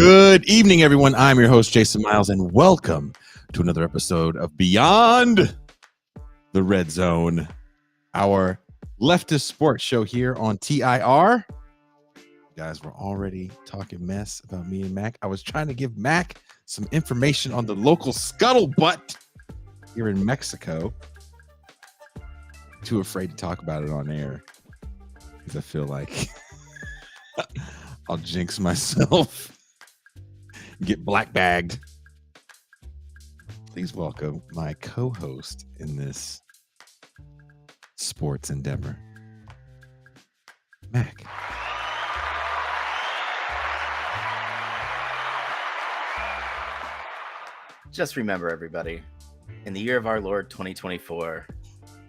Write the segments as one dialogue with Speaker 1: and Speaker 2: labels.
Speaker 1: Good evening, everyone. I'm your host, Jason Miles, and welcome to another episode of Beyond the Red Zone, our leftist sports show here on TIR. You guys were already talking mess about me and Mac. I was trying to give Mac some information on the local scuttlebutt here in Mexico. Too afraid to talk about it on air because I feel like I'll jinx myself. Get black bagged. Please welcome my co-host in this sports endeavor, Mac.
Speaker 2: Just remember, everybody, in the year of our Lord 2024,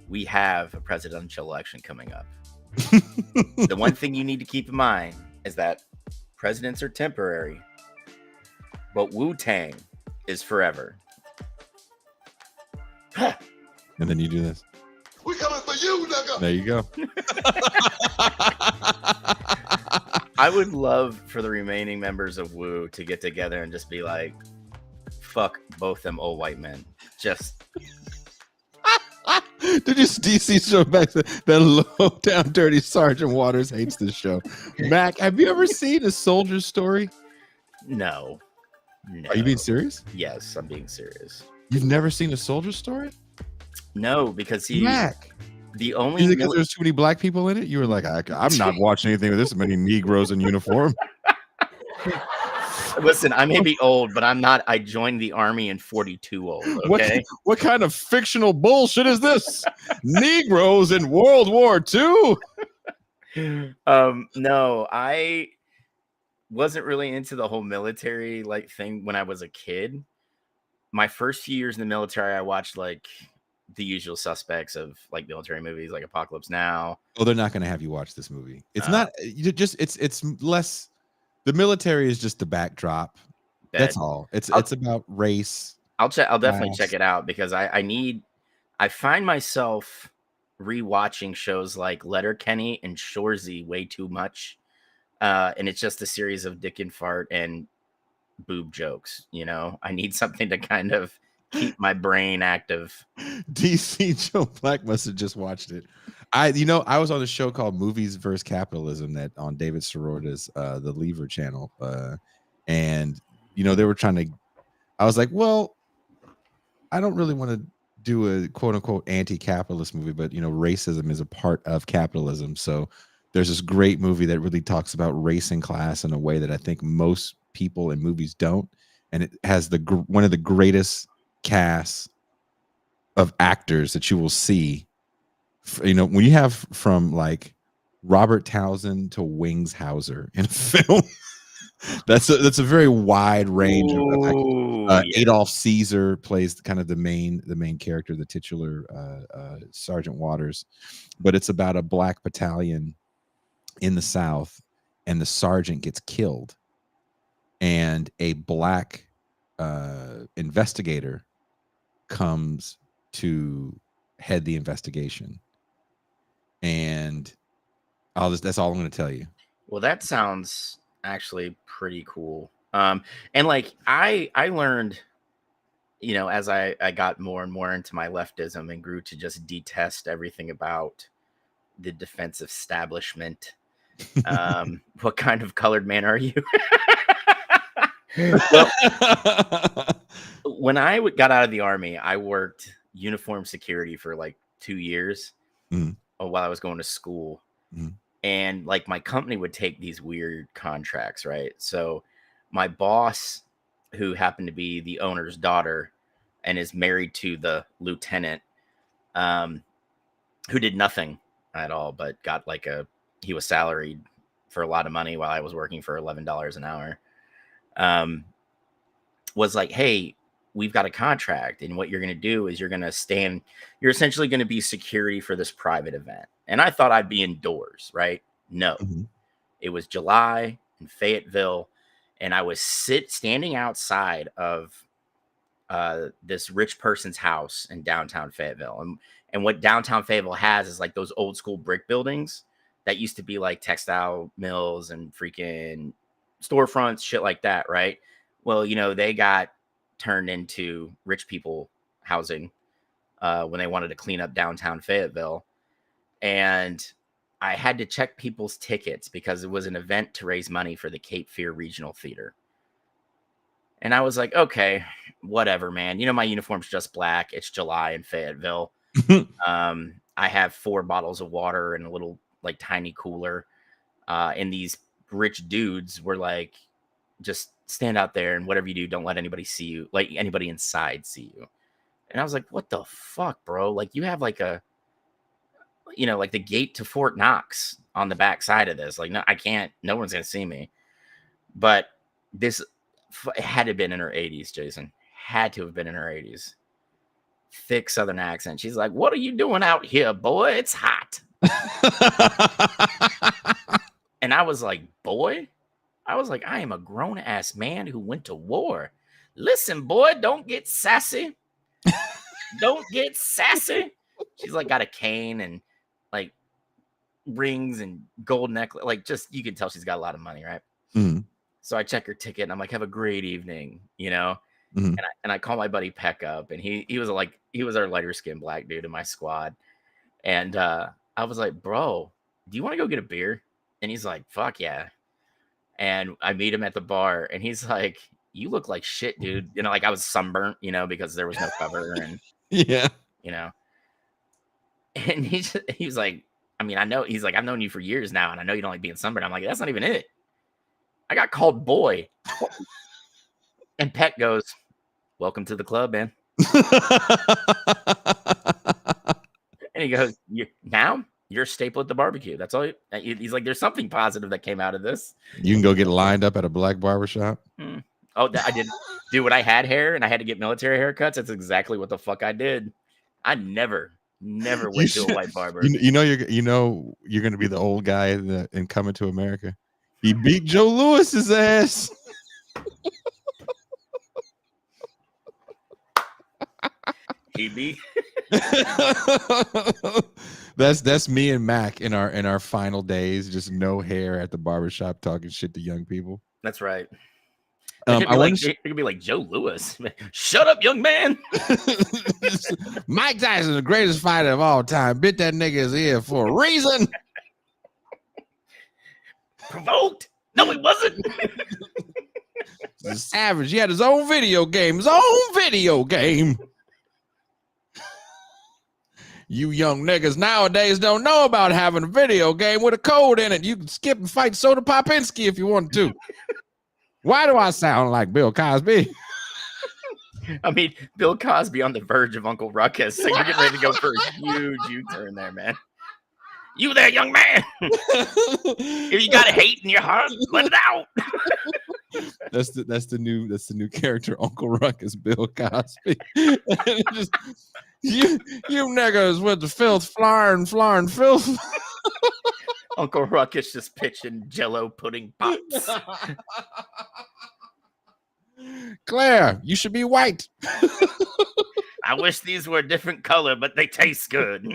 Speaker 2: we have a presidential election coming up. The one thing you need to keep in mind is that presidents are temporary, but Wu-Tang is forever.
Speaker 1: And then you do this.
Speaker 3: We coming for you, nigga.
Speaker 1: There you go.
Speaker 2: I would love for the remaining members of Wu to get together and just be like, fuck both them old white men. Just...
Speaker 1: Did you see show back that low down dirty Sergeant Waters hates this show? Mac, have you ever seen A Soldier's Story?
Speaker 2: No.
Speaker 1: Are you being serious?
Speaker 2: Yes, I'm being serious.
Speaker 1: You've never seen A Soldier's Story?
Speaker 2: No, because
Speaker 1: Mac.
Speaker 2: The only
Speaker 1: Is it because there's too many black people in it? You were like, I'm not watching anything with this many Negroes in uniform.
Speaker 2: Listen, I may be old, but I'm not. I joined the army in 42 old. Okay.
Speaker 1: What kind of fictional bullshit is this? Negroes in World War II?
Speaker 2: No, I wasn't really into the whole military like thing when I was a kid. My first few years in the military, I watched like the usual suspects of like military movies, like Apocalypse Now.
Speaker 1: Oh, they're not going to have you watch this movie. It's not. You just it's less. The military is just the backdrop. That's all. It's about race.
Speaker 2: I'll definitely check it out because I find myself rewatching shows like Letterkenny and Shoresy way too much. And it's just a series of dick and fart and boob jokes. You know, I need something to kind of keep my brain active.
Speaker 1: DC Joe Black must have just watched it. I was on a show called Movies vs. Capitalism that on David Sirot's the Lever channel. And they were trying to, I was like, well, I don't really want to do a quote unquote anti-capitalist movie, but racism is a part of capitalism. So there's this great movie that really talks about race and class in a way that I think most people in movies don't. And it has one of the greatest casts of actors that you will see. When you have from like Robert Townsend to Wings Hauser in a film, that's a very wide range. Adolf Caesar plays kind of the main character, the titular Sergeant Waters, but it's about a black battalion in the South, and the sergeant gets killed, and a black investigator comes to head the investigation. And that's all I'm going to tell you.
Speaker 2: Well, that sounds actually pretty cool. And like I learned, as I got more and more into my leftism and grew to just detest everything about the defensive establishment. What kind of colored man are you? Well, when I got out of the army, I worked uniform security for like 2 years. While I was going to school. And like my company would take these weird contracts, right? So my boss, who happened to be the owner's daughter and is married to the lieutenant, who did nothing at all, but got he was salaried for a lot of money while I was working for $11 an hour, was like, hey, we've got a contract, and what you're going to do is you're essentially going to be security for this private event. And I thought I'd be indoors, right? No, It was July in Fayetteville, and I was standing outside of this rich person's house in downtown Fayetteville. And what downtown Fayetteville has is like those old school brick buildings that used to be like textile mills and freaking storefronts, shit like that, right? Well, they got turned into rich people housing when they wanted to clean up downtown Fayetteville. And I had to check people's tickets because it was an event to raise money for the Cape Fear Regional Theater. And I was like, okay, whatever, man. My uniform's just black. It's July in Fayetteville. I have 4 bottles of water and a little like tiny cooler. And these rich dudes were like, just stand out there and whatever you do, don't let anybody see you, like anybody inside see you. And I was like, what the fuck, bro? Like you have like a, like the gate to Fort Knox on the back side of this. Like, no, I can't, no one's going to see me. But this had to have been in her 80s, Jason. Had to have been in her 80s. Thick Southern accent. She's like, what are you doing out here, boy? It's hot. And I was like, boy? I was like, I am a grown-ass man who went to war. Listen, boy, don't get sassy. Don't get sassy. She's like got a cane and like rings and gold necklace. Like just, you can tell she's got a lot of money, right?
Speaker 1: Mm-hmm.
Speaker 2: So I check her ticket and I'm like, have a great evening, Mm-hmm. And I call my buddy Peck up, and he was our lighter skinned black dude in my squad. And I was like, bro, do you want to go get a beer? And he's like, fuck yeah. And I meet him at the bar, and he's like, you look like shit, dude. Like I was sunburnt, because there was no cover. And
Speaker 1: yeah.
Speaker 2: And he was like, I mean, I know, he's like, I've known you for years now, and I know you don't like being sunburned. I'm like, that's not even it. I got called boy. And Peck goes, welcome to the club, man. And he goes, now you're a staple at the barbecue. That's all. He's like, there's something positive that came out of this.
Speaker 1: You can go get lined up at a black barbershop.
Speaker 2: Oh, I did. Dude, when I had hair and I had to get military haircuts, that's exactly what the fuck I did. I never went to a white barber.
Speaker 1: You're going to be the old guy in Coming to America. He beat Joe Lewis's ass.
Speaker 2: He beat.
Speaker 1: That's me and Mac in our final days, just no hair at the barbershop talking shit to young people.
Speaker 2: That's right. It could be like Joe Lewis. Shut up, young man.
Speaker 1: Mike Tyson, the greatest fighter of all time, bit that nigga's ear for a reason.
Speaker 2: Provoked? No, he wasn't.
Speaker 1: Savage. He had his own video game. You young niggas nowadays don't know about having a video game with a code in it. You can skip and fight Soda Popinski if you want to. Why do I sound like Bill Cosby?
Speaker 2: I mean, Bill Cosby on the verge of Uncle Ruckus. So you're getting ready to go for a huge U-turn there, man. You there, young man. If you got a hate in your heart, let it out.
Speaker 1: That's the new character, Uncle Ruckus, Bill Cosby. Just, you niggas with the filth, flying filth.
Speaker 2: Uncle Ruckus just pitching Jello pudding pops.
Speaker 1: Claire, you should be white.
Speaker 2: I wish these were a different color, but they taste good.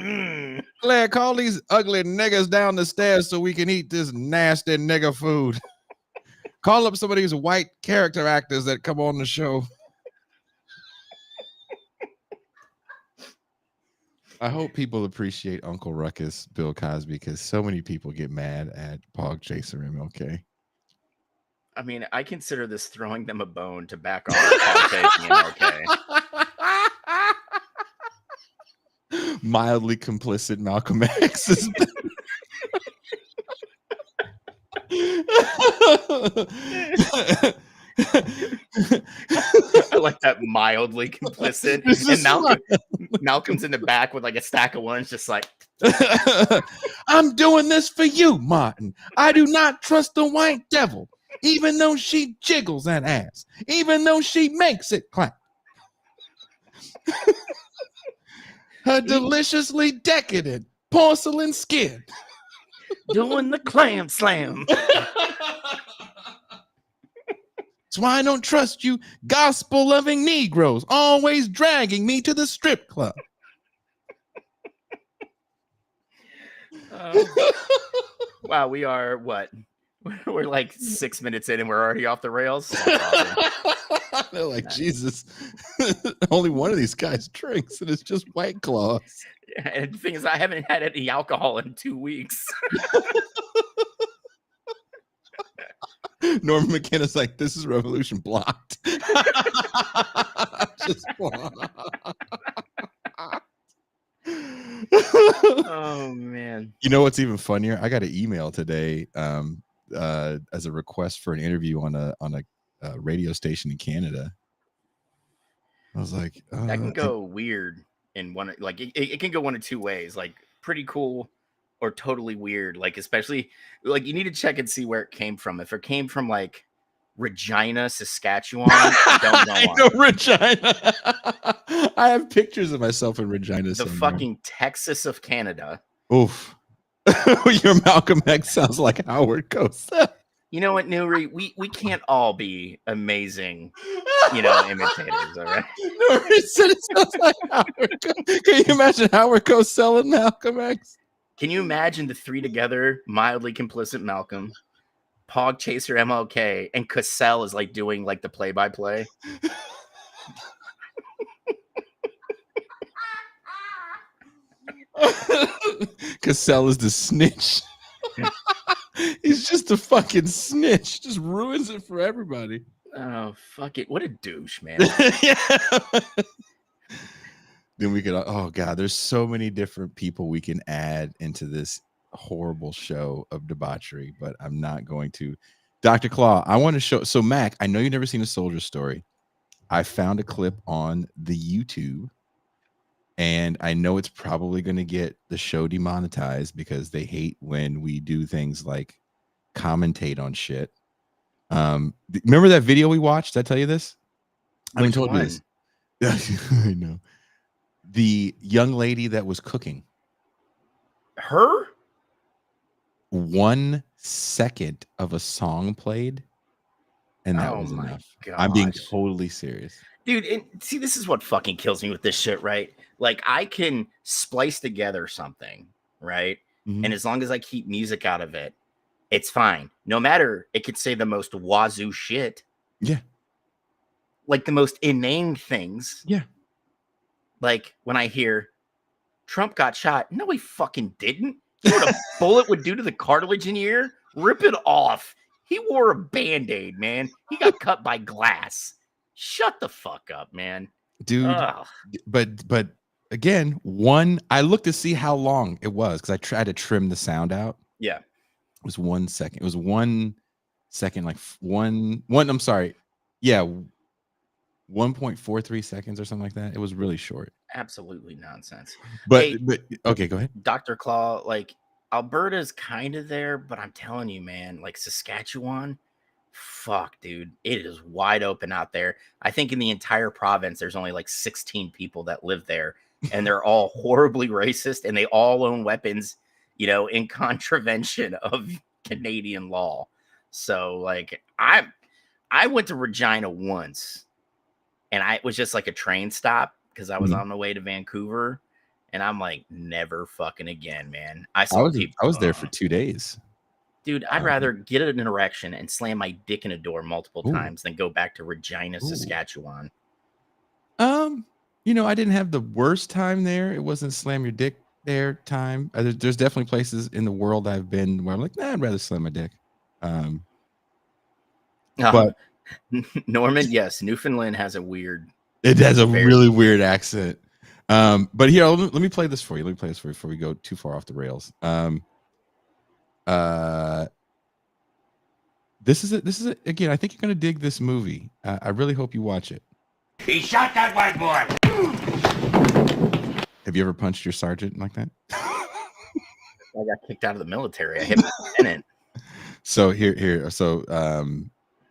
Speaker 1: Claire, call these ugly niggas down the stairs so we can eat this nasty nigga food. Call up some of these white character actors that come on the show. I hope people appreciate Uncle Ruckus, Bill Cosby, because so many people get mad at Pog Chaser MLK.
Speaker 2: I mean, I consider this throwing them a bone to back off Pog Chasing MLK.
Speaker 1: Mildly complicit Malcolm X is
Speaker 2: I like that, mildly complicit. And Malcolm's in the back with like a stack of ones, just like,
Speaker 1: I'm doing this for you, Martin. I do not trust the white devil, even though she jiggles that ass, even though she makes it clap. Her deliciously decadent porcelain skin.
Speaker 2: Doing the clam slam.
Speaker 1: That's why I don't trust you gospel-loving Negroes, always dragging me to the strip club.
Speaker 2: Wow, we are what? We're like 6 minutes in and we're already off the rails. That's awesome.
Speaker 1: They're like, Jesus, only one of these guys drinks, and it's just White Claws.
Speaker 2: Yeah, and the thing is, I haven't had any alcohol in 2 weeks.
Speaker 1: Norman McKenna's like, this is Revolution blocked. Just
Speaker 2: Oh man.
Speaker 1: You know what's even funnier? I got an email today as a request for an interview on a radio station in Canada. I was like,
Speaker 2: That can go weird in one, like it can go one of two ways, like pretty cool or totally weird. Like, especially like you need to check and see where it came from. If it came from like Regina, Saskatchewan, don't go
Speaker 1: I
Speaker 2: on.
Speaker 1: know Regina. I have pictures of myself in Regina.
Speaker 2: The
Speaker 1: somewhere.
Speaker 2: fucking Texas of Canada.
Speaker 1: Oof. Your Malcolm X sounds like Howard Cosell.
Speaker 2: You know what, Nuri? We can't all be amazing, you know, imitators, all right?
Speaker 1: Nuri said it sounds like Howard Cosell. Can you imagine Howard Cosell and Malcolm X?
Speaker 2: Can you imagine the three together, mildly complicit Malcolm, Pog Chaser MLK, and Cosell is like doing like the play-by-play?
Speaker 1: Cosell is the snitch. He's just a fucking snitch. Just ruins it for everybody.
Speaker 2: Oh, fuck it. What a douche, man.
Speaker 1: Yeah. Then we could, oh God, there's so many different people we can add into this horrible show of debauchery, but I'm not going to. Dr. Claw, I want to show. So, Mac, I know you've never seen A Soldier Story. I found a clip on the YouTube, and I know it's probably going to get the show demonetized because they hate when we do things like commentate on shit. Remember that video we watched? Did I tell you this? I haven't told you this. I know. The young lady that was cooking.
Speaker 2: Her?
Speaker 1: 1 second of a song played, and that was enough. I'm being totally serious.
Speaker 2: Dude, and see, this is what fucking kills me with this shit, right? Like, I can splice together something, right?
Speaker 1: Mm-hmm.
Speaker 2: And as long as I keep music out of it, it's fine. No matter, it could say the most wazoo shit.
Speaker 1: Yeah.
Speaker 2: Like the most inane things.
Speaker 1: Yeah.
Speaker 2: Like when I hear Trump got shot. No, he fucking didn't. You know what a bullet would do to the cartilage in your ear? Rip it off. He wore a Band-Aid, man. He got cut by glass. Shut the fuck up, man.
Speaker 1: Dude.
Speaker 2: Ugh.
Speaker 1: But again, I looked to see how long it was because I tried to trim the sound out.
Speaker 2: Yeah.
Speaker 1: It was 1 second. It was 1 second, like I'm sorry. Yeah. 1.43 seconds or something like that. It was really short.
Speaker 2: Absolutely nonsense.
Speaker 1: But
Speaker 2: Hey,
Speaker 1: okay, go ahead.
Speaker 2: Dr. Claw, like Alberta's kind of there, but I'm telling you, man, like Saskatchewan, fuck, dude, it is wide open out there. I think in the entire province, there's only like 16 people that live there, and they're all horribly racist, and they all own weapons, you know, in contravention of Canadian law. So, like, I went to Regina once, and it was just like a train stop because I was on the way to Vancouver, and I'm like, never fucking again, man. I
Speaker 1: was there for 2 days.
Speaker 2: Dude, I'd rather get an erection and slam my dick in a door multiple times than go back to Regina, Saskatchewan.
Speaker 1: You know, I didn't have the worst time there. It wasn't slam your dick there time. There's definitely places in the world I've been where I'm like, nah, I'd rather slam my dick. But
Speaker 2: Norman, yes, Newfoundland has a weird.
Speaker 1: It has a really weird accent. But here, let me play this for you. Let me play this for you before we go too far off the rails. This is it. Again, I think you're gonna dig this movie. I really hope you watch it.
Speaker 3: He shot that white boy.
Speaker 1: Have you ever punched your sergeant like that?
Speaker 2: I got kicked out of the military. I hit my lieutenant.
Speaker 1: So here. So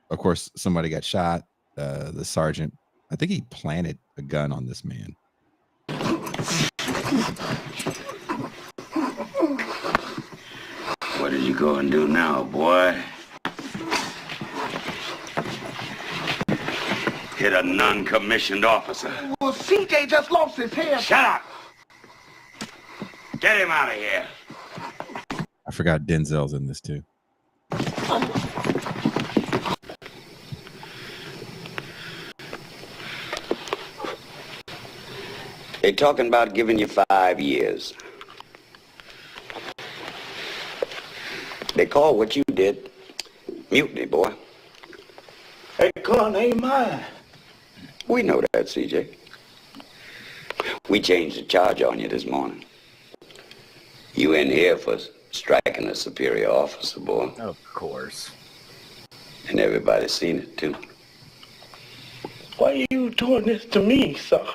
Speaker 1: of course, somebody got shot. The sergeant, I think he planted a gun on this man.
Speaker 4: What did you go and do now, boy? Hit a non-commissioned officer.
Speaker 3: Well, CJ just lost his head.
Speaker 4: Shut up! Get him out of here.
Speaker 1: I forgot Denzel's in this too.
Speaker 4: They talking about giving you 5 years. They call what you did mutiny, boy.
Speaker 3: Hey, gun ain't mine.
Speaker 4: We know that, CJ. We changed the charge on you this morning. You in here for striking a superior officer, boy.
Speaker 2: Of course.
Speaker 4: And everybody's seen it, too.
Speaker 3: Why you doing this to me, sir?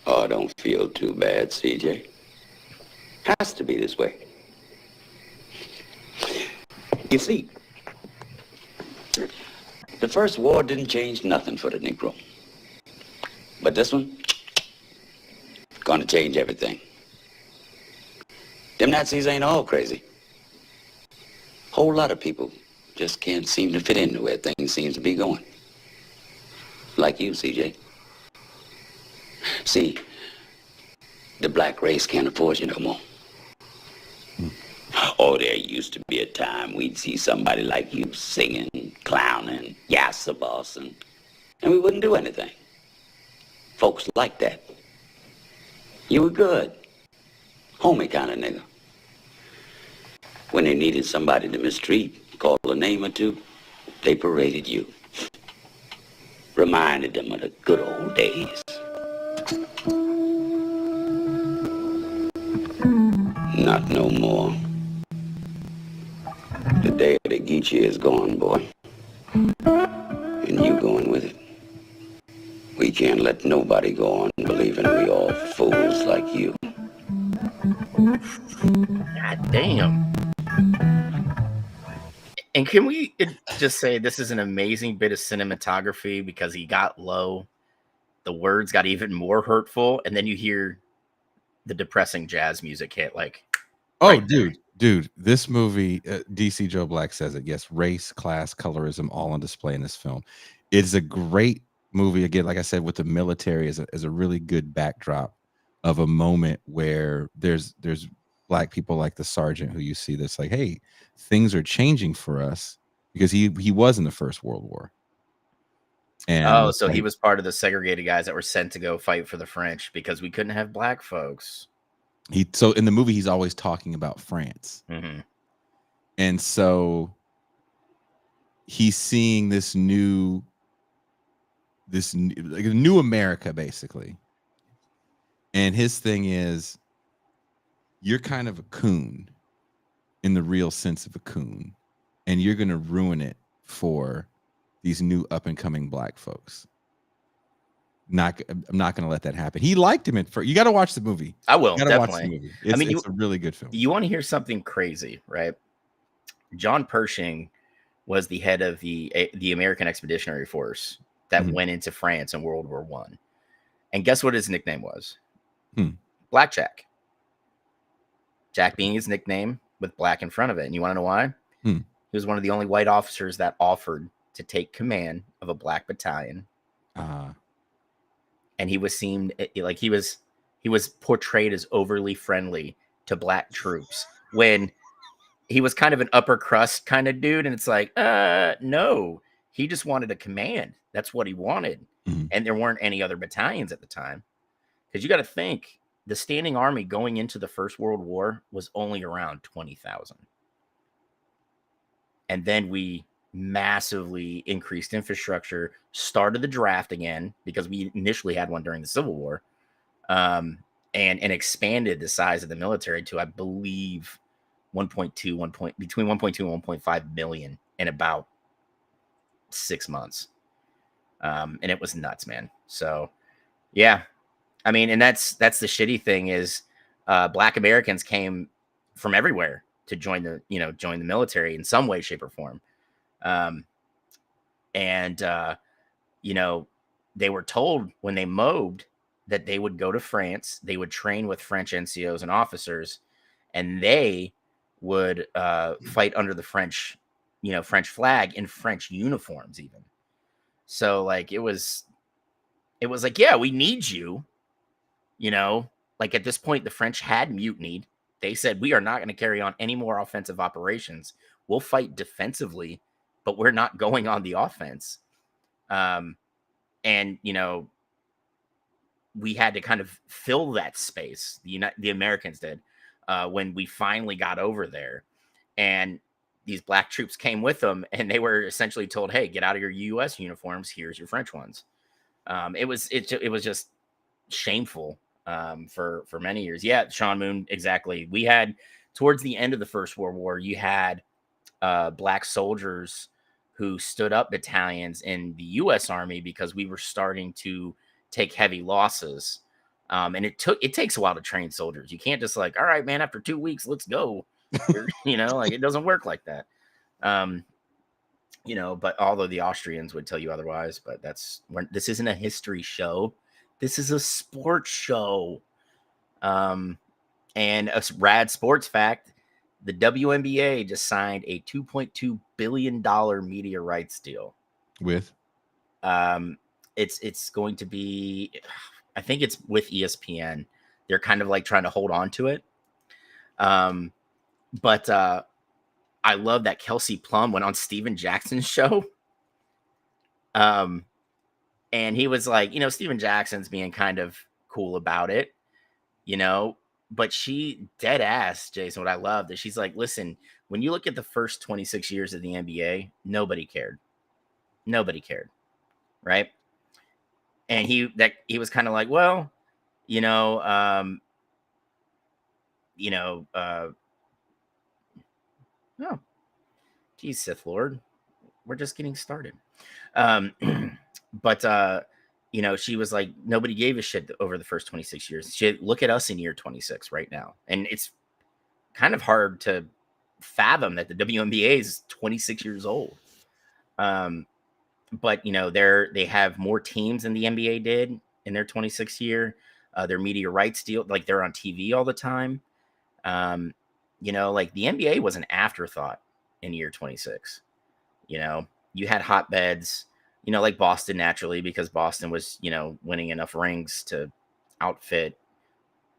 Speaker 4: Oh, don't feel too bad, CJ. Has to be this way. You see, the first war didn't change nothing for the Negro. But this one, gonna change everything. Them Nazis ain't all crazy. Whole lot of people just can't seem to fit into where things seem to be going. Like you, CJ. See, the black race can't afford you no more. Oh, there used to be a time we'd see somebody like you singing, clowning, yassa bossing, and we wouldn't do anything. Folks like that. You were good. Homey kind of nigga. When they needed somebody to mistreat, call a name or two, they paraded you. Reminded them of the good old days. Not no more. The day of the Geechee is gone, boy. And you going with it. We can't let nobody go on believing we all fools like you.
Speaker 2: God damn. And can we just say this is an amazing bit of cinematography because he got low, the words got even more hurtful, and then you hear the depressing jazz music hit like.
Speaker 1: Oh,
Speaker 2: right
Speaker 1: dude, this movie, DC Joe Black says it. Yes, race, class, colorism, all on display in this film. It's a great movie. Again, like I said, with the military as a really good backdrop of a moment where there's black people like the sergeant who you see that's like, hey, things are changing for us because he was in the First World War. And
Speaker 2: so he was part of the segregated guys that were sent to go fight for the French because we couldn't have black folks.
Speaker 1: So in the movie, he's always talking about France.
Speaker 2: Mm-hmm.
Speaker 1: And so he's seeing this new like a new America, basically. And his thing is, you're kind of a coon in the real sense of a coon, and you're going to ruin it for these new up and coming black folks. I'm not going to let that happen. He liked him you got to watch the movie.
Speaker 2: I will
Speaker 1: definitely
Speaker 2: watch the movie.
Speaker 1: It's a really good film.
Speaker 2: You want to hear something crazy, right? John Pershing was the head of the American Expeditionary Force that went into France in World War I. And guess what his nickname was? Blackjack. Jack being his nickname with black in front of it. And you want to know why? He was one of the only white officers that offered to take command of a black battalion. And he was seen like he was portrayed as overly friendly to black troops when he was kind of an upper crust kind of dude. And it's like, no, he just wanted a command. That's what he wanted. And there weren't any other battalions at the time. Because you got to think, the standing army going into the First World War was only around 20,000. And then we massively increased infrastructure, started the draft again, because we initially had one during the Civil War, and expanded the size of the military to, I believe, between 1.2 and 1.5 million in about 6 months. And it was nuts, man. So, yeah. I mean, and that's the shitty thing is black Americans came from everywhere to join the military in some way, shape, or form. They were told when they mobbed that they would go to France, they would train with French NCOs and officers, and they would fight under the French flag in French uniforms even. So like, it was like, yeah, we need you. Like at this point, the French had mutinied. They said, we are not going to carry on any more offensive operations. we'll fight defensively, but we're not going on the offense. And, you know, we had to kind of fill that space. The Americans did when we finally got over there. And these black troops came with them, and they were essentially told, hey, get out of your U.S. uniforms. Here's your French ones. It was just shameful for many years. Yeah, Sean Moon, exactly. We had, towards the end of the First World War, you had black soldiers who stood up battalions in the U.S. Army because we were starting to take heavy losses. And it takes a while to train soldiers. You can't just like, all right, man, after 2 weeks, let's go. You know, like it doesn't work like that. You know, but although the Austrians would tell you otherwise, but this isn't a history show. This is a sports show. And a rad sports fact, the WNBA just signed a $2.2 billion media rights deal.
Speaker 1: With?
Speaker 2: It's going to be, I think it's with ESPN. They're kind of like trying to hold on to it. But I love that Kelsey Plum went on Steven Jackson's show. And he was like, you know, Steven Jackson's being kind of cool about it, you know, but she dead ass, Jason, what I love is she's like, listen, when you look at the first 26 years of the NBA, nobody cared. Right. And he was kind of like, well, oh, geez, Sith Lord, we're just getting started. But you know, she was like, nobody gave a shit over the first 26 years. Look at us in year 26 right now. And it's kind of hard to fathom that the WNBA is 26 years old. But, you know, they have more teams than the NBA did in their 26th year. Their media rights deal, like they're on TV all the time. You know, like the NBA was an afterthought in year 26. You know, you had hotbeds, you know, like Boston naturally, because Boston was, you know, winning enough rings to outfit,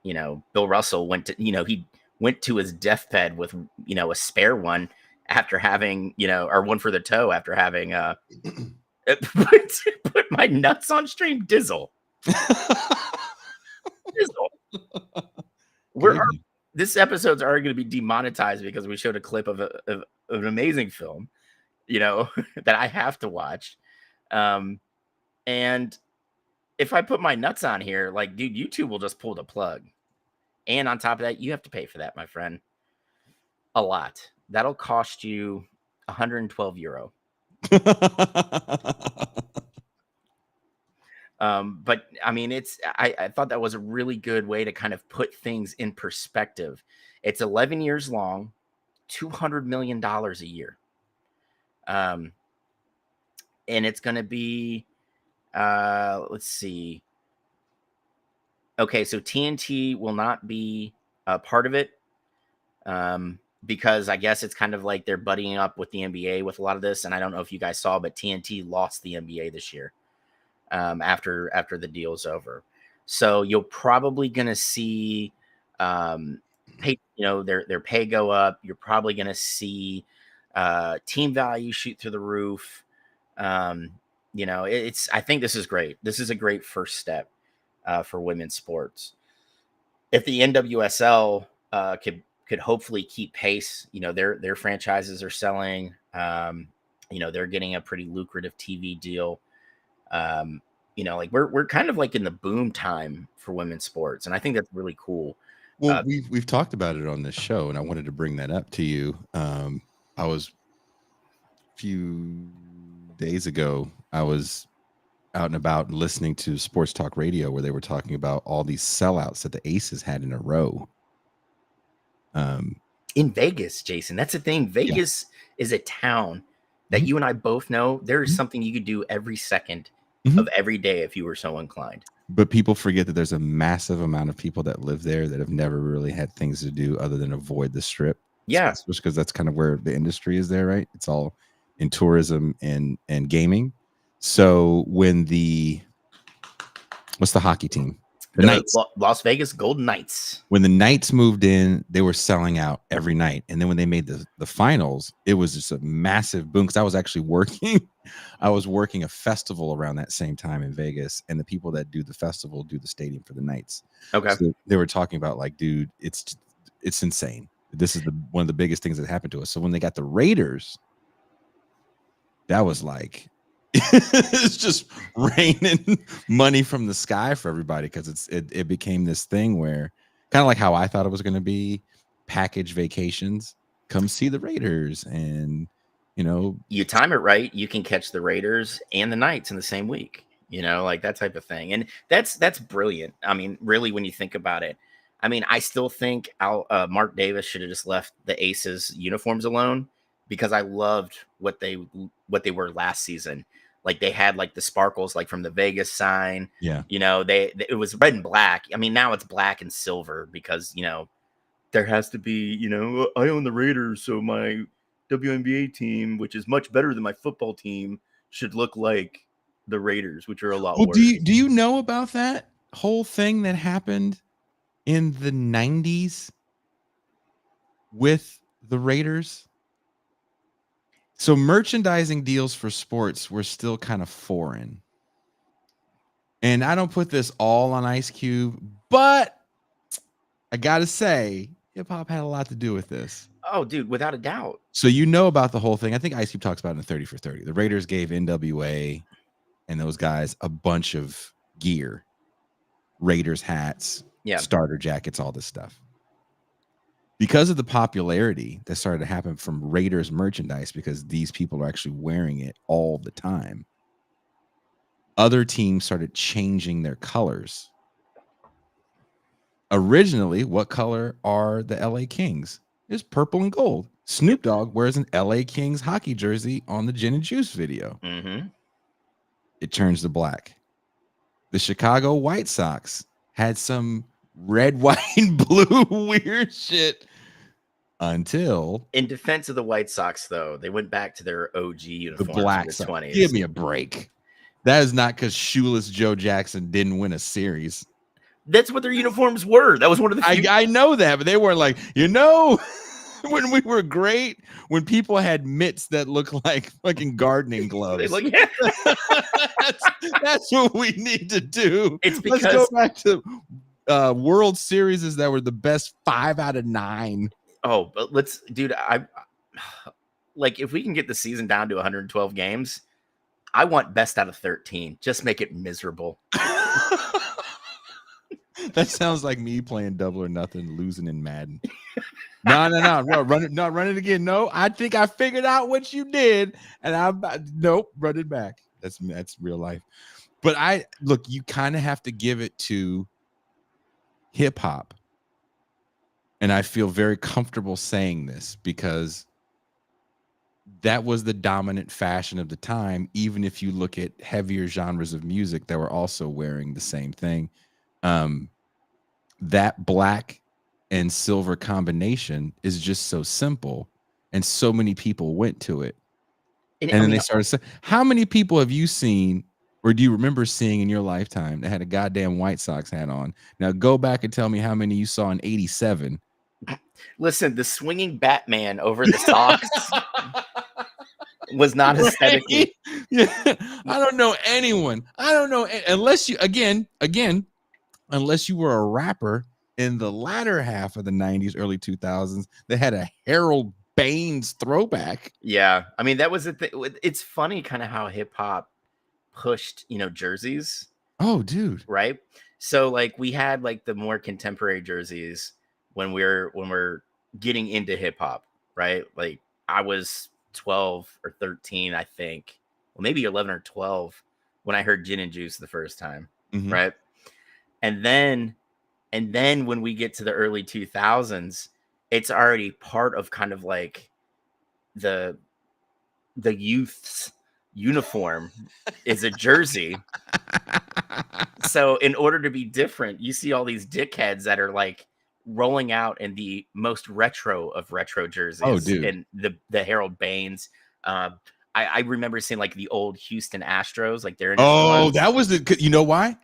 Speaker 2: you know, Bill Russell he went to his deathbed with, you know, a spare one after having, you know, or one for the toe after having put my nuts on stream. Dizzle. This episode's already going to be demonetized because we showed a clip of an amazing film, you know, that I have to watch. And if I put my nuts on here, like, dude, YouTube will just pull the plug. And on top of that, you have to pay for that, my friend. A lot. That'll cost you 112 euro. But I mean, I thought that was a really good way to kind of put things in perspective. It's 11 years long, $200 million a year. And it's going to be, let's see. Okay. So TNT will not be a part of it. Because I guess it's kind of like they're buddying up with the NBA with a lot of this. And I don't know if you guys saw, but TNT lost the NBA this year. After the deal's over. So you're probably going to see, pay, you know, their pay go up. You're probably going to see team value shoot through the roof. You know, I think this is great. This is a great first step for women's sports. If the NWSL could hopefully keep pace, you know, their franchises are selling. You know, they're getting a pretty lucrative TV deal. You know, like we're kind of like in the boom time for women's sports, and I think that's really cool.
Speaker 1: Well, we've talked about it on this show, and I wanted to bring that up to you. I was a few days ago, I was out and about listening to sports talk radio where they were talking about all these sellouts that the Aces had in a row.
Speaker 2: In Vegas, Jason, that's the thing. Vegas is a town that you and I both know there is something you could do every second of every day if you were so inclined.
Speaker 1: But people forget that there's a massive amount of people that live there that have never really had things to do other than avoid the strip.
Speaker 2: Yeah.
Speaker 1: So, because that's kind of where the industry is there, right? It's all in tourism and gaming. So when what's the hockey team? The Knights.
Speaker 2: Las Vegas Golden Knights.
Speaker 1: When the Knights moved in, they were selling out every night. And then when they made the finals, it was just a massive boom because I was actually working. I was working a festival around that same time in Vegas, and the people that do the festival do the stadium for the Knights.
Speaker 2: Okay.
Speaker 1: So they were talking about like, dude, it's insane. This is one of the biggest things that happened to us. So when they got the Raiders, that was like it's just raining money from the sky for everybody because it became this thing where kind of like how I thought it was going to be, package vacations, come see the Raiders, and
Speaker 2: you time it right, you can catch the Raiders and the Knights in the same week, like that type of thing. And that's brilliant. I mean, really, when you think about it, I mean, I still think Mark Davis should have just left the Aces uniforms alone because I loved what they were last season. Like they had like the sparkles, like from the Vegas sign.
Speaker 1: Yeah.
Speaker 2: It was red and black. I mean, now it's black and silver because, there has to be, I own the Raiders. So my WNBA team, which is much better than my football team, should look like the Raiders, which are a lot worse.
Speaker 1: Do you know about that whole thing that happened in the 90s with the Raiders? So merchandising deals for sports were still kind of foreign. And I don't put this all on Ice Cube, but I got to say, hip hop had a lot to do with this.
Speaker 2: Oh, dude, without a doubt.
Speaker 1: So about the whole thing. I think Ice Cube talks about it in 30 for 30. The Raiders gave NWA and those guys a bunch of gear, Raiders hats, starter jackets, all this stuff. Because of the popularity that started to happen from Raiders merchandise, because these people are actually wearing it all the time, other teams started changing their colors. Originally, what color are the LA Kings? It's purple and gold. Snoop Dogg wears an LA Kings hockey jersey on the Gin and Juice video.
Speaker 2: Mm-hmm.
Speaker 1: It turns to black. The Chicago White Sox had some red, white, and blue weird shit until,
Speaker 2: in defense of the White Sox, though, they went back to their OG uniforms,
Speaker 1: the black
Speaker 2: in the 20s.
Speaker 1: Give me a break. That is not because shoeless Joe Jackson didn't win a series.
Speaker 2: That's what their uniforms were. That was one of the few.
Speaker 1: I know that, but they weren't like, when we were great, when people had mitts that look like fucking gardening gloves.
Speaker 2: Like, yeah.
Speaker 1: that's what we need to do.
Speaker 2: It's because
Speaker 1: let's go back to World Series that were the best 5 out of 9.
Speaker 2: Oh, but I like if we can get the season down to 112 games, I want best out of 13. Just make it miserable.
Speaker 1: That sounds like me playing Double or Nothing, losing in Madden. No, run it again. No, I think I figured out what you did, and nope, run it back. That's real life. But you kind of have to give it to hip hop. And I feel very comfortable saying this because that was the dominant fashion of the time, even if you look at heavier genres of music that were also wearing the same thing. That black and silver combination is just so simple, and so many people went to it. And then they started saying, how many people have you seen, or do you remember seeing in your lifetime that had a goddamn White Sox hat on? Now go back and tell me how many you saw in 87.
Speaker 2: Listen, the swinging Batman over the Sox was not aesthetically.
Speaker 1: Yeah, I don't know anyone. I don't know unless you unless you were a rapper in the latter half of the 90s, early 2000s that had a Harold Baines throwback.
Speaker 2: Yeah, I mean that was the thing. It's funny kind of how hip hop pushed, jerseys.
Speaker 1: Oh, dude.
Speaker 2: Right. So like we had like the more contemporary jerseys when we're getting into hip hop, right? Like I was 12 or 13, I think. Well, maybe 11 or 12 when I heard Gin and Juice the first time, right? And then when we get to the early 2000s, it's already part of kind of like the youth's uniform is a jersey. So in order to be different, you see all these dickheads that are like rolling out in the most retro of retro jerseys.
Speaker 1: Oh, dude.
Speaker 2: And the Harold Baines. I remember seeing like the old Houston Astros, like their
Speaker 1: that was you know why?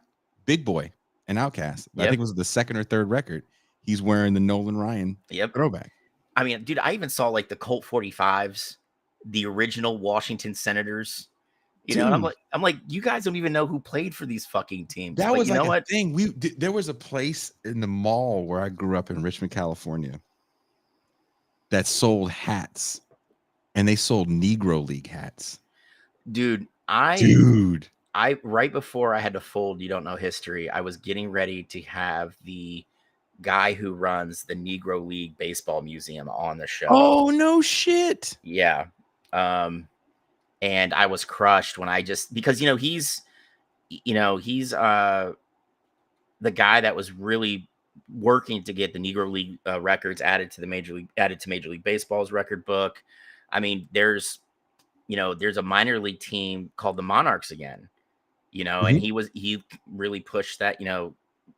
Speaker 1: Big Boy. and Outkast. I
Speaker 2: Yep.
Speaker 1: think it was the second or third record. He's wearing the Nolan Ryan
Speaker 2: Yep.
Speaker 1: throwback.
Speaker 2: I mean, dude, I even saw like the Colt 45s, the original Washington Senators. You know, and I'm like, you guys don't even know who played for these fucking teams.
Speaker 1: That
Speaker 2: but
Speaker 1: was
Speaker 2: you
Speaker 1: like
Speaker 2: know
Speaker 1: a
Speaker 2: what?
Speaker 1: thing. There was a place in the mall where I grew up in Richmond, California, that sold hats, and they sold Negro League hats.
Speaker 2: Dude, I right before I had to fold You Don't Know History, I was getting ready to have the guy who runs the Negro League Baseball Museum on the show.
Speaker 1: Oh, no shit.
Speaker 2: Yeah. And I was crushed when because he's the guy that was really working to get the Negro League records added to Major League Baseball's record book. I mean, there's a minor league team called the Monarchs again, and he really pushed that,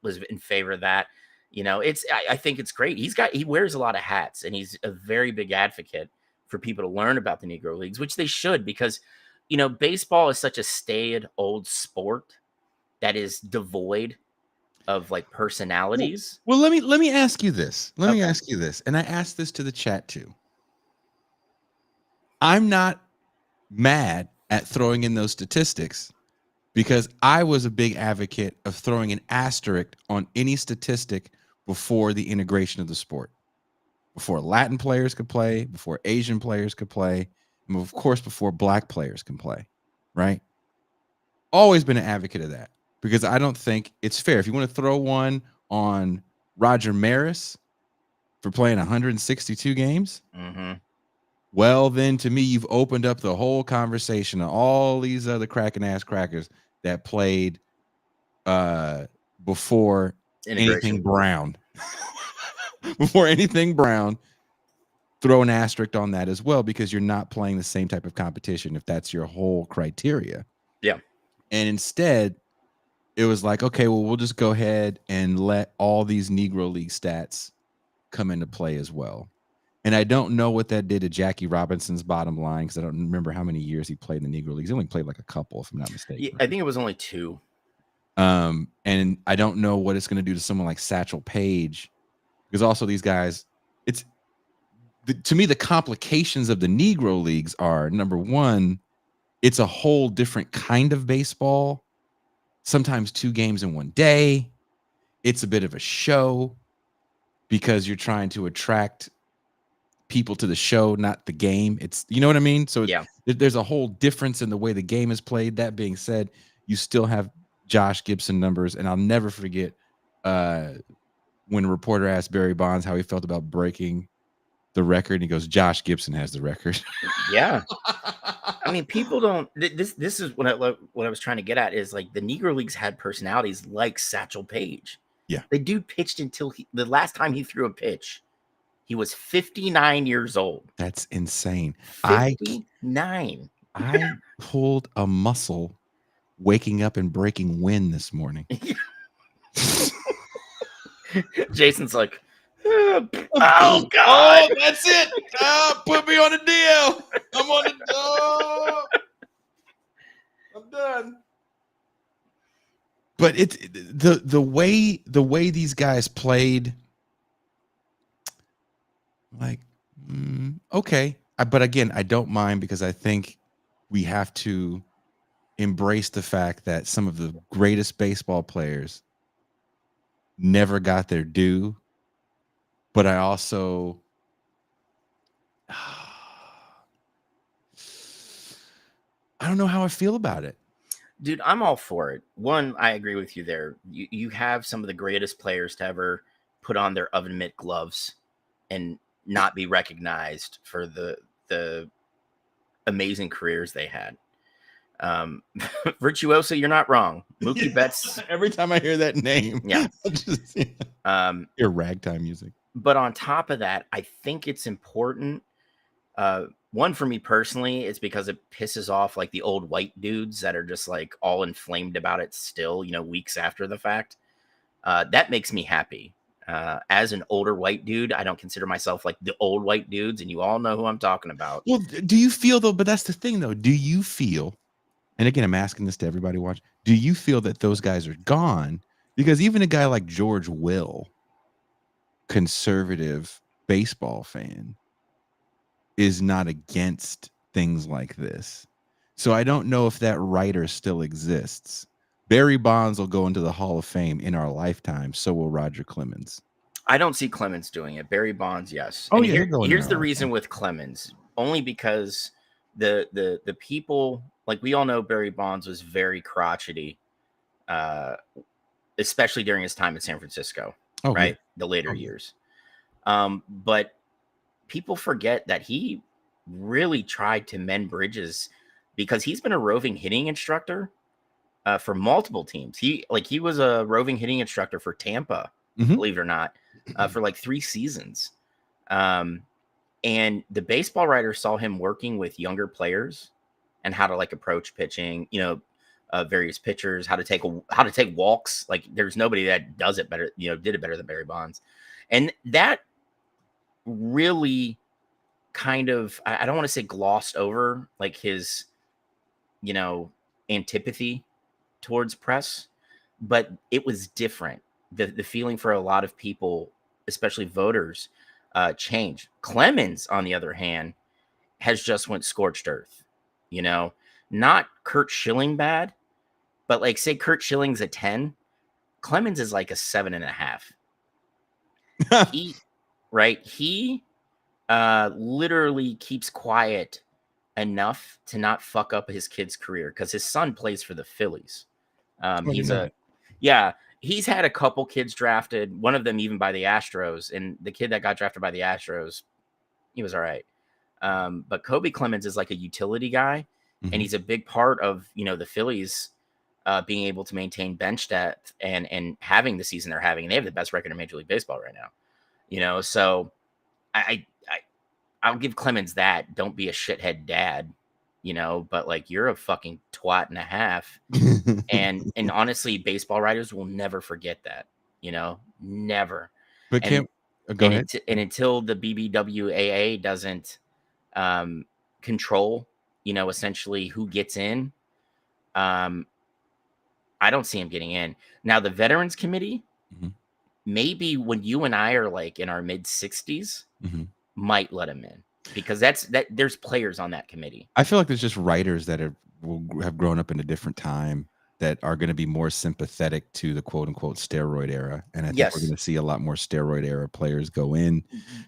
Speaker 2: was in favor of that. I think it's great. He wears a lot of hats, and he's a very big advocate for people to learn about the Negro Leagues, which they should, because, baseball is such a staid old sport that is devoid of like personalities.
Speaker 1: Well, let me ask you this. Let me ask you this. And I asked this to the chat too. I'm not mad at throwing in those statistics, because I was a big advocate of throwing an asterisk on any statistic before the integration of the sport. Before Latin players could play, before Asian players could play, and of course, before Black players can play, right? Always been an advocate of that, because I don't think it's fair. If you want to throw one on Roger Maris for playing 162 games, well, then to me, you've opened up the whole conversation of all these other cracking ass crackers that played before anything Brown. Before anything Brown, throw an asterisk on that as well, because you're not playing the same type of competition if that's your whole criteria.
Speaker 2: Yeah.
Speaker 1: And instead, it was like, okay, well, we'll just go ahead and let all these Negro League stats come into play as well. And I don't know what that did to Jackie Robinson's bottom line, because I don't remember how many years he played in the Negro Leagues. He only played like a couple, if I'm not mistaken.
Speaker 2: Yeah, I think it was only 2.
Speaker 1: And I don't know what it's going to do to someone like Satchel Paige, because also these guys, to me, the complications of the Negro Leagues are, number one, it's a whole different kind of baseball. Sometimes 2 games in one day. It's a bit of a show, because you're trying to attract people to the show, not the game. It's, you know what I mean? So yeah, there's a whole difference in the way the game is played. That being said, you still have Josh Gibson numbers. And I'll never forget when a reporter asked Barry Bonds how he felt about breaking the record, and he goes, Josh Gibson has the record.
Speaker 2: Yeah. I mean, people don't, this is what I was trying to get at, is like the Negro Leagues had personalities like Satchel Paige.
Speaker 1: Yeah.
Speaker 2: The dude pitched until the last time he threw a pitch, he was 59 years old.
Speaker 1: That's insane.
Speaker 2: 59.
Speaker 1: I pulled a muscle waking up and breaking wind this morning.
Speaker 2: Jason's like, oh God, oh,
Speaker 1: that's it. Put me on the deal. I'm on the I'm done. But it's the way these guys played, like, okay. But again, I don't mind, because I think we have to embrace the fact that some of the greatest baseball players never got their due. But I also, I don't know how I feel about it.
Speaker 2: Dude, I'm all for it. One, I agree with you there. You have some of the greatest players to ever put on their oven mitt gloves and not be recognized for the amazing careers they had. Virtuoso, you're not wrong. Mookie Betts.
Speaker 1: Every time I hear that name,
Speaker 2: yeah.
Speaker 1: Your ragtime music.
Speaker 2: But on top of that, I think it's important. One, for me personally, it's because it pisses off like the old white dudes that are just like all inflamed about it still, weeks after the fact. That makes me happy. As an older white dude, I don't consider myself like the old white dudes, and you all know who I'm talking about.
Speaker 1: Well, do you feel though, but that's the thing though, do you feel, and again, I'm asking this to everybody watch, do you feel that those guys are gone Because even a guy like George Will, conservative baseball fan, is not against things like this. So I don't know if that writer still exists. Barry Bonds will go into the Hall of Fame in our lifetime. So will Roger Clemens.
Speaker 2: I don't see Clemens doing it. Barry Bonds, yes.
Speaker 1: Oh,
Speaker 2: And
Speaker 1: yeah, he'll go in
Speaker 2: here's
Speaker 1: there
Speaker 2: the
Speaker 1: all the
Speaker 2: reason
Speaker 1: time.
Speaker 2: with Clemens, only because the people, like we all know Barry Bonds was very crotchety, especially during his time in San Francisco,
Speaker 1: Oh,
Speaker 2: right?
Speaker 1: yeah.
Speaker 2: The later
Speaker 1: Oh, yeah.
Speaker 2: years. But people forget that he really tried to mend bridges because he's been a roving hitting instructor for multiple teams. He was a roving hitting instructor for Tampa,
Speaker 1: Mhm.
Speaker 2: believe it or not, for like 3 seasons. And the baseball writer saw him working with younger players and how to like approach pitching, various pitchers, how to take walks. Like there's nobody that does it better, did it better than Barry Bonds. And that really kind of, I don't want to say glossed over like his, antipathy towards press, but it was different. The feeling for a lot of people, especially voters, changed. Clemens, on the other hand, has just went scorched earth. Not Kurt Schilling bad, but like say Kurt Schilling's a 10, Clemens is like a 7.5. He literally keeps quiet enough to not fuck up his kid's career because his son plays for the Phillies. He's had a couple kids drafted, one of them even by the Astros, and the kid that got drafted by the Astros, he was all right. But Kobe Clemens is like a utility guy,
Speaker 1: Mhm.
Speaker 2: and he's a big part of the Phillies being able to maintain bench depth and having the season they're having. And they have the best record in Major League Baseball right now. So I'll give Clemens that. Don't be a shithead dad, but like you're a fucking twat and a half. And honestly, baseball writers will never forget that, never.
Speaker 1: But
Speaker 2: And
Speaker 1: go ahead.
Speaker 2: until the BBWAA doesn't control, essentially who gets in, I don't see him getting in. Now, the Veterans Committee,
Speaker 1: Mhm.
Speaker 2: maybe when you and I are like in our mid 60s,
Speaker 1: Mhm.
Speaker 2: might let him in because there's players on that committee.
Speaker 1: I feel like there's just writers that will have grown up in a different time that are going to be more sympathetic to the quote unquote steroid era. And I think we're
Speaker 2: Yes.
Speaker 1: going to see a lot more steroid era players go in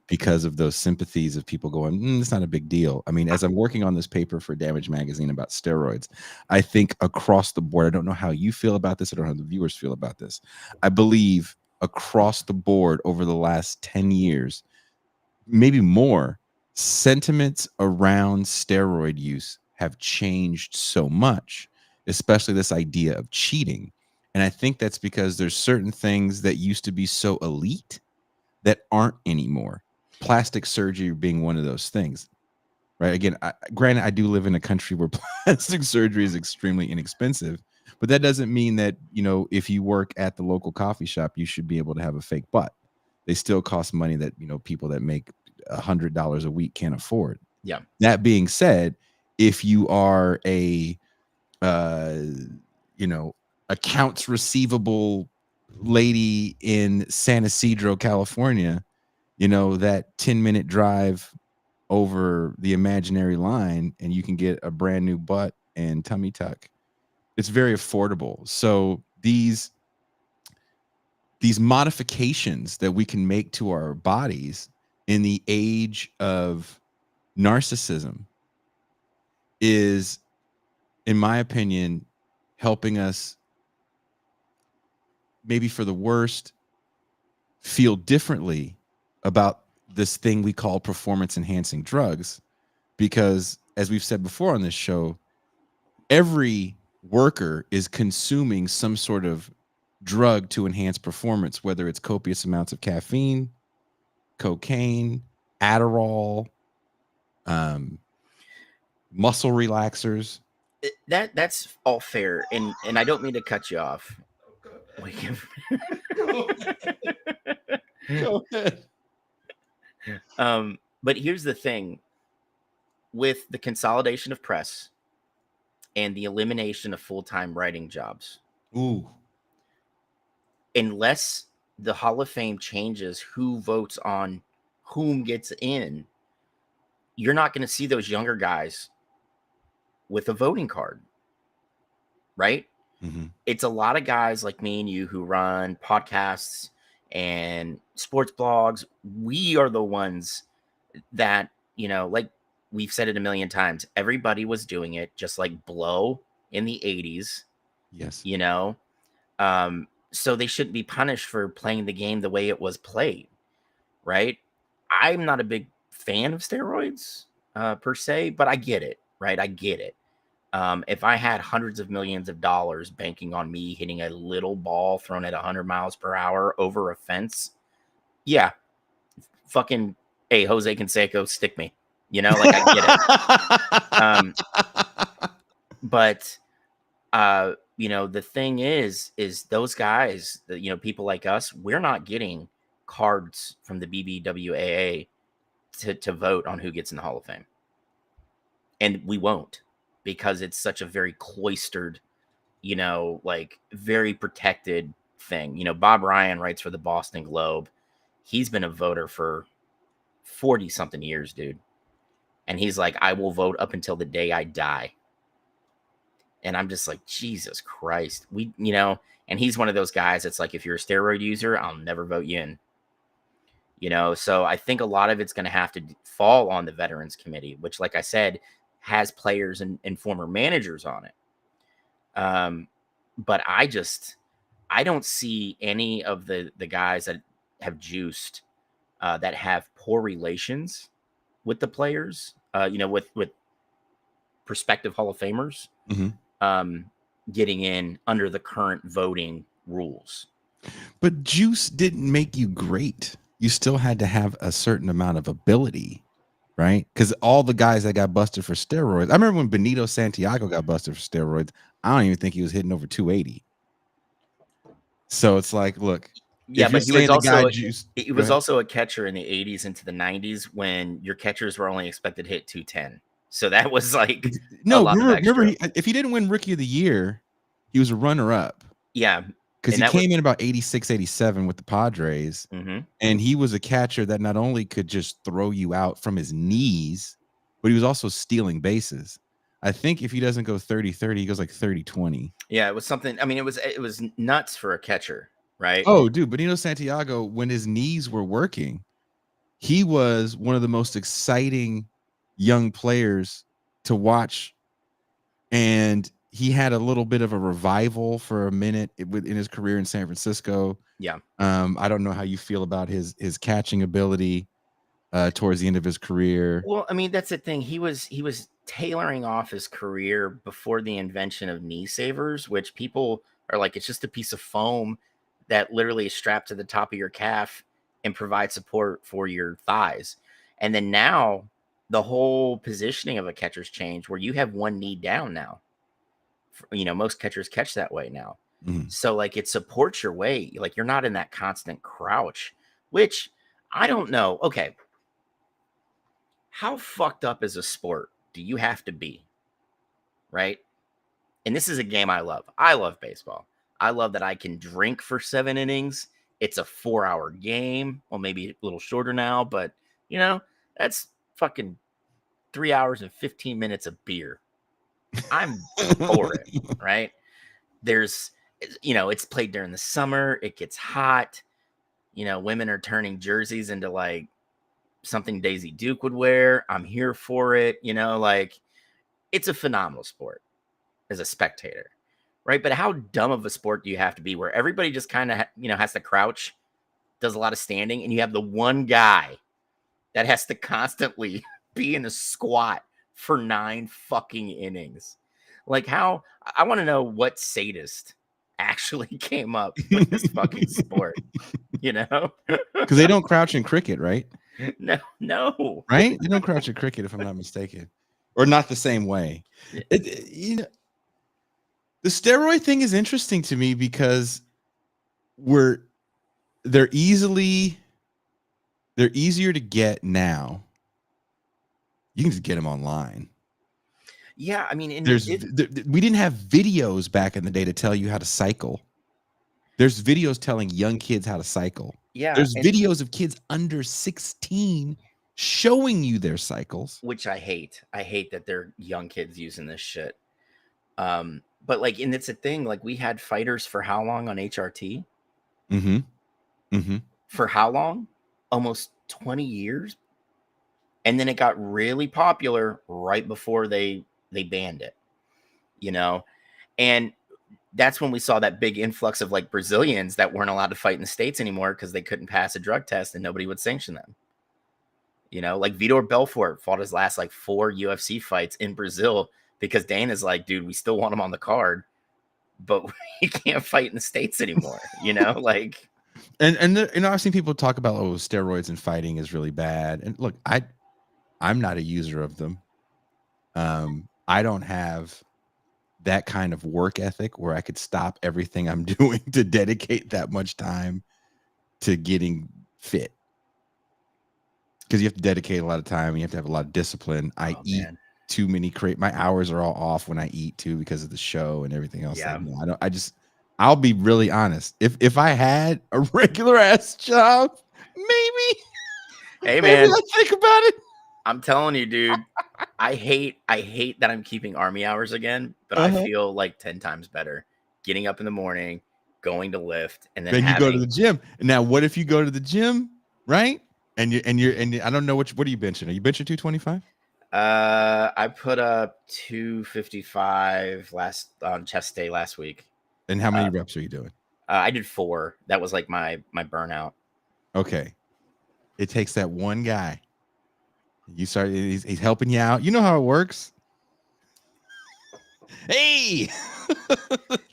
Speaker 1: because of those sympathies of people going, it's not a big deal. I mean, as I'm working on this paper for Damage Magazine about steroids, I think across the board, I don't know how you feel about this. I don't know how the viewers feel about this. I believe across the board over the last 10 years, maybe more, sentiments around steroid use have changed so much, especially this idea of cheating. And I think that's because there's certain things that used to be so elite that aren't anymore. Plastic surgery being one of those things, right? Again, granted, I do live in a country where plastic surgery is extremely inexpensive, but that doesn't mean that, if you work at the local coffee shop, you should be able to have a fake butt. They still cost money that, people that make $100 a week can't afford.
Speaker 2: Yeah.
Speaker 1: That being said, if you are a, accounts receivable lady in San Ysidro, California, that 10-minute drive over the imaginary line and you can get a brand new butt and tummy tuck. It's very affordable. So these modifications that we can make to our bodies in the age of narcissism is, in my opinion, helping us, maybe for the worst, feel differently about this thing we call performance enhancing drugs. Because as we've said before on this show, every worker is consuming some sort of drug to enhance performance, whether it's copious amounts of caffeine, cocaine, Adderall, muscle relaxers.
Speaker 2: That's all fair, and I don't mean to cut you off.
Speaker 1: Go ahead.
Speaker 2: But here's the thing: with the consolidation of press and the elimination of full-time writing jobs,
Speaker 1: Ooh,
Speaker 2: unless the Hall of Fame changes who votes on whom gets in, you're not going to see those younger guys with a voting card, right?
Speaker 1: Mm-hmm.
Speaker 2: It's a lot of guys like me and you who run podcasts and sports blogs. We are the ones that, you know, like we've said it a million times, everybody was doing it, just like Blow in the 80s.
Speaker 1: Yes.
Speaker 2: You know, so they shouldn't be punished for playing the game the way it was played, right? I'm not a big fan of steroids per se, but I get it, right? I get it. If I had hundreds of millions of dollars banking on me hitting a little ball thrown at 100 miles per hour over a fence, yeah, fucking, hey, Jose Canseco, stick me. You know, like I get it. But you know, the thing is those guys, you know, people like us, we're not getting cards from the BBWAA to vote on who gets in the Hall of Fame. And we won't, because it's such a very cloistered, you know, like very protected thing. You know, Bob Ryan writes for the Boston Globe. He's been a voter for 40 something years, dude. And he's like, I will vote up until the day I die. And I'm just like, Jesus Christ. We, you know, and he's one of those guys that's like, if you're a steroid user, I'll never vote you in. You know, so I think a lot of it's going to have to fall on the Veterans Committee, which, like I said, has players and former managers on it. But I don't see any of the guys that have juiced that have poor relations with the players, you know, with prospective Hall of Famers.
Speaker 1: Mm-hmm.
Speaker 2: Getting in under the current voting rules.
Speaker 1: But juice didn't make you great. You still had to have a certain amount of ability, right? Because all the guys that got busted for steroids, I remember when Benito Santiago got busted for steroids, I don't even think he was hitting over 280. So it's like, look,
Speaker 2: yeah, but he was also a catcher in the 80s into the 90s when your catchers were only expected to hit 210. So that was like
Speaker 1: no. Remember if he didn't win Rookie of the Year, he was a runner-up.
Speaker 2: Yeah,
Speaker 1: because he came in about 86, 87 with the Padres, and he was a catcher that not only could just throw you out from his knees, but he was also stealing bases. I think if he doesn't go 30-30, he goes like 30-20.
Speaker 2: Yeah, it was something. I mean, it was nuts for a catcher, right?
Speaker 1: Oh, dude, Benito Santiago, when his knees were working, he was one of the most exciting young players to watch, and he had a little bit of a revival for a minute in his career in San Francisco.
Speaker 2: Yeah.
Speaker 1: I don't know how you feel about his catching ability towards the end of his career.
Speaker 2: Well, I mean, that's the thing. He was tailoring off his career before the invention of knee savers, which people are like, it's just a piece of foam that literally is strapped to the top of your calf and provides support for your thighs. And then now the whole positioning of a catcher's changed where you have one knee down now. You know, most catchers catch that way now. So like it supports your weight. Like you're not in that constant crouch, which I don't know. Okay. How fucked up is a sport do you have to be? Right. And this is a game I love. I love baseball. I love that I can drink for 7 innings. It's a 4-hour game. Well, maybe a little shorter now, but you know, that's fucking 3 hours and 15 minutes of beer. I'm for it, right? There's, you know, it's played during the summer. It gets hot. You know, women are turning jerseys into like something Daisy Duke would wear. I'm here for it. You know, like it's a phenomenal sport as a spectator, right? But how dumb of a sport do you have to be where everybody just kind of, you know, has to crouch, does a lot of standing, and you have the one guy that has to constantly be in a squat for 9 fucking innings. Like how, I want to know what sadist actually came up with this fucking sport, you know?
Speaker 1: Because they don't crouch in cricket, right?
Speaker 2: No.
Speaker 1: Right? They don't crouch in cricket, if I'm not mistaken. Or not the same way. You know, the steroid thing is interesting to me because they're easier to get now. You can just get them online.
Speaker 2: Yeah, I mean,
Speaker 1: we didn't have videos back in the day to tell you how to cycle. There's videos telling young kids how to cycle.
Speaker 2: Yeah,
Speaker 1: There's videos of kids under 16 showing you their cycles.
Speaker 2: which I hate. I hate that they're young kids using this shit. But like, and it's a thing. Like, we had fighters for how long on HRT? For how long? Almost 20 years. And then it got really popular right before they banned it, you know? And that's when we saw that big influx of like Brazilians that weren't allowed to fight in the States anymore because they couldn't pass a drug test and nobody would sanction them. You know, like Vitor Belfort fought his last like 4 UFC fights in Brazil because Dana's like, dude, we still want him on the card, but he can't fight in the States anymore, you know, like.
Speaker 1: And you know, I've seen people talk about, oh, steroids and fighting is really bad. And look, I'm not a user of them. I don't have that kind of work ethic where I could stop everything I'm doing to dedicate that much time to getting fit. Because you have to dedicate a lot of time and you have to have a lot of discipline. I eat too many my hours are all off when I eat too because of the show and everything else.
Speaker 2: Yeah.
Speaker 1: Like, no, I'll be really honest. If I had a regular ass job, maybe.
Speaker 2: Hey,
Speaker 1: maybe
Speaker 2: man,
Speaker 1: I'd think about it.
Speaker 2: I'm telling you, dude, I hate that I'm keeping army hours again, but I feel like 10 times better getting up in the morning, going to lift, and then
Speaker 1: you go to the gym. Now, what if you go to the gym, right? And I don't know what are you benching? Are you benching 225?
Speaker 2: I put up 255 on chest day last week.
Speaker 1: And how many reps are you doing?
Speaker 2: I did 4. That was like my burnout.
Speaker 1: Okay. It takes that one guy. He's helping you out. You know how it works. Hey,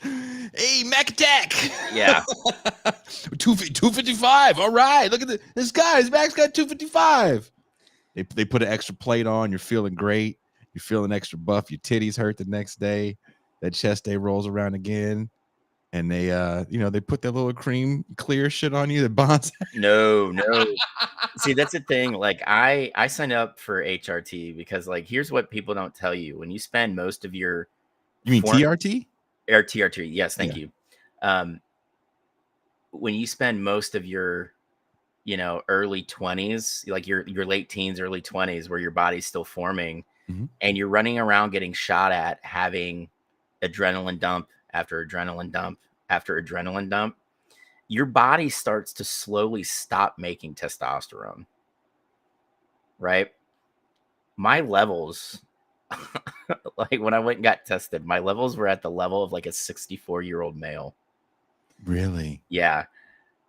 Speaker 1: hey, Mac Attack.
Speaker 2: Yeah.
Speaker 1: 255. All right. Look at this guy. His back's got 255. They put an extra plate on. You're feeling great. You're feeling extra buff. Your titties hurt the next day. That chest day rolls around again. And they they put that little cream clear shit on you that bonds.
Speaker 2: No. See, that's the thing. Like, I signed up for HRT because, like, here's what people don't tell you. When you spend most of your
Speaker 1: You mean TRT?
Speaker 2: Or TRT, yes, thank you. When you spend most of your, early 20s, like your late teens, early 20s, where your body's still forming, and you're running around getting shot at, having adrenaline dump after adrenaline dump after adrenaline dump, your body starts to slowly stop making testosterone. Right? My levels, like when I went and got tested, my levels were at the level of like a 64-year-old male.
Speaker 1: Really?
Speaker 2: Yeah.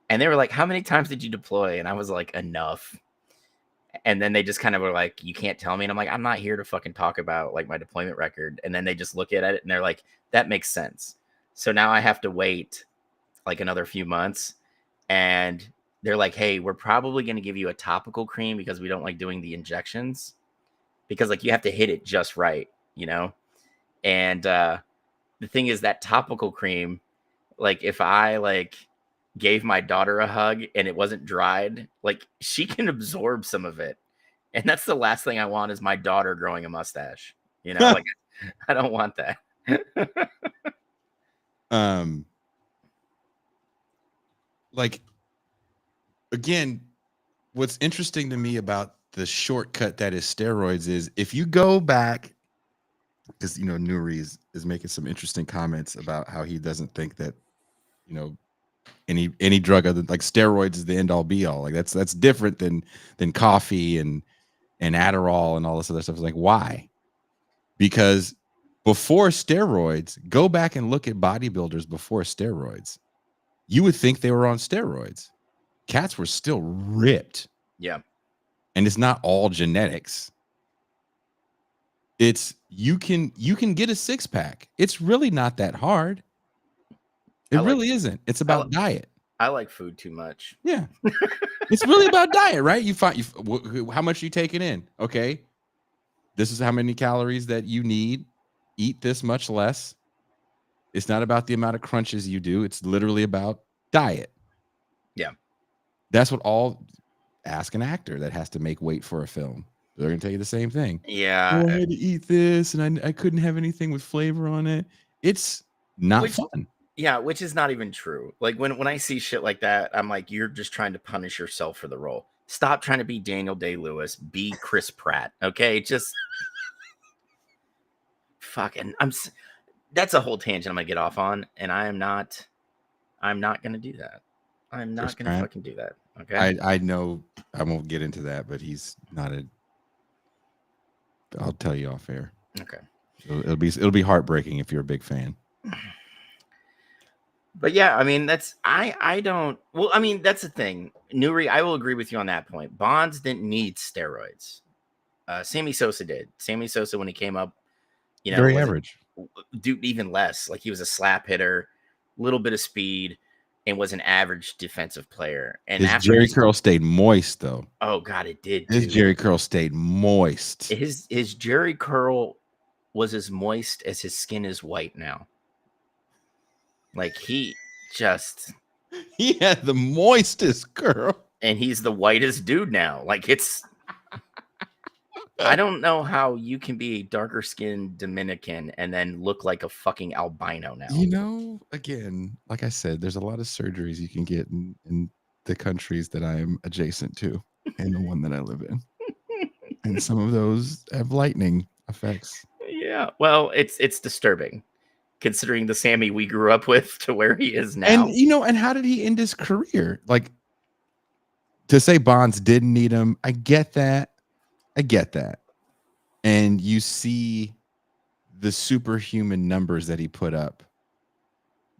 Speaker 2: And they were like, how many times did you deploy? And I was like, enough. And then they just kind of were like, you can't tell me. And I'm like, I'm not here to fucking talk about like my deployment record. And then they just look at it and they're like, that makes sense. So now I have to wait like another few months. And they're like, hey, we're probably going to give you a topical cream because we don't like doing the injections. Because like you have to hit it just right, And the thing is that topical cream, like if I like gave my daughter a hug and it wasn't dried, like she can absorb some of it. And that's the last thing I want is my daughter growing a mustache. Like I don't want that.
Speaker 1: Like again, what's interesting to me about the shortcut that is steroids is if you go back, because Nuri is making some interesting comments about how he doesn't think that any drug other like steroids is the end all be all. Like that's different than coffee and Adderall and all this other stuff. It's like, why? Because before steroids, go back and look at bodybuilders before steroids. You would think they were on steroids. Cats were still ripped.
Speaker 2: Yeah.
Speaker 1: And it's not all genetics. It's you can get a 6-pack. It's really not that hard. It really isn't. It's about diet.
Speaker 2: I like food too much.
Speaker 1: Yeah. It's really about diet, right? You find how much are you taking in? Okay. This is how many calories that you need. Eat this much less. It's not about the amount of crunches you do. It's literally about diet.
Speaker 2: Yeah.
Speaker 1: That's what ask an actor that has to make weight for a film. They're going to tell you the same thing.
Speaker 2: Yeah.
Speaker 1: I had to eat this and I couldn't have anything with flavor on it. It's not fun.
Speaker 2: Yeah, which is not even true. Like when I see shit like that, I'm like, you're just trying to punish yourself for the role. Stop trying to be Daniel Day-Lewis. Be Chris Pratt. Okay, just fucking. That's a whole tangent I'm gonna get off on, and I'm not gonna do that. I'm not
Speaker 1: Chris
Speaker 2: gonna
Speaker 1: Pratt?
Speaker 2: fucking do that. Okay.
Speaker 1: I know I won't get into that, but he's not a. I'll tell you off air.
Speaker 2: Okay.
Speaker 1: It'll be heartbreaking if you're a big fan.
Speaker 2: But yeah, I mean I don't. Well, I mean that's the thing. Nuri, I will agree with you on that point. Bonds didn't need steroids. Sammy Sosa did. Sammy Sosa when he came up,
Speaker 1: Very average.
Speaker 2: Dude, even less. Like he was a slap hitter, little bit of speed, and was an average defensive player. And
Speaker 1: His
Speaker 2: after
Speaker 1: Jerry curl stayed moist though.
Speaker 2: oh god, it did.
Speaker 1: His
Speaker 2: dude.
Speaker 1: Jerry curl stayed moist.
Speaker 2: His Jerry curl was as moist as his skin is white now. Like he
Speaker 1: had the moistest curl.
Speaker 2: And he's the whitest dude now. Like it's I don't know how you can be a darker skinned Dominican and then look like a fucking albino now.
Speaker 1: Again, like I said, there's a lot of surgeries you can get in the countries that I am adjacent to and the one that I live in. And some of those have lightning effects.
Speaker 2: Yeah. Well, it's disturbing considering the Sammy we grew up with to where he is now.
Speaker 1: And and how did he end his career? Like to say Bonds didn't need him, I get that. And you see the superhuman numbers that he put up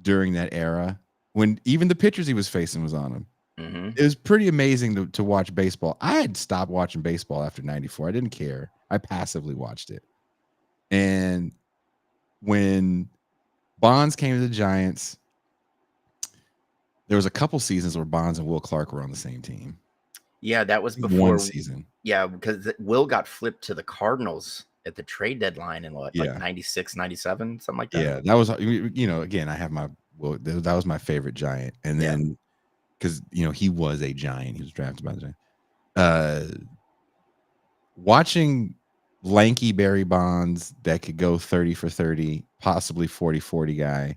Speaker 1: during that era when even the pitchers he was facing was on him.
Speaker 2: Mm-hmm.
Speaker 1: It was pretty amazing to watch baseball. I had stopped watching baseball after 94. I didn't care. I passively watched it. And when Bonds came to the Giants, there was a couple seasons where Bonds and Will Clark were on the same team.
Speaker 2: Yeah, that was before
Speaker 1: one season.
Speaker 2: Yeah, because Will got flipped to the Cardinals at the trade deadline in like 96, 97, something like that.
Speaker 1: Yeah, that was again, I have that was my favorite Giant. And then because he was a Giant, he was drafted by the Giant. Watching lanky Barry Bonds that could go 30 for 30, possibly 40-40 guy,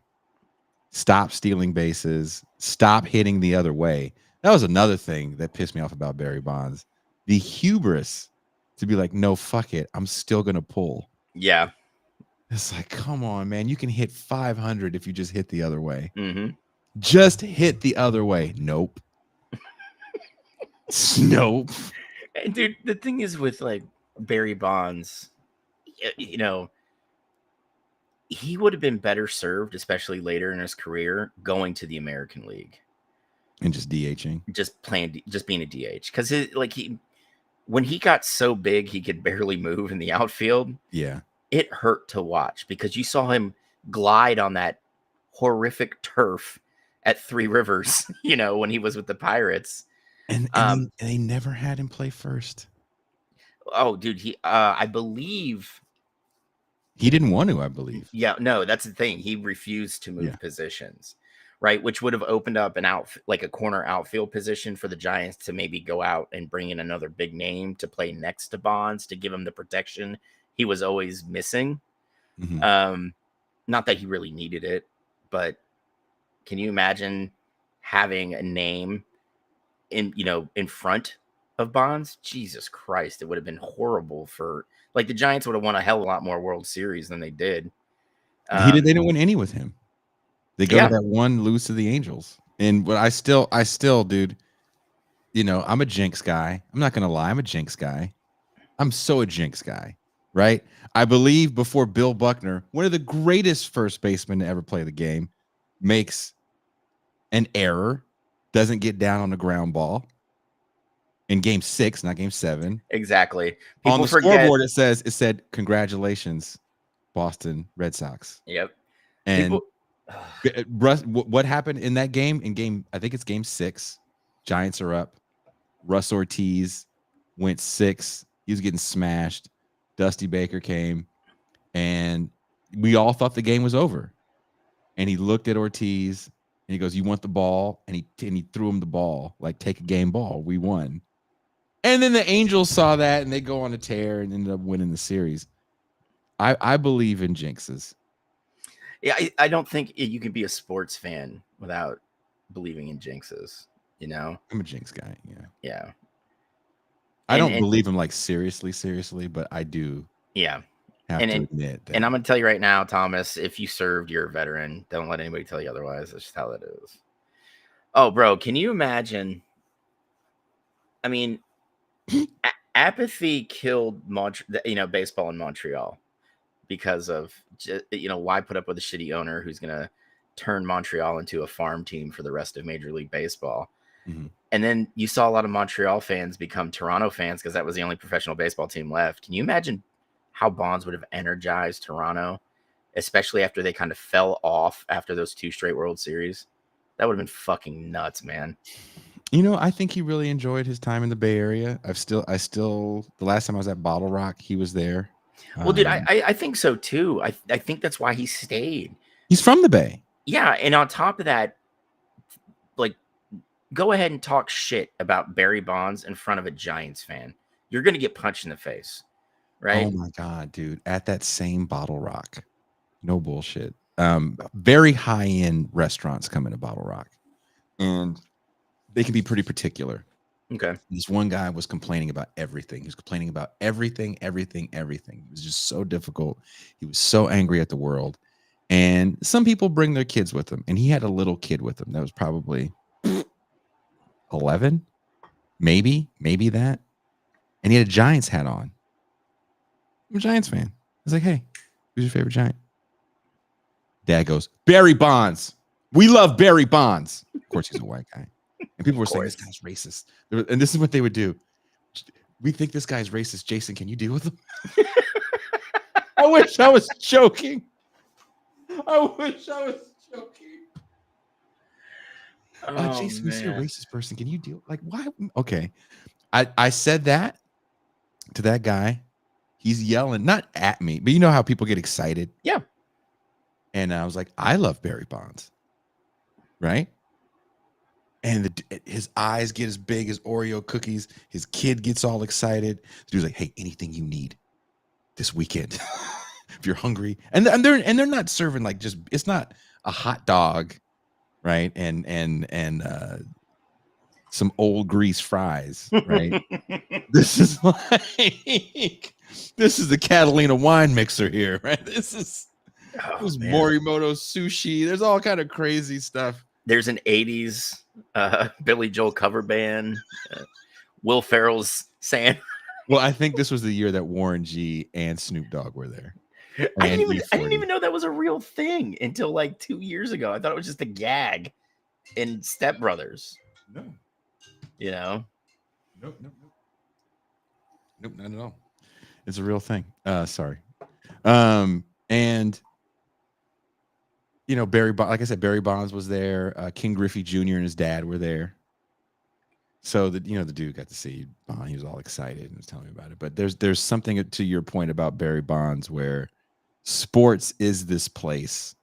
Speaker 1: stop stealing bases, stop hitting the other way. That was another thing that pissed me off about Barry Bonds. The hubris to be like, no, fuck it. I'm still going to pull.
Speaker 2: Yeah.
Speaker 1: It's like, come on, man. You can hit 500 if you just hit the other way.
Speaker 2: Mm-hmm.
Speaker 1: Just hit the other way. Nope. Nope.
Speaker 2: And dude, the thing is with like Barry Bonds, he would have been better served, especially later in his career, going to the American League.
Speaker 1: And just DHing.
Speaker 2: Just being a DH. Because when he got so big he could barely move in the outfield.
Speaker 1: Yeah.
Speaker 2: It hurt to watch because you saw him glide on that horrific turf at Three Rivers, when he was with the Pirates.
Speaker 1: And they never had him play first.
Speaker 2: Oh, dude, I believe
Speaker 1: he didn't want to, I believe.
Speaker 2: Yeah, no, that's the thing. He refused to move positions. Right, which would have opened up a corner outfield position for the Giants to maybe go out and bring in another big name to play next to Bonds to give him the protection he was always missing.
Speaker 1: Mm-hmm.
Speaker 2: Not that he really needed it, but can you imagine having a name in front of Bonds? Jesus Christ, it would have been horrible for the Giants would have won a hell of a lot more World Series than they did.
Speaker 1: They didn't win any with him. They go to that one, lose to the Angels. And but I still, dude, I'm a jinx guy. I'm not gonna lie, I'm a jinx guy. I'm so a jinx guy, right? I believe before Bill Buckner, one of the greatest first basemen to ever play the game, makes an error, doesn't get down on the ground ball in game 6, not game 7.
Speaker 2: Exactly.
Speaker 1: On the scoreboard, it said, "Congratulations, Boston Red Sox."
Speaker 2: Yep.
Speaker 1: And Russ, what happened in that game? I think it's game 6. Giants are up. Russ Ortiz went 6. He was getting smashed. Dusty Baker came, and we all thought the game was over. And he looked at Ortiz, and he goes, "You want the ball?" And he threw him the ball, like, take a game ball. We won. And then the Angels saw that, and they go on a tear and ended up winning the series. I believe in jinxes.
Speaker 2: Yeah, I don't think you can be a sports fan without believing in jinxes. You know?
Speaker 1: I'm a jinx guy. Yeah.
Speaker 2: Yeah.
Speaker 1: I don't
Speaker 2: And
Speaker 1: believe him like seriously, but I do
Speaker 2: yeah.
Speaker 1: have
Speaker 2: And
Speaker 1: to
Speaker 2: and
Speaker 1: admit
Speaker 2: and
Speaker 1: that.
Speaker 2: I'm gonna tell you right now, Thomas, if you served, you're a veteran. Don't let anybody tell you otherwise. That's just how that is. Oh, bro, can you imagine? I mean, apathy killed baseball in Montreal because of why put up with a shitty owner who's gonna turn Montreal into a farm team for the rest of Major League Baseball.
Speaker 1: Mhm.
Speaker 2: And then you saw a lot of Montreal fans become Toronto fans because that was the only professional baseball team left. Can you imagine how Bonds would have energized Toronto, especially after they kind of fell off after those 2 straight World Series? That would have been fucking nuts, man.
Speaker 1: I think he really enjoyed his time in the Bay Area. I still, the last time I was at Bottle Rock, he was there.
Speaker 2: Well, dude, I think so too. I think that's why he stayed.
Speaker 1: He's from the Bay.
Speaker 2: Yeah, and on top of that, like, go ahead and talk shit about Barry Bonds in front of a Giants fan. You're gonna get punched in the face, right?
Speaker 1: Oh my God, dude. At that same Bottle Rock. No bullshit. Very high-end restaurants come into Bottle Rock. And they can be pretty particular.
Speaker 2: Okay.
Speaker 1: This one guy was complaining about everything. He was complaining about everything. It was just so difficult. He was so angry at the world. And some people bring their kids with them. And he had a little kid with him that was probably 11, maybe that. And he had a Giants hat on. I'm a Giants fan. I was like, hey, who's your favorite Giant? Dad goes, Barry Bonds. We love Barry Bonds. Of course, he's a white guy. And people were saying this guy's racist. And this is what they would do. We think this guy's racist. Jason, can you deal with him? I wish I was joking. Jason, you see a racist person. Can you deal? Like, why? Okay. I said that to that guy. He's yelling, not at me, but you know how people get excited?
Speaker 2: Yeah.
Speaker 1: And I was like, I love Barry Bonds. Right? And his eyes get as big as Oreo cookies. His kid gets all excited. So he was like, hey, anything you need this weekend. If you're hungry. And they're not serving like just, it's not a hot dog, right? And some old grease fries, right? This is the Catalina wine mixer here, right? This is Morimoto sushi. There's all kind of crazy stuff.
Speaker 2: There's an 80s Billy Joel cover band. Will Ferrell's saying.
Speaker 1: Well, I think this was the year that Warren G and Snoop Dogg were there.
Speaker 2: I didn't even know that was a real thing until like 2 years ago. I thought it was just a gag in Step Brothers.
Speaker 1: No.
Speaker 2: You know?
Speaker 1: Nope, not at all. It's a real thing. Sorry. And like I said, Barry Bonds was there. King Griffey Jr. and his dad were there. So the dude got to see Bond. He was all excited and was telling me about it. But there's something to your point about Barry Bonds where sports is this place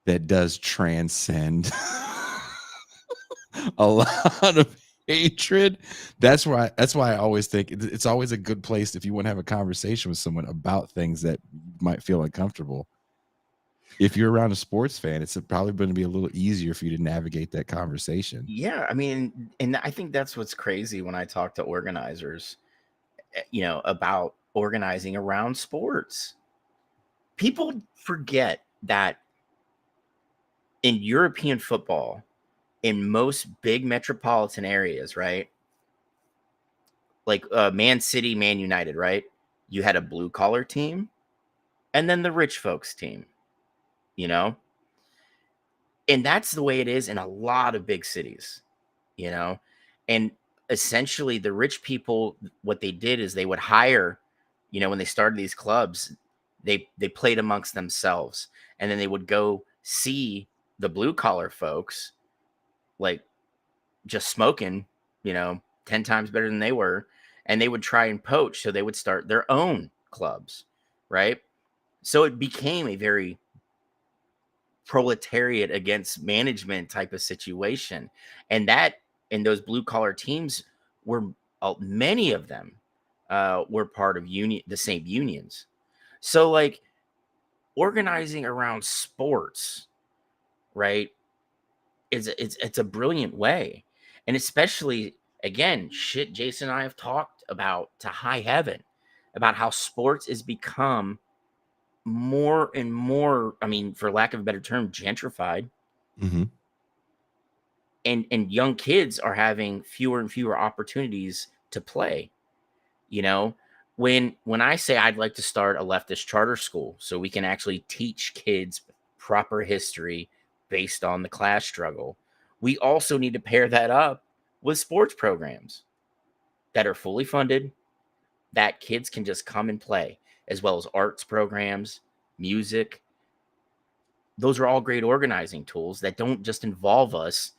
Speaker 1: that does transcend a lot of hatred. That's why I always think it's always a good place if you want to have a conversation with someone about things that might feel uncomfortable. If you're around a sports fan, it's probably going to be a little easier for you to navigate that conversation.
Speaker 2: Yeah, I mean, and I think that's what's crazy when I talk to organizers, about organizing around sports. People forget that in European football, in most big metropolitan areas, right? Like Man City, Man United, right? You had a blue collar team and then the rich folks team, and that's the way it is in a lot of big cities, and essentially the rich people, what they did is they would hire, when they started these clubs, they played amongst themselves, and then they would go see the blue collar folks like just smoking, 10 times better than they were. And they would try and poach. So they would start their own clubs. Right. So it became a very proletariat against management type of situation. And those blue collar teams were, many of them were part of the same unions. So like organizing around sports, right? It's a brilliant way. And especially, again, shit Jason and I have talked about to high heaven about how sports has become more and more, I mean, for lack of a better term, gentrified.
Speaker 1: Mm-hmm.
Speaker 2: And young kids are having fewer and fewer opportunities to play. You know, when I say I'd like to start a leftist charter school so we can actually teach kids proper history based on the class struggle, we also need to pair that up with sports programs that are fully funded, that kids can just come and play, as well as arts programs, music. Those are all great organizing tools that don't just involve us,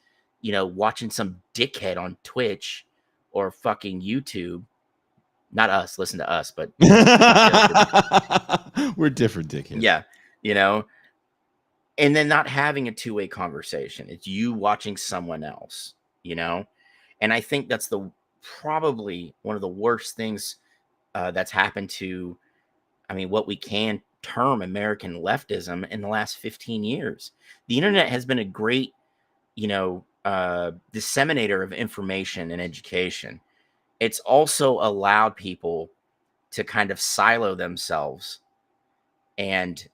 Speaker 2: watching some dickhead on Twitch or fucking YouTube. Not us, listen to us, but
Speaker 1: we're different dickheads.
Speaker 2: Yeah, and then not having a two-way conversation. It's you watching someone else, and I think that's probably one of the worst things that's happened to, what we can term American leftism in the last 15 years. The internet has been a great, disseminator of information and education. It's also allowed people to kind of silo themselves and,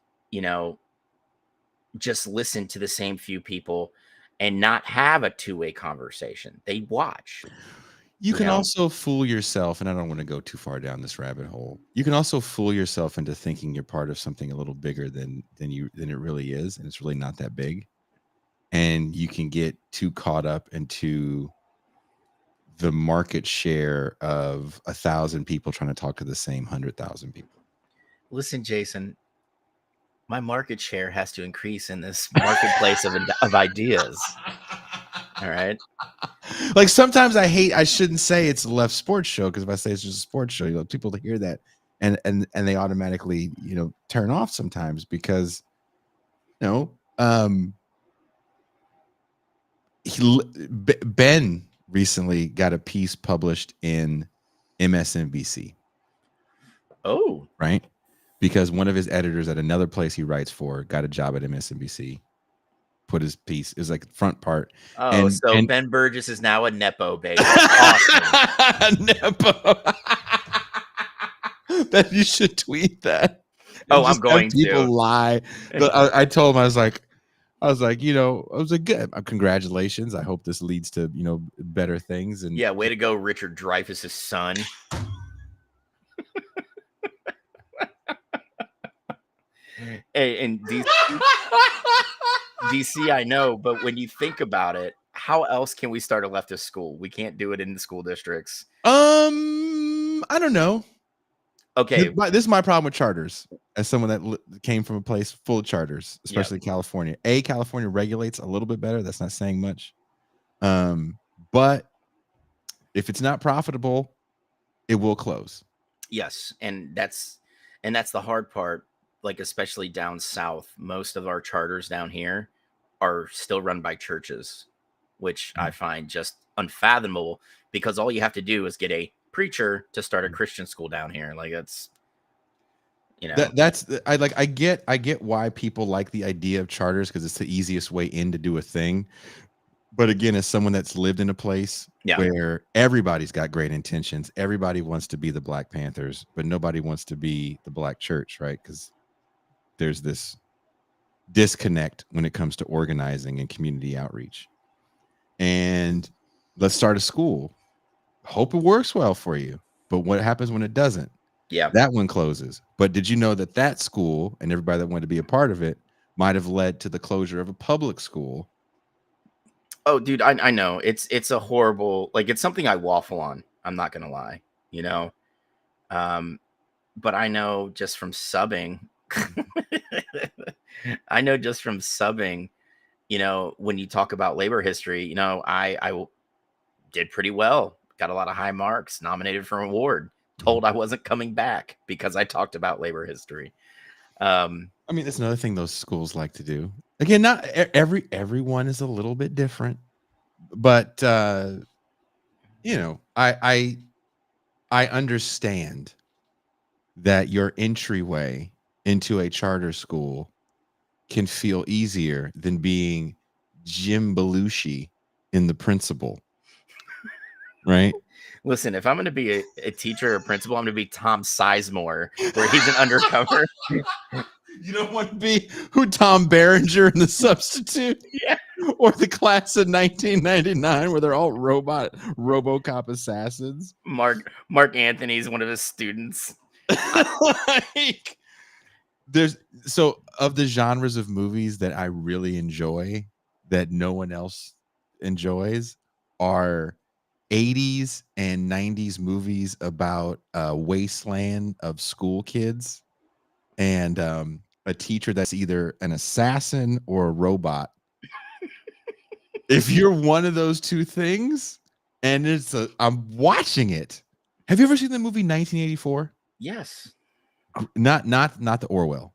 Speaker 2: just listen to the same few people and not have a two-way conversation. They watch.
Speaker 1: You can also fool yourself, and I don't want to go too far down this rabbit hole. You can also fool yourself into thinking you're part of something a little bigger than it really is, and it's really not that big. And you can get too caught up into the market share of 1,000 people trying to talk to the same 100,000 people.
Speaker 2: Listen, Jason, my market share has to increase in this marketplace of ideas. All right.
Speaker 1: Like sometimes I shouldn't say it's a left sports show, because if I say it's just a sports show, people to hear that and they automatically, turn off sometimes because, Ben recently got a piece published in MSNBC.
Speaker 2: Oh,
Speaker 1: right. Because one of his editors at another place he writes for got a job at MSNBC. Put his piece. It was like the front part.
Speaker 2: Oh, and Ben Burgess is now a Nepo baby. Awesome.
Speaker 1: Nepo. That you should tweet that.
Speaker 2: Oh, I'm going to.
Speaker 1: People lie. But I told him, I was like, good. Congratulations. I hope this leads to, better things. And
Speaker 2: yeah, way to go, Richard Dreyfuss's son. And DC, I know, but when you think about it, how else can we start a leftist school? We can't do it in the school districts.
Speaker 1: I don't know.
Speaker 2: Okay,
Speaker 1: this is my problem with charters. As someone that came from a place full of charters, especially California. California regulates a little bit better. That's not saying much. But if it's not profitable, it will close.
Speaker 2: Yes, and that's the hard part. Like, especially down south, most of our charters down here are still run by churches, which I find just unfathomable, because all you have to do is get a preacher to start a Christian school down here. Like, that's,
Speaker 1: I get why people like the idea of charters, because it's the easiest way in to do a thing. But again, as someone that's lived in a place where everybody's got great intentions, everybody wants to be the Black Panthers, but nobody wants to be the Black church, right? Because there's this disconnect when it comes to organizing and community outreach. And let's start a school. Hope it works well for you. But what happens when it doesn't?
Speaker 2: Yeah.
Speaker 1: That one closes. But did you know that school and everybody that wanted to be a part of it might have led to the closure of a public school?
Speaker 2: Oh, dude, I know. It's a horrible, like, it's something I waffle on. I'm not going to lie, but I know just from subbing, when you talk about labor history, I did pretty well, got a lot of high marks, nominated for an award, told I wasn't coming back because I talked about labor history.
Speaker 1: That's another thing those schools like to do. Again, not everyone is a little bit different, but I understand that your entryway into a charter school can feel easier than being Jim Belushi in The Principal, right?
Speaker 2: Listen, if I'm going to be a teacher or a principal, I'm going to be Tom Sizemore, where he's an undercover.
Speaker 1: You don't want to be who Tom Berenger in The Substitute,
Speaker 2: Yeah.
Speaker 1: or the class of 1999 where they're all RoboCop assassins.
Speaker 2: Mark Anthony's one of his students.
Speaker 1: Like, so of the genres of movies that I really enjoy that no one else enjoys are 80s and 90s movies about a wasteland of school kids and a teacher that's either an assassin or a robot. If you're one of those two things, and I'm watching it. Have you ever seen the movie 1984?
Speaker 2: Yes.
Speaker 1: Not the Orwell.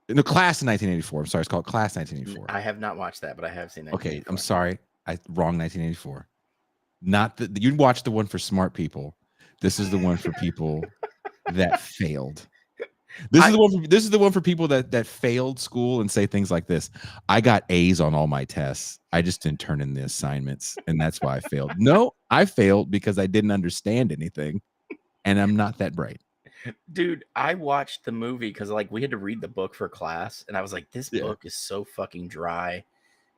Speaker 1: No, Class in 1984. I'm sorry, it's called Class 1984.
Speaker 2: I have not watched that, but I have seen that.
Speaker 1: Okay, I'm sorry. Wrong 1984. Not you'd watch the one for smart people. This is the one for people that failed. This is the one for people that failed school and say things like this. I got A's on all my tests. I just didn't turn in the assignments, and that's why I failed. No, I failed because I didn't understand anything, and I'm not that bright.
Speaker 2: Dude, I watched the movie because like we had to read the book for class, and I was like, this book is so fucking dry,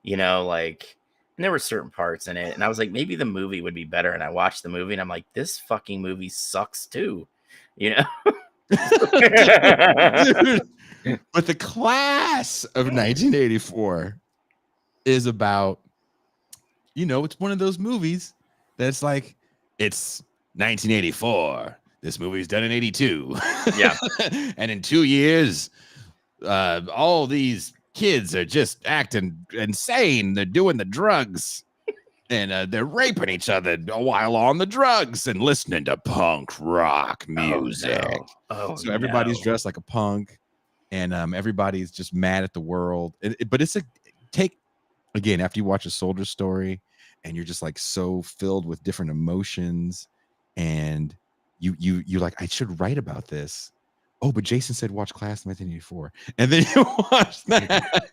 Speaker 2: like, and there were certain parts in it, and I was like, maybe the movie would be better. And I watched the movie, and I'm like, this fucking movie sucks too,
Speaker 1: Dude, but the Class of 1984 is about, it's one of those movies that's like, it's 1984. This movie's done in 82.
Speaker 2: Yeah.
Speaker 1: And in 2 years, all these kids are just acting insane. They're doing the drugs. And they're raping each other while on the drugs and listening to punk rock music. So everybody's dressed like a punk, and everybody's just mad at the world. But it's again, after you watch A Soldier Story, and you're just like so filled with different emotions, and you like, I should write about this. Oh, but Jason said watch Class 1984, and then you watch that.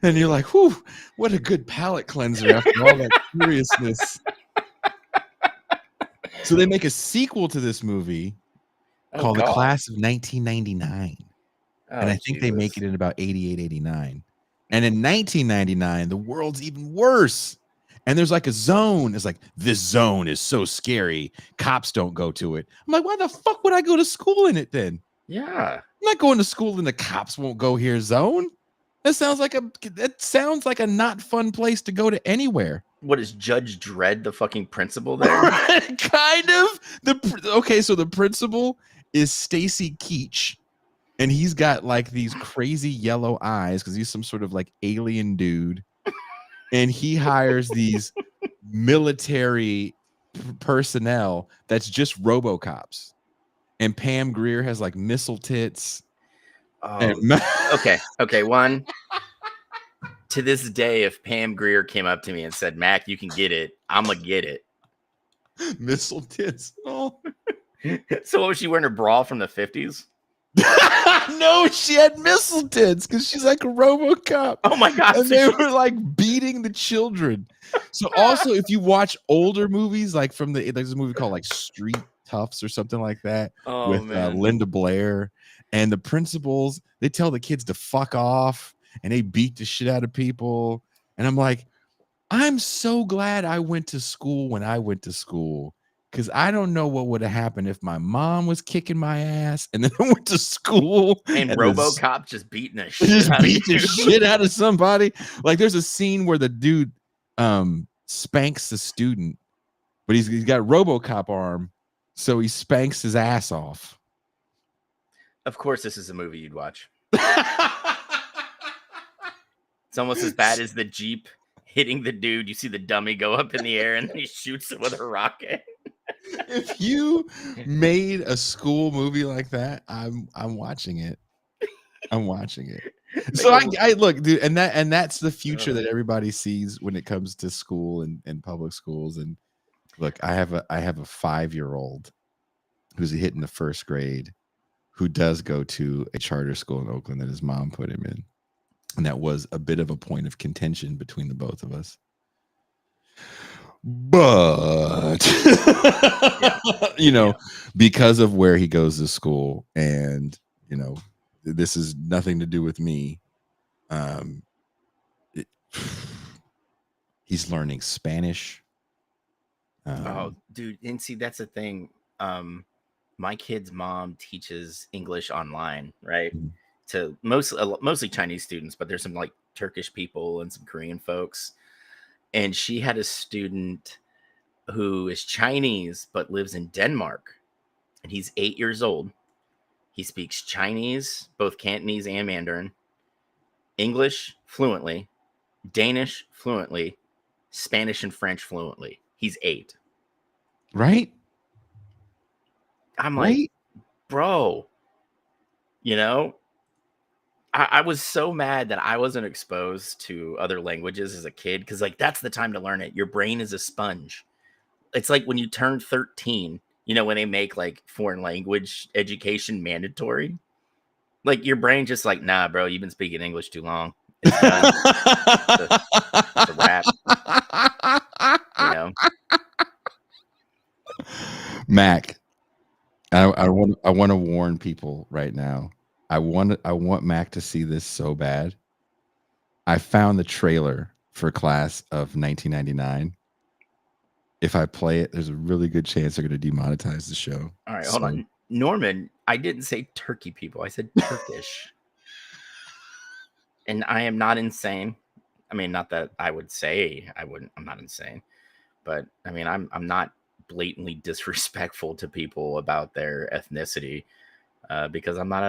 Speaker 1: And you're like, whew, what a good palate cleanser after all that seriousness. So they make a sequel to this movie called The Class of 1999. And I think they make it in about 88, 89. And in 1999, the world's even worse. And there's like a zone. It's like, this zone is so scary. Cops don't go to it. I'm like, why the fuck would I go to school in it then?
Speaker 2: Yeah.
Speaker 1: I'm not going to school in the cops won't go here zone. That sounds like a not fun place to go to anywhere.
Speaker 2: What is Judge Dredd, the fucking principal there?
Speaker 1: Kind of. So the principal is Stacy Keach, and he's got like these crazy yellow eyes because he's some sort of like alien dude, and he hires these military personnel that's just RoboCops, and Pam Grier has like missile tits.
Speaker 2: Okay. One, to this day, if Pam Grier came up to me and said, Mac, you can get it, I'm gonna get it.
Speaker 1: Missile tits. Oh.
Speaker 2: So what was she wearing, her bra from the 50s?
Speaker 1: No, she had missile tits because she's like a RoboCop.
Speaker 2: Oh my god.
Speaker 1: And they were like beating the children. So also, if you watch older movies, like there's a movie called like Street Toughs or something like that, with Linda Blair. And the principals, they tell the kids to fuck off, and they beat the shit out of people. And I'm like, I'm so glad I went to school when I went to school, because I don't know what would have happened if my mom was kicking my ass and then I went to school
Speaker 2: and RoboCop just beating the shit
Speaker 1: out of somebody. Like there's a scene where the dude spanks the student, but he's got a RoboCop arm, so he spanks his ass off.
Speaker 2: Of course, this is a movie you'd watch. It's almost as bad as the Jeep hitting the dude. You see the dummy go up in the air and then he shoots it with a rocket.
Speaker 1: If you made a school movie like that, I'm watching it. I'm watching it. So I look, dude, and that's the future that everybody sees when it comes to school and public schools. And look, I have a 5-year-old who's hitting the first grade, who does go to a charter school in Oakland that his mom put him in. And that was a bit of a point of contention between the both of us. But, because of where he goes to school and, this is nothing to do with me. He's learning Spanish.
Speaker 2: Oh, dude. And see, that's the thing. My kid's mom teaches English online, right?
Speaker 1: Mhm.
Speaker 2: To mostly Chinese students, but there's some like Turkish people and some Korean folks. And she had a student who is Chinese but lives in Denmark, and he's 8 years old. He speaks Chinese, both Cantonese and Mandarin, English fluently, Danish fluently, Spanish and French fluently. He's 8.
Speaker 1: Right?
Speaker 2: I'm like, bro, I was so mad that I wasn't exposed to other languages as a kid, because like that's the time to learn it. Your brain is a sponge. It's like when you turn 13, when they make like foreign language education mandatory, like your brain just like, nah, bro, you've been speaking English too long. It's done. It's a wrap.
Speaker 1: Mac, I want to warn people right now. I want Mac to see this so bad. I found the trailer for Class of 1999. If I play it, there's a really good chance they're going to demonetize the show.
Speaker 2: All right, hold on. Norman, I didn't say turkey people. I said Turkish. And I am not insane. I mean, not that I would say I'm not insane. But I mean, I'm not blatantly disrespectful to people about their ethnicity, because I'm not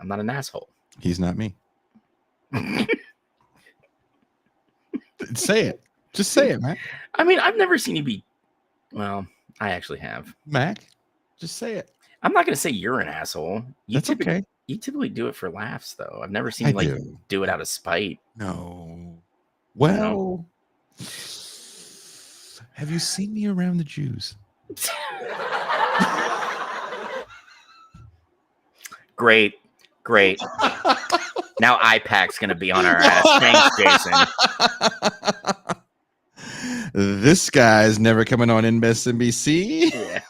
Speaker 2: an asshole.
Speaker 1: He's not me. Say it. Just say it, Mac.
Speaker 2: I mean, I've never seen you be. Well, I actually have.
Speaker 1: Mac, just say it.
Speaker 2: I'm not going to say you're an asshole.
Speaker 1: That's okay.
Speaker 2: You typically do it for laughs, though. I've never seen you do it out of spite.
Speaker 1: No. Well, have you seen me around the Jews?
Speaker 2: Great. Now IPAC's going to be on our ass. Thanks, Jason.
Speaker 1: This guy's never coming on MSNBC.
Speaker 2: Yeah.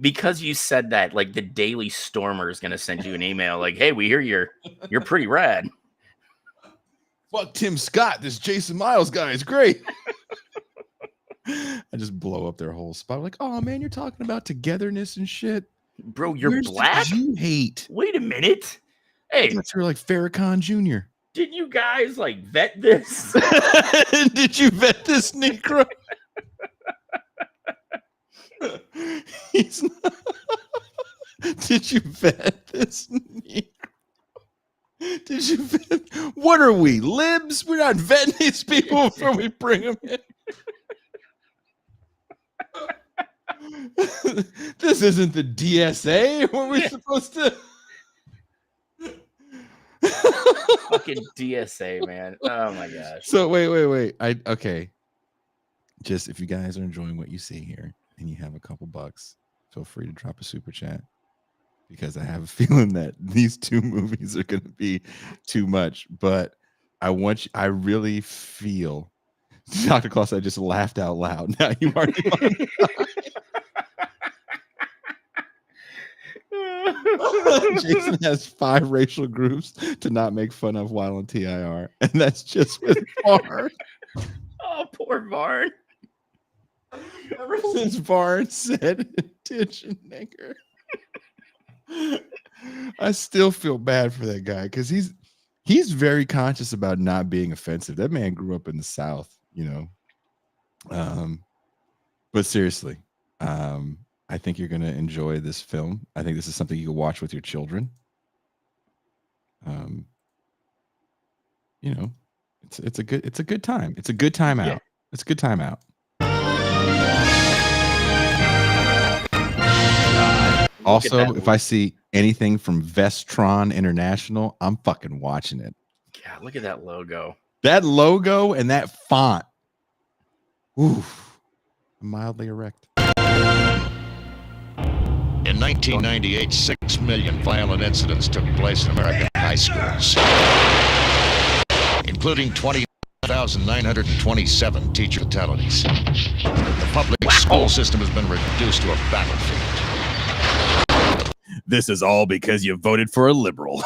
Speaker 2: Because you said that, like the Daily Stormer is going to send you an email like, hey, we hear you're pretty rad.
Speaker 1: Fuck Tim Scott. This Jason Miles guy is great. I just blow up their whole spot. Like, oh man, you're talking about togetherness and shit.
Speaker 2: Bro, you're
Speaker 1: Where's
Speaker 2: black?
Speaker 1: You hate.
Speaker 2: Wait a minute. Hey.
Speaker 1: You're like Farrakhan Jr.
Speaker 2: Did you guys like vet this?
Speaker 1: Did you vet this Negro? He's not. Did you vet this Negro? Did you vet? What are we, libs? We're not vetting these people before we bring them in. This isn't the DSA. What are we supposed to?
Speaker 2: Fucking DSA, man. Oh my gosh.
Speaker 1: So wait. Okay. Just if you guys are enjoying what you see here and you have a couple bucks, feel free to drop a super chat, because I have a feeling that these two movies are going to be too much. But I really feel Dr. Claus, I just laughed out loud. Now you already Jason has 5 racial groups to not make fun of while on TIR, and that's just with Varn.
Speaker 2: Oh, poor Varn.
Speaker 1: Ever since Varn said attention nigger, I still feel bad for that guy, because he's very conscious about not being offensive. That man grew up in the South, but seriously, I think you're going to enjoy this film. I think this is something you can watch with your children. It's a good time. It's a good time out.
Speaker 2: Yeah.
Speaker 1: It's a good time out. Also, if I see anything from Vestron International, I'm fucking watching it.
Speaker 2: God, look at that logo.
Speaker 1: That logo and that font. Oof. I'm mildly erect.
Speaker 5: In 1998, 6 million violent incidents took place in American high schools, including 20,927 teacher fatalities. The public school system has been reduced to a battlefield.
Speaker 1: This is all because you voted for a liberal.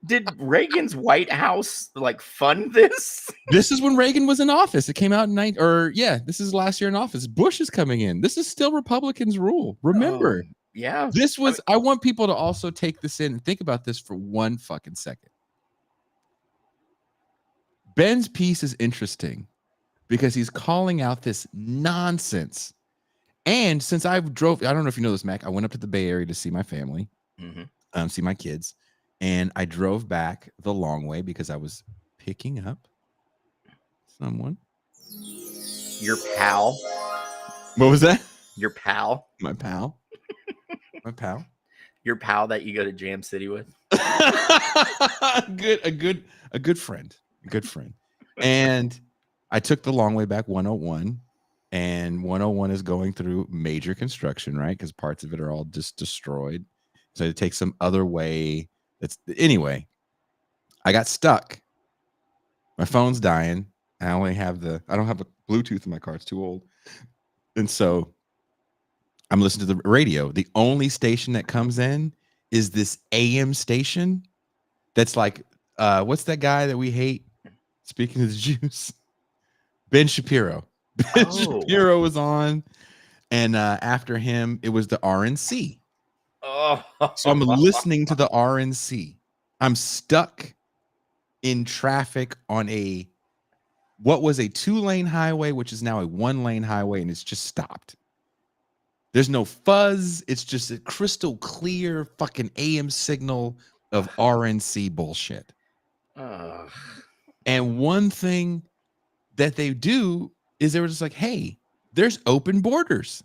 Speaker 2: Did Reagan's White House like fund this?
Speaker 1: This is when Reagan was in office. It came out in this is last year in office. Bush is coming in. This is still Republicans' rule. Remember,
Speaker 2: yeah.
Speaker 1: This was. I want people to also take this in and think about this for one fucking second. Ben's piece is interesting because he's calling out this nonsense. And since I don't know if you know this, Mac, I went up to the Bay Area to see my family, see my kids. And I drove back the long way because I was picking up someone.
Speaker 2: Your pal.
Speaker 1: What was that?
Speaker 2: Your pal.
Speaker 1: My pal. My pal.
Speaker 2: Your pal that you go to Jam City with.
Speaker 1: A good friend. A good friend. And I took the long way back 101. And 101 is going through major construction, right? Because parts of it are all just destroyed. So it takes some other way. Anyway, I got stuck. My phone's dying. I don't have a Bluetooth in my car. It's too old. And so I'm listening to the radio. The only station that comes in is this AM station. That's like, what's that guy that we hate? Speaking of the Jews, Ben Shapiro. Ben Shapiro was on. And after him, it was the RNC.
Speaker 2: Oh,
Speaker 1: so I'm listening to the RNC. I'm stuck in traffic on what was a 2-lane highway, which is now a 1-lane highway, and it's just stopped. There's no fuzz. It's just a crystal clear fucking AM signal of RNC bullshit. And one thing that they do is they were just like, hey, there's open borders.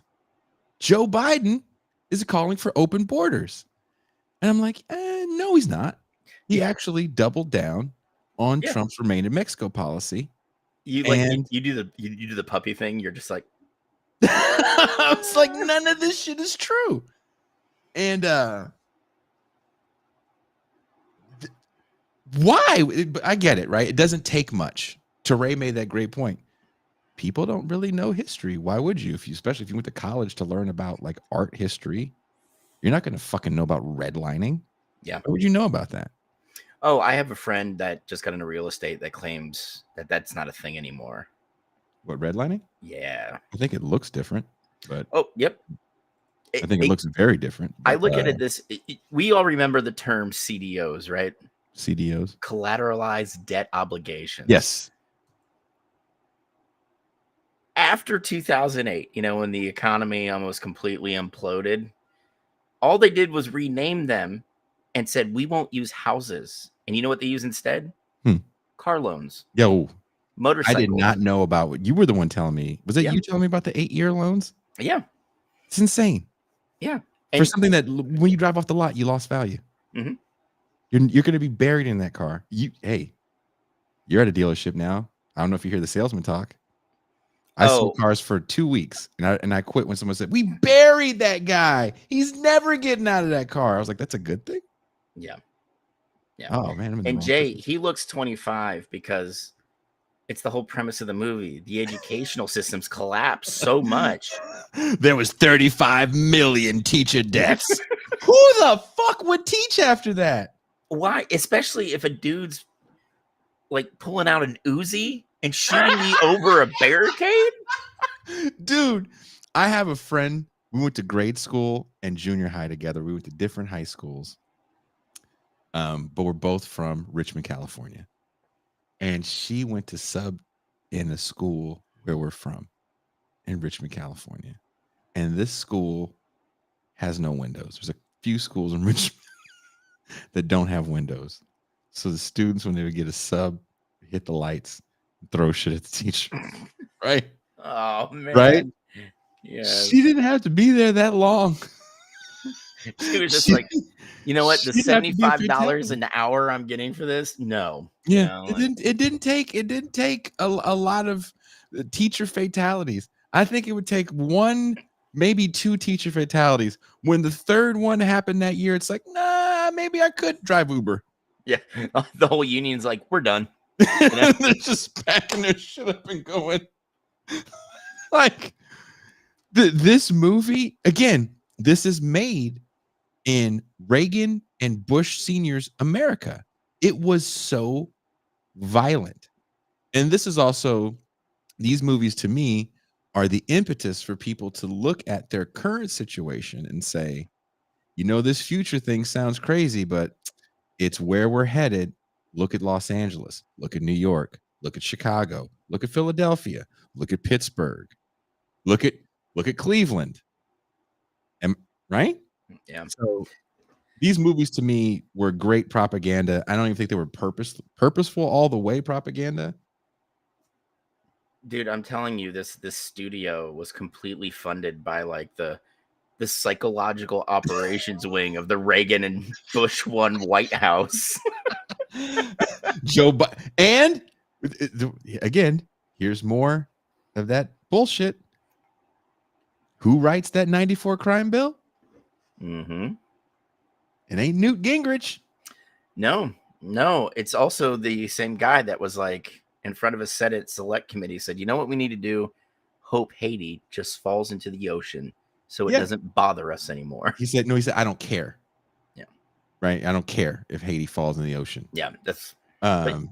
Speaker 1: Joe Biden is calling for open borders. And I'm like, no, he's not. He actually doubled down on Trump's Remain in Mexico policy.
Speaker 2: You do the puppy thing. You're just like,
Speaker 1: I was like, none of this shit is true. And why? I get it, right? It doesn't take much. Teray made that great point. People don't really know history. Why would you? Especially if you went to college to learn about like art history, you're not going to fucking know about redlining.
Speaker 2: Yeah.
Speaker 1: Why would you know about that?
Speaker 2: Oh, I have a friend that just got into real estate that claims that that's not a thing anymore.
Speaker 1: What, redlining?
Speaker 2: Yeah.
Speaker 1: I think it looks different, but
Speaker 2: yep.
Speaker 1: I think it looks very different.
Speaker 2: I look at it we all remember the term CDOs, right?
Speaker 1: CDOs.
Speaker 2: Collateralized debt obligations.
Speaker 1: Yes.
Speaker 2: After 2008, when the economy almost completely imploded, all they did was rename them and said, we won't use houses. And you know what they use instead? Car loans.
Speaker 1: Yo.
Speaker 2: Motorcycles.
Speaker 1: I did not know about what you were the one telling me. Was it you telling me about the 8-year loans?
Speaker 2: Yeah.
Speaker 1: It's insane.
Speaker 2: Yeah.
Speaker 1: For something that when you drive off the lot, you lost value.
Speaker 2: Mm-hmm.
Speaker 1: You're going to be buried in that car. You're at a dealership now. I don't know if you hear the salesman talk. I sold cars for 2 weeks, and I quit when someone said, we buried that guy. He's never getting out of that car. I was like, that's a good thing?
Speaker 2: Yeah.
Speaker 1: Oh, man.
Speaker 2: And Jay, he looks 25 because it's the whole premise of the movie. The educational systems collapsed so much.
Speaker 1: There was 35 million teacher deaths. Who the fuck would teach after that?
Speaker 2: Why? Especially if a dude's like pulling out an Uzi and shooting me over a barricade?
Speaker 1: Dude, I have a friend. We went to grade school and junior high together. We went to different high schools. But we're both from Richmond, California. And she went to sub in a school where we're from in Richmond, California. And this school has no windows. There's a few schools in Richmond that don't have windows. So the students, when they would get a sub, hit the lights, throw shit at the teacher. Right?
Speaker 2: Oh, man.
Speaker 1: Right?
Speaker 2: Yeah.
Speaker 1: She didn't have to be there that long.
Speaker 2: She was just like, you know what? The $75 an hour I'm getting for this? No.
Speaker 1: Yeah. It didn't take a lot of teacher fatalities. I think it would take one, maybe two teacher fatalities. When the third one happened that year, it's like, nah, maybe I could drive Uber.
Speaker 2: Yeah, the whole union's like, we're done.
Speaker 1: They're just packing their shit up and going. Like this movie, again, this is made in Reagan and Bush Sr.'s America. It was so violent. And this is also, these movies to me are the impetus for people to look at their current situation and say, you know, this future thing sounds crazy, but it's where we're headed. Look at Los Angeles, look at New York, look at Chicago, look at Philadelphia, look at Pittsburgh, look at Cleveland. Right?
Speaker 2: Yeah.
Speaker 1: So these movies to me were great propaganda. I don't even think they were purposeful all the way propaganda.
Speaker 2: Dude, I'm telling you, this studio was completely funded by like the psychological operations wing of the Reagan and Bush one White House.
Speaker 1: Joe Biden, and again, here's more of that bullshit. Who writes that 94 crime bill?
Speaker 2: Mm-hmm.
Speaker 1: It ain't Newt Gingrich.
Speaker 2: No, it's also the same guy that was like in front of a Senate Select Committee said, you know what we need to do? Hope Haiti just falls into the ocean so it doesn't bother us anymore.
Speaker 1: He said, I don't care.
Speaker 2: Yeah.
Speaker 1: Right. I don't care if Haiti falls in the ocean.
Speaker 2: Yeah. That's
Speaker 1: that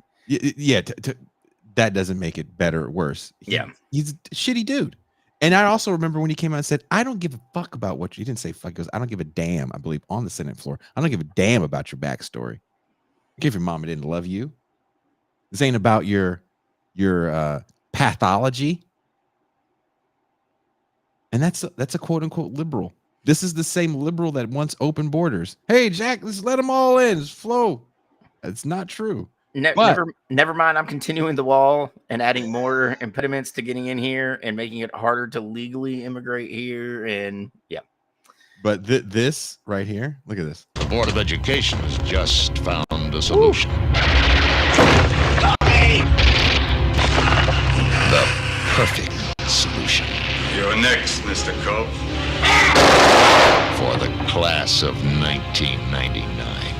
Speaker 1: doesn't make it better or worse. He's a shitty dude. And I also remember when he came out and said, I don't give a fuck about what you didn't say. Fuck, he goes, I don't give a damn. I believe on the Senate floor. I don't give a damn about your backstory. If your mama didn't love you, this ain't about your pathology. And that's a quote unquote liberal. This is the same liberal that wants open borders. Hey, Jack, let's let them all in. Just flow. It's not true.
Speaker 2: Never mind. I'm continuing the wall and adding more impediments to getting in here and making it harder to legally immigrate here. And yeah.
Speaker 1: But this right here, look at this.
Speaker 5: The Board of Education has just found a solution. The perfect solution.
Speaker 6: You're next, Mr. Cope.
Speaker 5: For the class of 1999.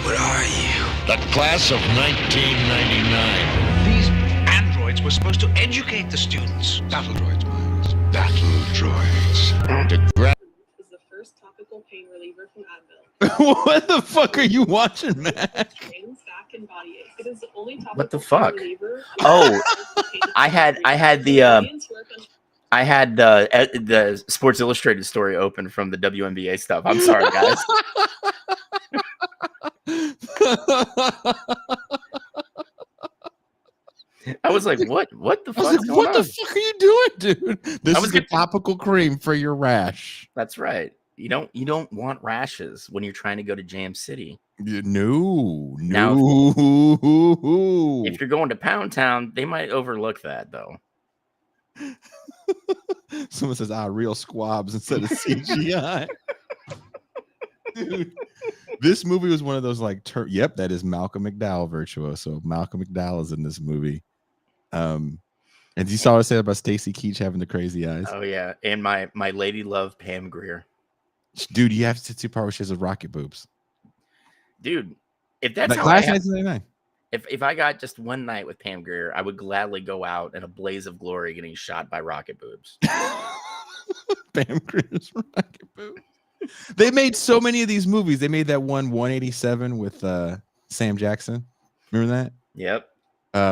Speaker 6: What are you?
Speaker 5: The class of 1999.
Speaker 7: These androids were supposed to educate the students.
Speaker 6: Battle droids, Miles. Battle droids.
Speaker 5: To grab
Speaker 8: is the first topical pain reliever from Advil.
Speaker 1: What the fuck are you watching, man?
Speaker 8: Trains back and body ache. It is the only topical
Speaker 2: What the fuck?
Speaker 8: pain reliever.
Speaker 2: Oh, I had the Sports Illustrated story open from the WNBA stuff. I'm sorry, guys. I was like, what the fuck?
Speaker 1: What the fuck are you doing, dude? This is a topical cream for your rash.
Speaker 2: That's right. You don't want rashes when you're trying to go to Jam City.
Speaker 1: No.
Speaker 2: Now, if you're going to Pound Town, they might overlook that though.
Speaker 1: Someone says, real squabs instead of CGI. Dude, this movie was one of those like, yep, that is Malcolm McDowell virtuoso. Malcolm McDowell is in this movie. And you saw what I said about Stacy Keach having the crazy eyes.
Speaker 2: Oh yeah, and my lady love Pam Grier.
Speaker 1: Dude, you have to see part where she has a rocket boobs.
Speaker 2: Dude, if that's
Speaker 1: like
Speaker 2: how
Speaker 1: last 1999.
Speaker 2: If I got just one night with Pam Grier, I would gladly go out in a blaze of glory getting shot by rocket boobs.
Speaker 1: Pam Grier's rocket boobs. They made so many of these movies. They made that one 187 with Sam Jackson. Remember that?
Speaker 2: Yep.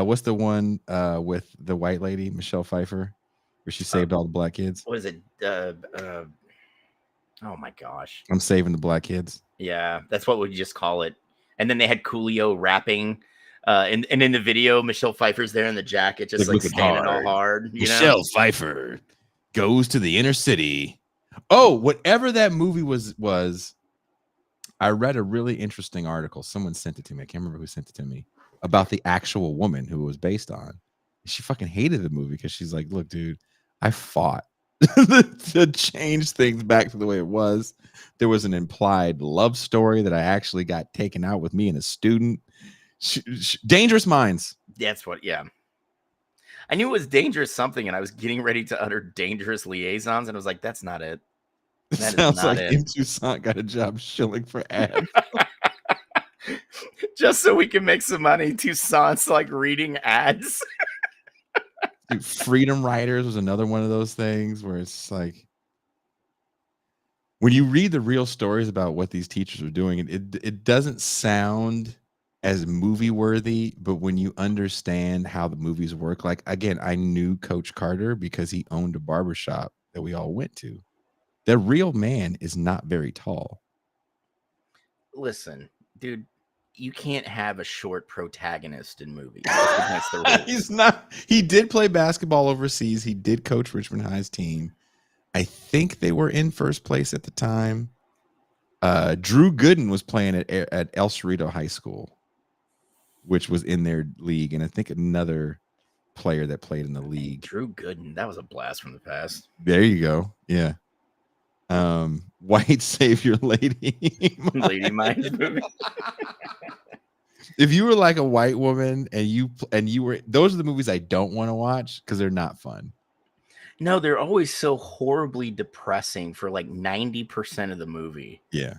Speaker 1: What's the one with the white lady, Michelle Pfeiffer, where she saved all the black kids?
Speaker 2: What is it? Oh my gosh.
Speaker 1: I'm saving the black kids.
Speaker 2: Yeah, that's what we just call it. And then they had Coolio rapping. And in the video, Michelle Pfeiffer's there in the jacket, just like standing all hard.
Speaker 1: Michelle Pfeiffer goes to the inner city. Oh, whatever that movie was, I read a really interesting article. Someone sent it to me. I can't remember who sent it to me about the actual woman who it was based on. She fucking hated the movie because she's like, look, dude, I fought to change things back to the way it was. There was an implied love story that I actually got taken out with me and a student. Dangerous Minds.
Speaker 2: That's what, yeah. I knew it was dangerous something, and I was getting ready to utter dangerous liaisons, and I was like, "That's not it."
Speaker 1: It
Speaker 2: That is
Speaker 1: sounds
Speaker 2: not
Speaker 1: like
Speaker 2: it.
Speaker 1: M. Toussaint got a job shilling for ads.
Speaker 2: Just so we can make some money, Toussaint's like reading ads.
Speaker 1: Dude, Freedom Riders was another one of those things where it's like, when you read the real stories about what these teachers were doing, it doesn't sound as movie worthy, but when you understand how the movies work, like, again, I knew Coach Carter because he owned a barbershop that we all went to. The real man is not very tall.
Speaker 2: Listen, dude, you can't have a short protagonist in movies. That's against the rules.
Speaker 1: He's not. He did play basketball overseas. He did coach Richmond High's team. I think they were in first place at the time. Drew Gooden was playing at El Cerrito High School, which was in their league, and I think another player that played in the league.
Speaker 2: Drew Gooden, that was a blast from the past.
Speaker 1: There you go. Yeah. White Savior Lady
Speaker 2: Lady Minds movie.
Speaker 1: If you were like a white woman and you were, those are the movies I don't want to watch because they're not fun.
Speaker 2: No, they're always so horribly depressing for like 90% of the movie.
Speaker 1: Yeah.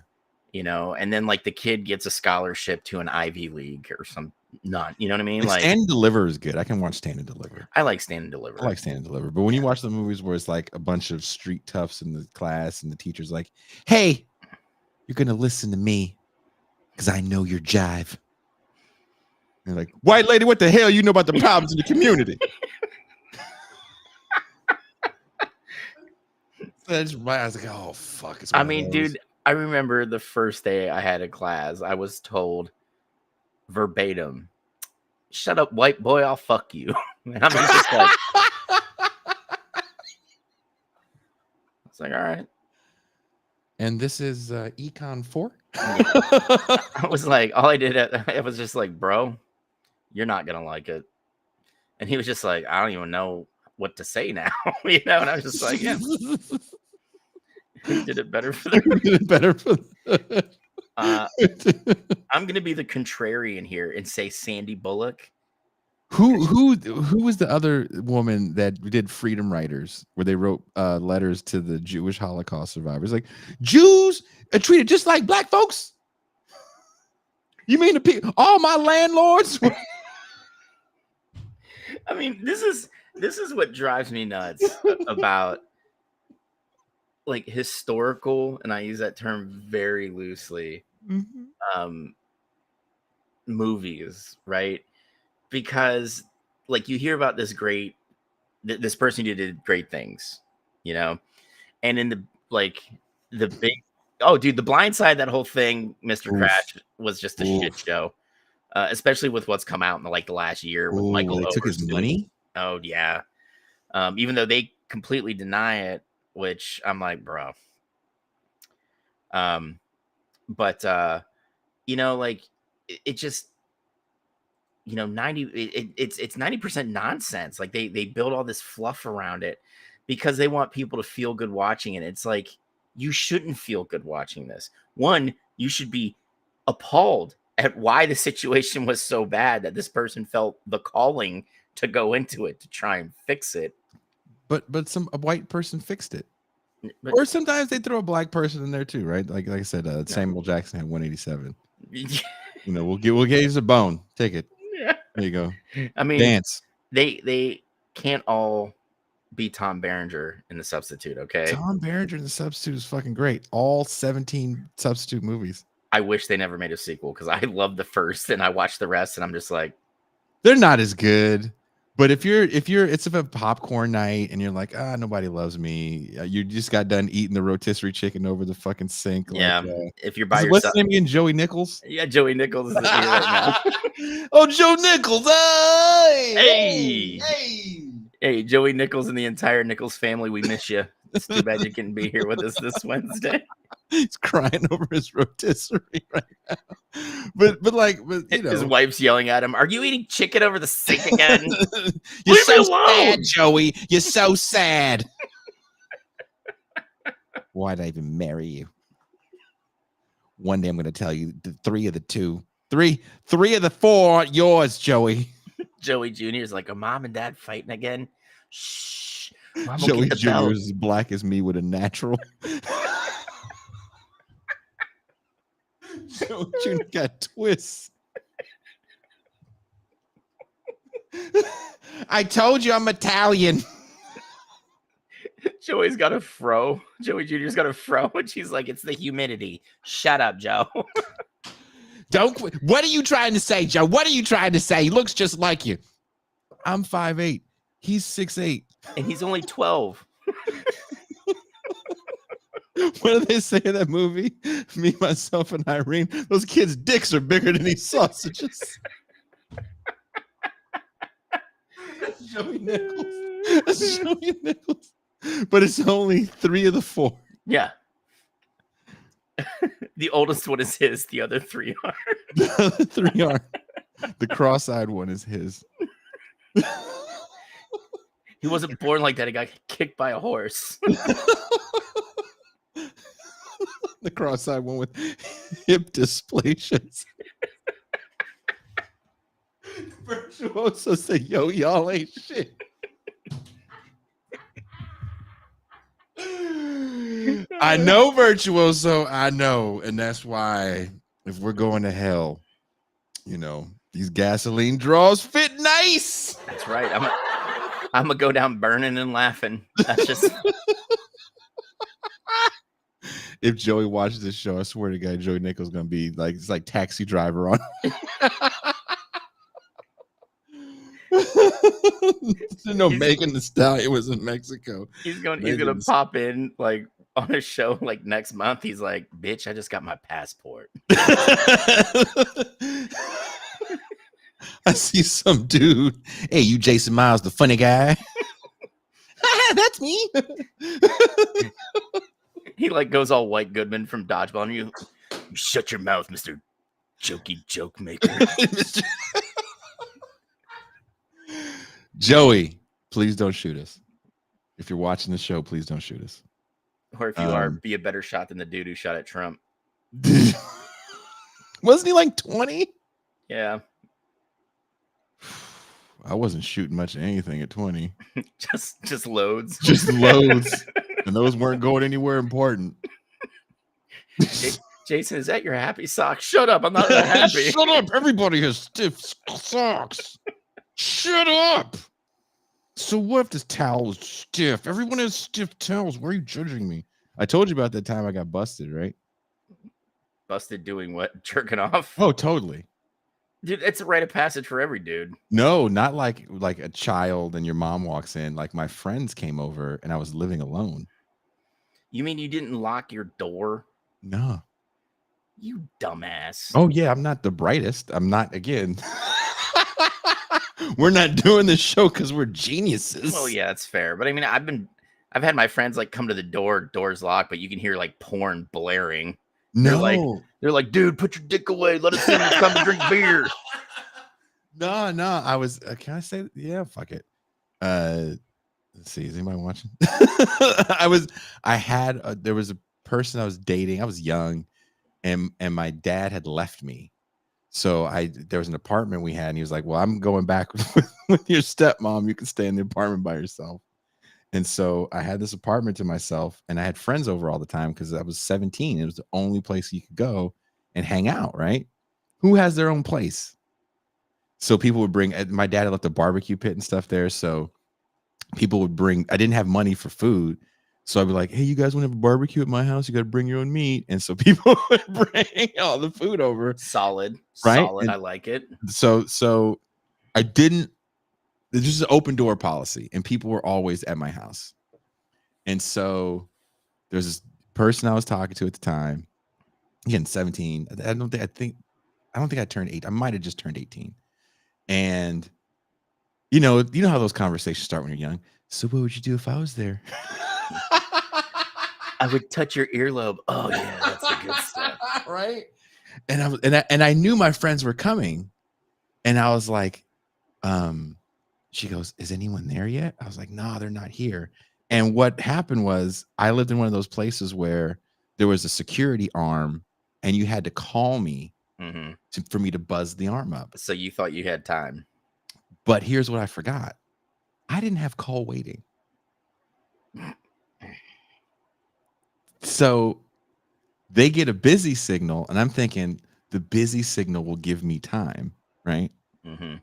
Speaker 2: You know, and then like the kid gets a scholarship to an Ivy League or some not, you know what I mean?
Speaker 1: Like,
Speaker 2: Like
Speaker 1: Stand and Deliver is good. I can watch Stand and Deliver.
Speaker 2: I like Stand and Deliver.
Speaker 1: I like Stand and Deliver. But when you watch the movies where it's like a bunch of street toughs in the class and the teacher's like, hey, you're going to listen to me because I know your jive. And they're like, white lady, what the hell you know about the problems in the community? I was like, oh, fuck.
Speaker 2: I mean, dude, I remember the first day I had a class, I was told verbatim, shut up, white boy, I'll fuck you. And I'm just like, it's like, all right.
Speaker 1: And this is Econ 4?
Speaker 2: I was like, all I did, I was just like, bro, you're not going to like it. And he was just like, I don't even know what to say now. You know, and I was just like, yeah. He did it better for the I'm gonna be the contrarian here and say Sandy Bullock.
Speaker 1: Who was the other woman that did Freedom Writers, where they wrote letters to the Jewish Holocaust survivors? Like, Jews are treated just like black folks. You mean all my landlords?
Speaker 2: I mean, this is what drives me nuts about like historical, and I use that term very loosely, movies, right? Because like you hear about this person who did great things, you know, and in the big, oh dude, The Blind Side, that whole thing, Mr. Crash, was just a shit show, especially with what's come out in the last year with Michael.
Speaker 1: They took his money.
Speaker 2: Oh yeah, even though they completely deny it, which I'm like, bro. But you know, like it just, you know, it's 90% nonsense. Like they build all this fluff around it because they want people to feel good watching it. It's like, you shouldn't feel good watching this. One, you should be appalled at why the situation was so bad that this person felt the calling to go into it to try and fix it.
Speaker 1: But a white person fixed it. Or sometimes they throw a black person in there too, right? Like I said, Samuel Jackson had 187. You know, we'll give you a bone. Take it.
Speaker 2: Yeah.
Speaker 1: There you go.
Speaker 2: I mean,
Speaker 1: dance.
Speaker 2: They can't all be Tom Berenger in The Substitute, okay?
Speaker 1: Tom Berenger in The Substitute is fucking great. All 17 Substitute movies.
Speaker 2: I wish they never made a sequel because I love the first and I watched the rest and I'm just like,
Speaker 1: they're not as good. But if it's a popcorn night and you're like, nobody loves me, you just got done eating the rotisserie chicken over the fucking sink.
Speaker 2: Yeah. If you're by yourself.
Speaker 1: What's his name again? Joey Nichols?
Speaker 2: Yeah, Joey Nichols is here right now.
Speaker 1: Oh, Joe Nichols.
Speaker 2: Hey. Hey, Joey Nichols and the entire Nichols family, we miss you. It's too bad you couldn't be here with us this Wednesday.
Speaker 1: He's crying over his rotisserie right now. But you know,
Speaker 2: his wife's yelling at him, "Are you eating chicken over the sink again?"
Speaker 1: You're so sad, Joey. You're so sad. Why'd I even marry you? One day I'm going to tell you the three of the 4 are yours, Joey.
Speaker 2: Joey Jr. is like, are mom and dad fighting again? Shh. Mom will
Speaker 1: Joey
Speaker 2: get the
Speaker 1: Jr.
Speaker 2: belt.
Speaker 1: is as black as me with a natural. Joey Jr. got twists. I told you I'm Italian.
Speaker 2: Joey's got a fro. Joey Jr.'s got a fro, and she's like, it's the humidity. Shut up, Joe.
Speaker 1: Don't quit. What are you trying to say, Joe? What are you trying to say? He looks just like you. I'm 5'8". He's 6'8".
Speaker 2: And he's only 12.
Speaker 1: What do they say in that movie? Me, myself, and Irene. Those kids' dicks are bigger than these sausages. That's Joey Nichols. That's Joey Nichols. But it's only 3 of the 4.
Speaker 2: Yeah. The oldest one is his. The other 3 are.
Speaker 1: The other 3 are. The cross-eyed one is his.
Speaker 2: He wasn't born like that. He got kicked by a horse.
Speaker 1: The cross-eyed one with hip dysplasias. Virtuoso said, yo, y'all ain't shit. I know, Virtuoso. I know. And that's why if we're going to hell, you know, these gasoline draws fit nice.
Speaker 2: That's right. I'm gonna go down burning and laughing. That's just
Speaker 1: If Joey watches this show, I swear to God, Joey Nichols gonna be like, it's like Taxi Driver on. No, Megan Thee Stallion was in Mexico.
Speaker 2: he's gonna pop in like on a show like next month. He's like, bitch, I just got my passport.
Speaker 1: I see some dude. Hey, you Jason Miles, the funny guy. That's me.
Speaker 2: He like goes all White Goodman from Dodgeball, and you shut your mouth, Mr. Jokey Joke Maker.
Speaker 1: Joey, please don't shoot us. If you're watching the show, please don't shoot us.
Speaker 2: Or if you are, be a better shot than the dude who shot at Trump.
Speaker 1: Wasn't he like 20?
Speaker 2: Yeah.
Speaker 1: I wasn't shooting much of anything at 20.
Speaker 2: Just loads.
Speaker 1: Just loads. And those weren't going anywhere important.
Speaker 2: Jason, is that your happy sock? Shut up. I'm not that happy.
Speaker 1: Shut up. Everybody has stiff socks. Shut up. So what if this towel is stiff? Everyone has stiff towels. Why are you judging me? I told you about that time I got busted, right?
Speaker 2: Busted doing what? Jerking off?
Speaker 1: Oh, totally.
Speaker 2: Dude, it's a rite of passage for every dude.
Speaker 1: No, not like a child and your mom walks in. Like my friends came over and I was living alone.
Speaker 2: You mean you didn't lock your door?
Speaker 1: No.
Speaker 2: You dumbass.
Speaker 1: Oh, yeah. I'm not the brightest. I'm not, again. We're not doing this show because we're geniuses.
Speaker 2: Well, yeah, that's fair. But I mean, I've had my friends like come to the door's locked, but you can hear like porn blaring.
Speaker 1: No.
Speaker 2: They're like, dude, put your dick away. Let us in and come to drink beer.
Speaker 1: No. I was, can I say, yeah, fuck it. Let's see. Is anybody watching? There was a person I was dating. I was young and my dad had left me. So there was an apartment we had and he was like, well, I'm going back with your stepmom. You can stay in the apartment by yourself. And so I had this apartment to myself and I had friends over all the time because I was 17. It was the only place you could go and hang out, right? Who has their own place? So people would bring, my dad had left a barbecue pit and stuff there. So people would bring, I didn't have money for food. So I'd be like, hey, you guys want to have a barbecue at my house? You got to bring your own meat. And so people would bring all the food over.
Speaker 2: Solid.
Speaker 1: Right?
Speaker 2: Solid.
Speaker 1: And
Speaker 2: I like it.
Speaker 1: So I didn't, this is an open door policy and people were always at my house. And so there's this person I was talking to at the time, again, 17. I don't think I turned 8. I might've just turned 18. And you know how those conversations start when you're young. So what would you do if I was there?
Speaker 2: I would touch your earlobe. Oh yeah, that's the good stuff.
Speaker 1: Right. And I knew my friends were coming. And I was like, she goes, is anyone there yet? I was like, no, they're not here. And what happened was I lived in one of those places where there was a security arm and you had to call me for me to buzz the arm up.
Speaker 2: So you thought you had time.
Speaker 1: But here's what I forgot. I didn't have call waiting. So they get a busy signal, and I'm thinking the busy signal will give me time, right?
Speaker 2: Mm-hmm.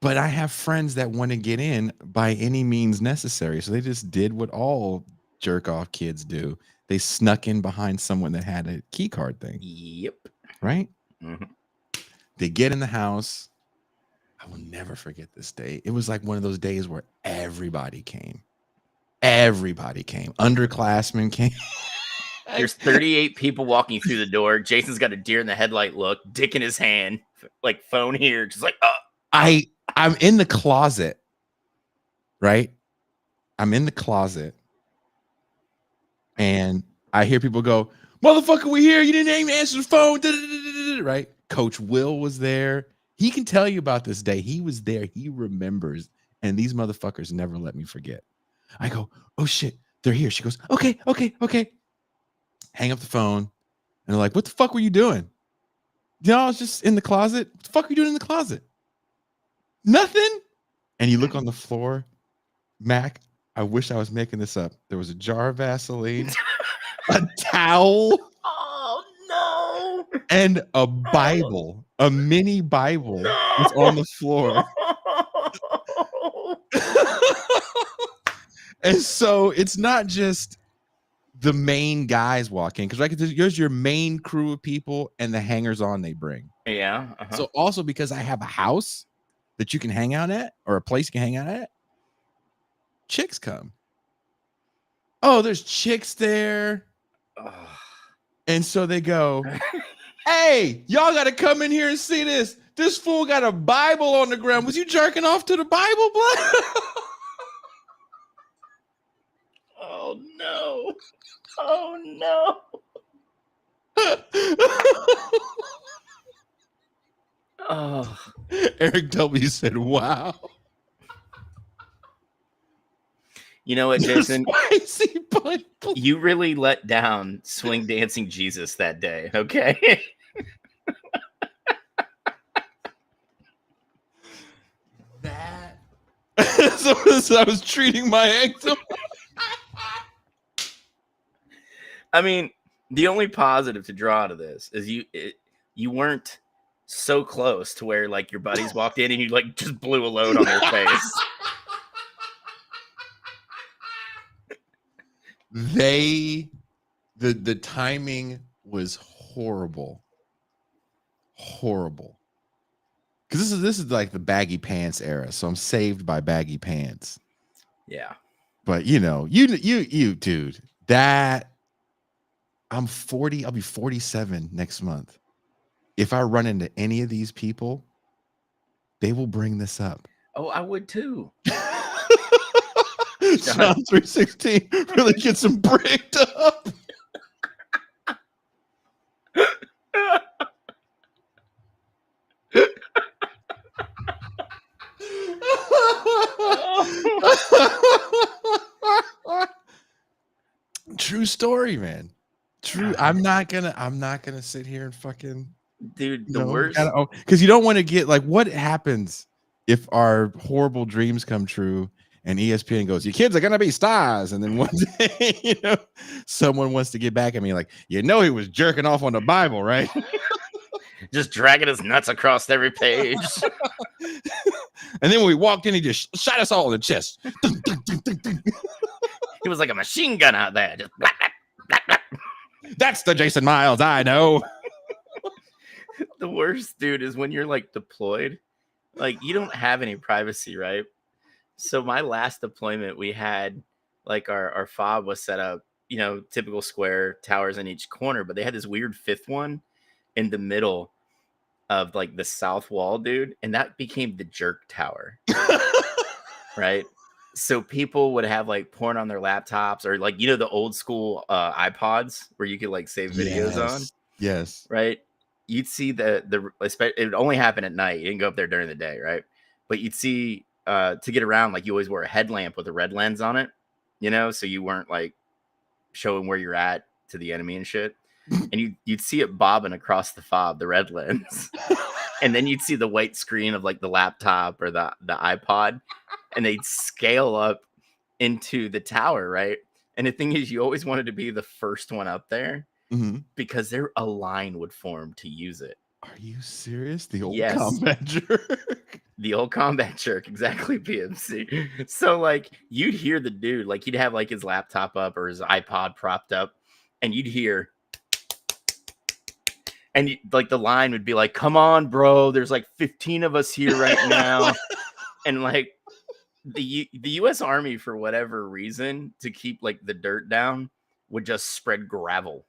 Speaker 1: But I have friends that want to get in by any means necessary. So they just did what all jerk off kids do. They snuck in behind someone that had a key card thing.
Speaker 2: Yep.
Speaker 1: Right?
Speaker 2: Mm-hmm.
Speaker 1: They get in the house. I will never forget this day. It was like one of those days where everybody came. Everybody came. Underclassmen came.
Speaker 2: There's 38 people walking through the door. Jason's got a deer in the headlight look, dick in his hand, like phone here, just like, oh.
Speaker 1: I'm in the closet, right? I'm in the closet, and I hear people go, "Motherfucker, we here. You didn't even answer the phone." Right? Coach Will was there. He can tell you about this day. He was there. He remembers, and these motherfuckers never let me forget. I go, "Oh shit, they're here." She goes, "Okay. Hang up the phone, and they're like, "What the fuck were you doing?" You know, I was just in the closet. What the fuck were you doing in the closet? Nothing. And you look on the floor, Mac. I wish I was making this up. There was a jar of Vaseline, a towel,
Speaker 2: Oh no,
Speaker 1: and a Bible, a mini Bible was on the floor. And so it's not just the main guys walking, because like there's your main crew of people and the hangers on they bring.
Speaker 2: Yeah. Uh-huh.
Speaker 1: So also because I have a house that you can hang out at, or a place you can hang out at, chicks come. Oh, there's chicks there. And so they go, "Hey, y'all got to come in here and see this. This fool got a Bible on the ground. Was you jerking off to the Bible, blood?"
Speaker 2: Oh no. Oh no. Oh.
Speaker 1: Eric W. said, "Wow."
Speaker 2: You know what, Jason?
Speaker 1: Spicy Bible.
Speaker 2: You really let down Swing Dancing Jesus that day, okay?
Speaker 1: That. So I was treating my eczema.
Speaker 2: I mean, the only positive to draw out of this is you weren't so close to where like your buddies walked in and you like just blew a load on their face.
Speaker 1: The timing was horrible. Because this is like the baggy pants era, so I'm saved by baggy pants.
Speaker 2: Yeah.
Speaker 1: But you know, you dude, that I'm 40, I'll be 47 next month. If I run into any of these people, they will bring this up.
Speaker 2: Oh, I would too.
Speaker 1: John 3:16 really gets them bricked up. True story, man. True. I'm not gonna sit here and fucking,
Speaker 2: dude, the worst,
Speaker 1: because you don't want to get like, what happens if our horrible dreams come true and ESPN goes, "Your kids are gonna be stars," and then one day, you know, someone wants to get back at me like, "You know, he was jerking off on the Bible, right?"
Speaker 2: Just dragging his nuts across every page.
Speaker 1: And then when we walked in, he just shot us all in the chest.
Speaker 2: He was like a machine gun out there. Just blah, blah, blah, blah.
Speaker 1: That's the Jason Miles I know.
Speaker 2: The worst, dude, is when you're like deployed. Like you don't have any privacy, right? So my last deployment, we had like our fob was set up, you know, typical square towers in each corner, but they had this weird fifth one in the middle of like the south wall, dude, and that became the jerk tower. Right? So people would have like porn on their laptops, or like, you know, the old school iPods where you could like save videos on.
Speaker 1: Yes.
Speaker 2: Right. You'd see it would only happen at night. You didn't go up there during the day. Right. But you'd see to get around, like you always wear a headlamp with a red lens on it, you know, so you weren't like showing where you're at to the enemy and shit. And you'd see it bobbing across the fob, the red lens. and then you'd see the white screen of like the laptop or the iPod, and they'd scale up into the tower, right? And the thing is, you always wanted to be the first one up there because a line would form to use it.
Speaker 1: Are you serious? The old
Speaker 2: Yes.
Speaker 1: combat jerk.
Speaker 2: The old combat jerk, exactly, PMC. So like you'd hear the dude, like he'd have like his laptop up or his iPod propped up, and you'd hear, and like the line would be like, "Come on, bro, there's like 15 of us here right now," and like the U.S. Army, for whatever reason, to keep like the dirt down, would just spread gravel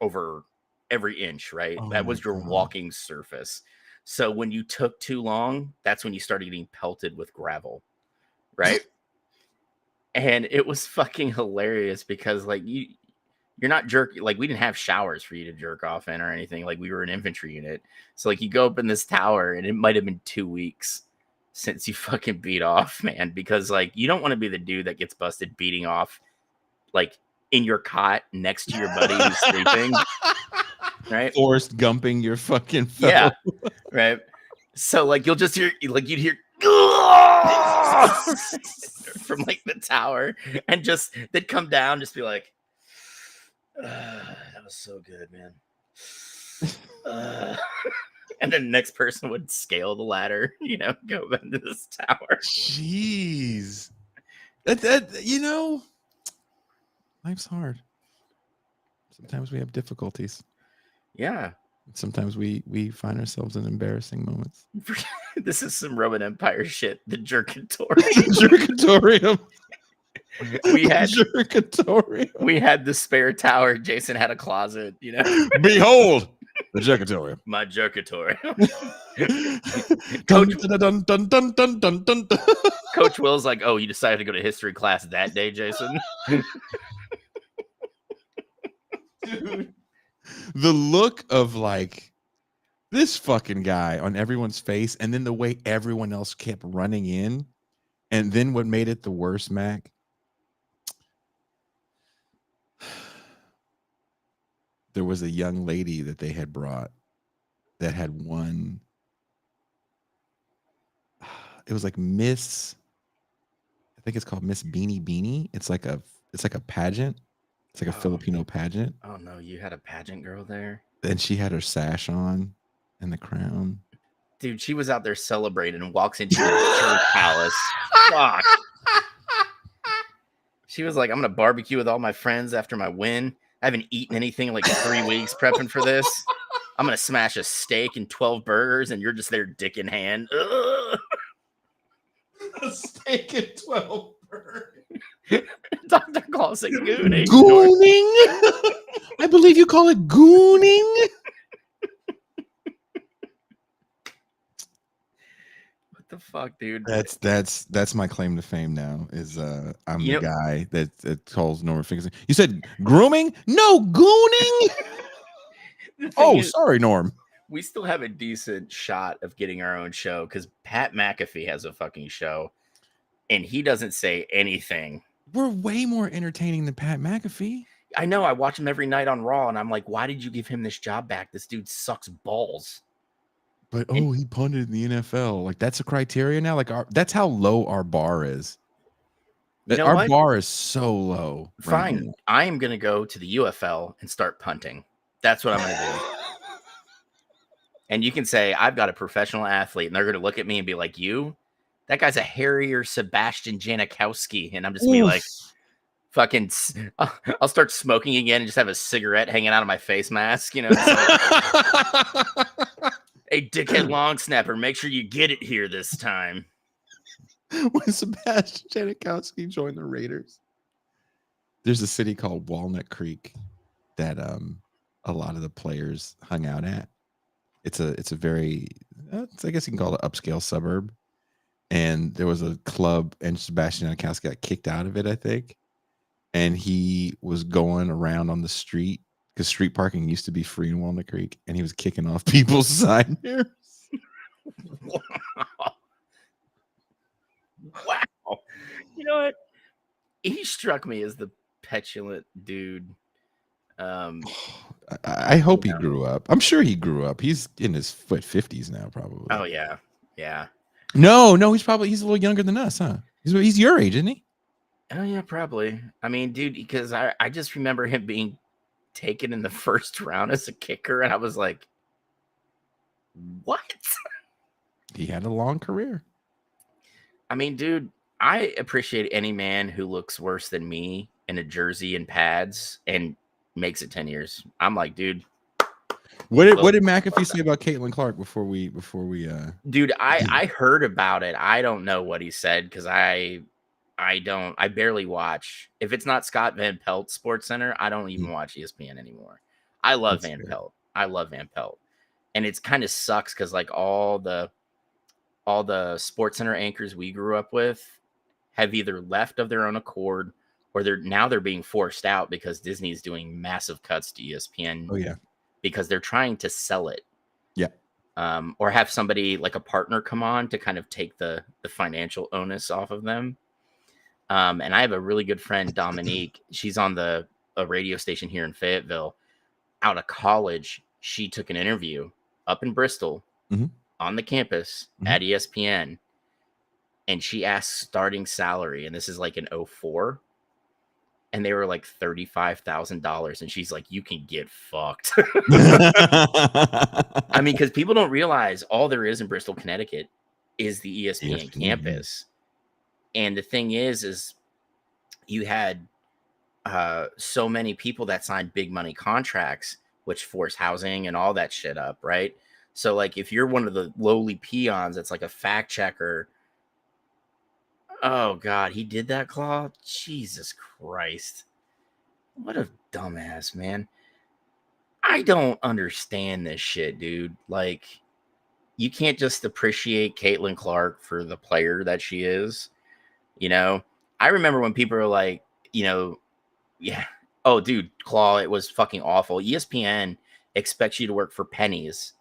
Speaker 2: over every inch, right? That was your walking surface. So when you took too long, that's when you started getting pelted with gravel, right? And it was fucking hilarious because like you're not jerking, like we didn't have showers for you to jerk off in or anything. Like we were an infantry unit. So like you go up in this tower and it might have been 2 weeks since you fucking beat off, man, because like you don't want to be the dude that gets busted beating off like in your cot next to your buddy who's sleeping. Right,
Speaker 1: Forrest Gumping your fucking fellow.
Speaker 2: Yeah, right. So like you'll just hear, like you'd hear from like the tower, and just they'd come down, just be like, "That was so good, man." And then the next person would scale the ladder, go into this tower.
Speaker 1: Jeez, that life's hard. Sometimes we have difficulties.
Speaker 2: Yeah.
Speaker 1: Sometimes we find ourselves in embarrassing moments.
Speaker 2: This is some Roman Empire shit. The Jerkatorium.
Speaker 1: Jerkatorium.
Speaker 2: We had the spare tower. Jason had a closet,
Speaker 1: Behold the Jerkatorium.
Speaker 2: My Jerkatorium. Coach Will's like, "Oh, you decided to go to history class that day, Jason?"
Speaker 1: Dude. The look of like this fucking guy on everyone's face, and then the way everyone else kept running in, and then what made it the worst, Mac? There was a young lady that they had brought that had won. It was like Miss, I think it's called Miss Beanie Beanie. It's like a pageant. It's like a Filipino pageant.
Speaker 2: Oh no, you had a pageant girl there?
Speaker 1: And she had her sash on and the crown.
Speaker 2: Dude, she was out there celebrating and walks into the church palace. Fuck. She was like, "I'm gonna barbecue with all my friends after my win. I haven't eaten anything in like 3 weeks prepping for this. I'm gonna smash a steak and 12 burgers, and you're just there dick in hand." Ugh.
Speaker 1: A steak and 12 burgers.
Speaker 2: Dr. Claus said gooning.
Speaker 1: Gooning? I believe you call it gooning.
Speaker 2: What the fuck, dude?
Speaker 1: That's my claim to fame now. Is I'm the guy that calls Norman Finkelstein. You said grooming? No, gooning. Oh, sorry, Norm.
Speaker 2: We still have a decent shot of getting our own show because Pat McAfee has a fucking show, and he doesn't say anything.
Speaker 1: We're way more entertaining than Pat McAfee.
Speaker 2: I know. I watch him every night on Raw, and I'm like, why did you give him this job back? This dude sucks balls.
Speaker 1: But he punted in the NFL. Like that's a criteria now. Like that's how low our bar is. Our bar is so low.
Speaker 2: Fine. Right, I am gonna go to the UFL and start punting. That's what I'm gonna do. And you can say I've got a professional athlete, and they're gonna look at me and be like, "You? That guy's a hairier Sebastian Janikowski," and I'm just be like, "Fucking!" I'll start smoking again and just have a cigarette hanging out of my face mask. Like, "Hey, dickhead long snapper, make sure you get it here this time."
Speaker 1: When Sebastian Janikowski joined the Raiders, there's a city called Walnut Creek that a lot of the players hung out at. It's a very, I guess you can call it an upscale suburb. And there was a club, and Sebastian Janikowski got kicked out of it, I think. And he was going around on the street because street parking used to be free in Walnut Creek, and he was kicking off people's side mirrors.
Speaker 2: Wow. You know what? He struck me as the petulant dude
Speaker 1: I hope
Speaker 2: You
Speaker 1: he
Speaker 2: know.
Speaker 1: grew up. I'm sure he grew up. He's in his 50s now, probably.
Speaker 2: Oh yeah.
Speaker 1: No, he's a little younger than us, huh? He's your age, isn't he?
Speaker 2: Oh yeah, probably. I mean, dude, because I just remember him being taken in the first round as a kicker, and I was like, what?
Speaker 1: He had a long career.
Speaker 2: I mean, dude, I appreciate any man who looks worse than me in a jersey and pads and makes it 10 years. I'm like, dude.
Speaker 1: What did McAfee say about Caitlin Clark before we
Speaker 2: Dude, I heard about it. I don't know what he said because I barely watch. If it's not Scott Van Pelt Sports Center, I don't even watch ESPN anymore. I love Van Pelt. I love Van Pelt. And it's kind of sucks because like all the Sports Center anchors we grew up with have either left of their own accord or they're being forced out because Disney is doing massive cuts to ESPN.
Speaker 1: Oh yeah.
Speaker 2: Because they're trying to sell it.
Speaker 1: Yeah.
Speaker 2: Or have somebody like a partner come on to kind of take the financial onus off of them. And I have a really good friend, Dominique. She's on a radio station here in Fayetteville. Out of college, she took an interview up in Bristol on the campus at ESPN. And she asked starting salary. And this is like in 2004. And they were like $35,000. And she's like, you can get fucked. I mean, because people don't realize all there is in Bristol, Connecticut is the ESPN campus. And the thing is you had so many people that signed big money contracts, which force housing and all that shit up, right? So like if you're one of the lowly peons that's like a fact checker, oh God, he did that, Claw? Jesus Christ. What a dumbass, man. I don't understand this shit, dude. Like, you can't just appreciate Caitlin Clark for the player that she is. You know, I remember when people were like, you know, yeah, oh, dude, Claw, it was fucking awful. ESPN expects you to work for pennies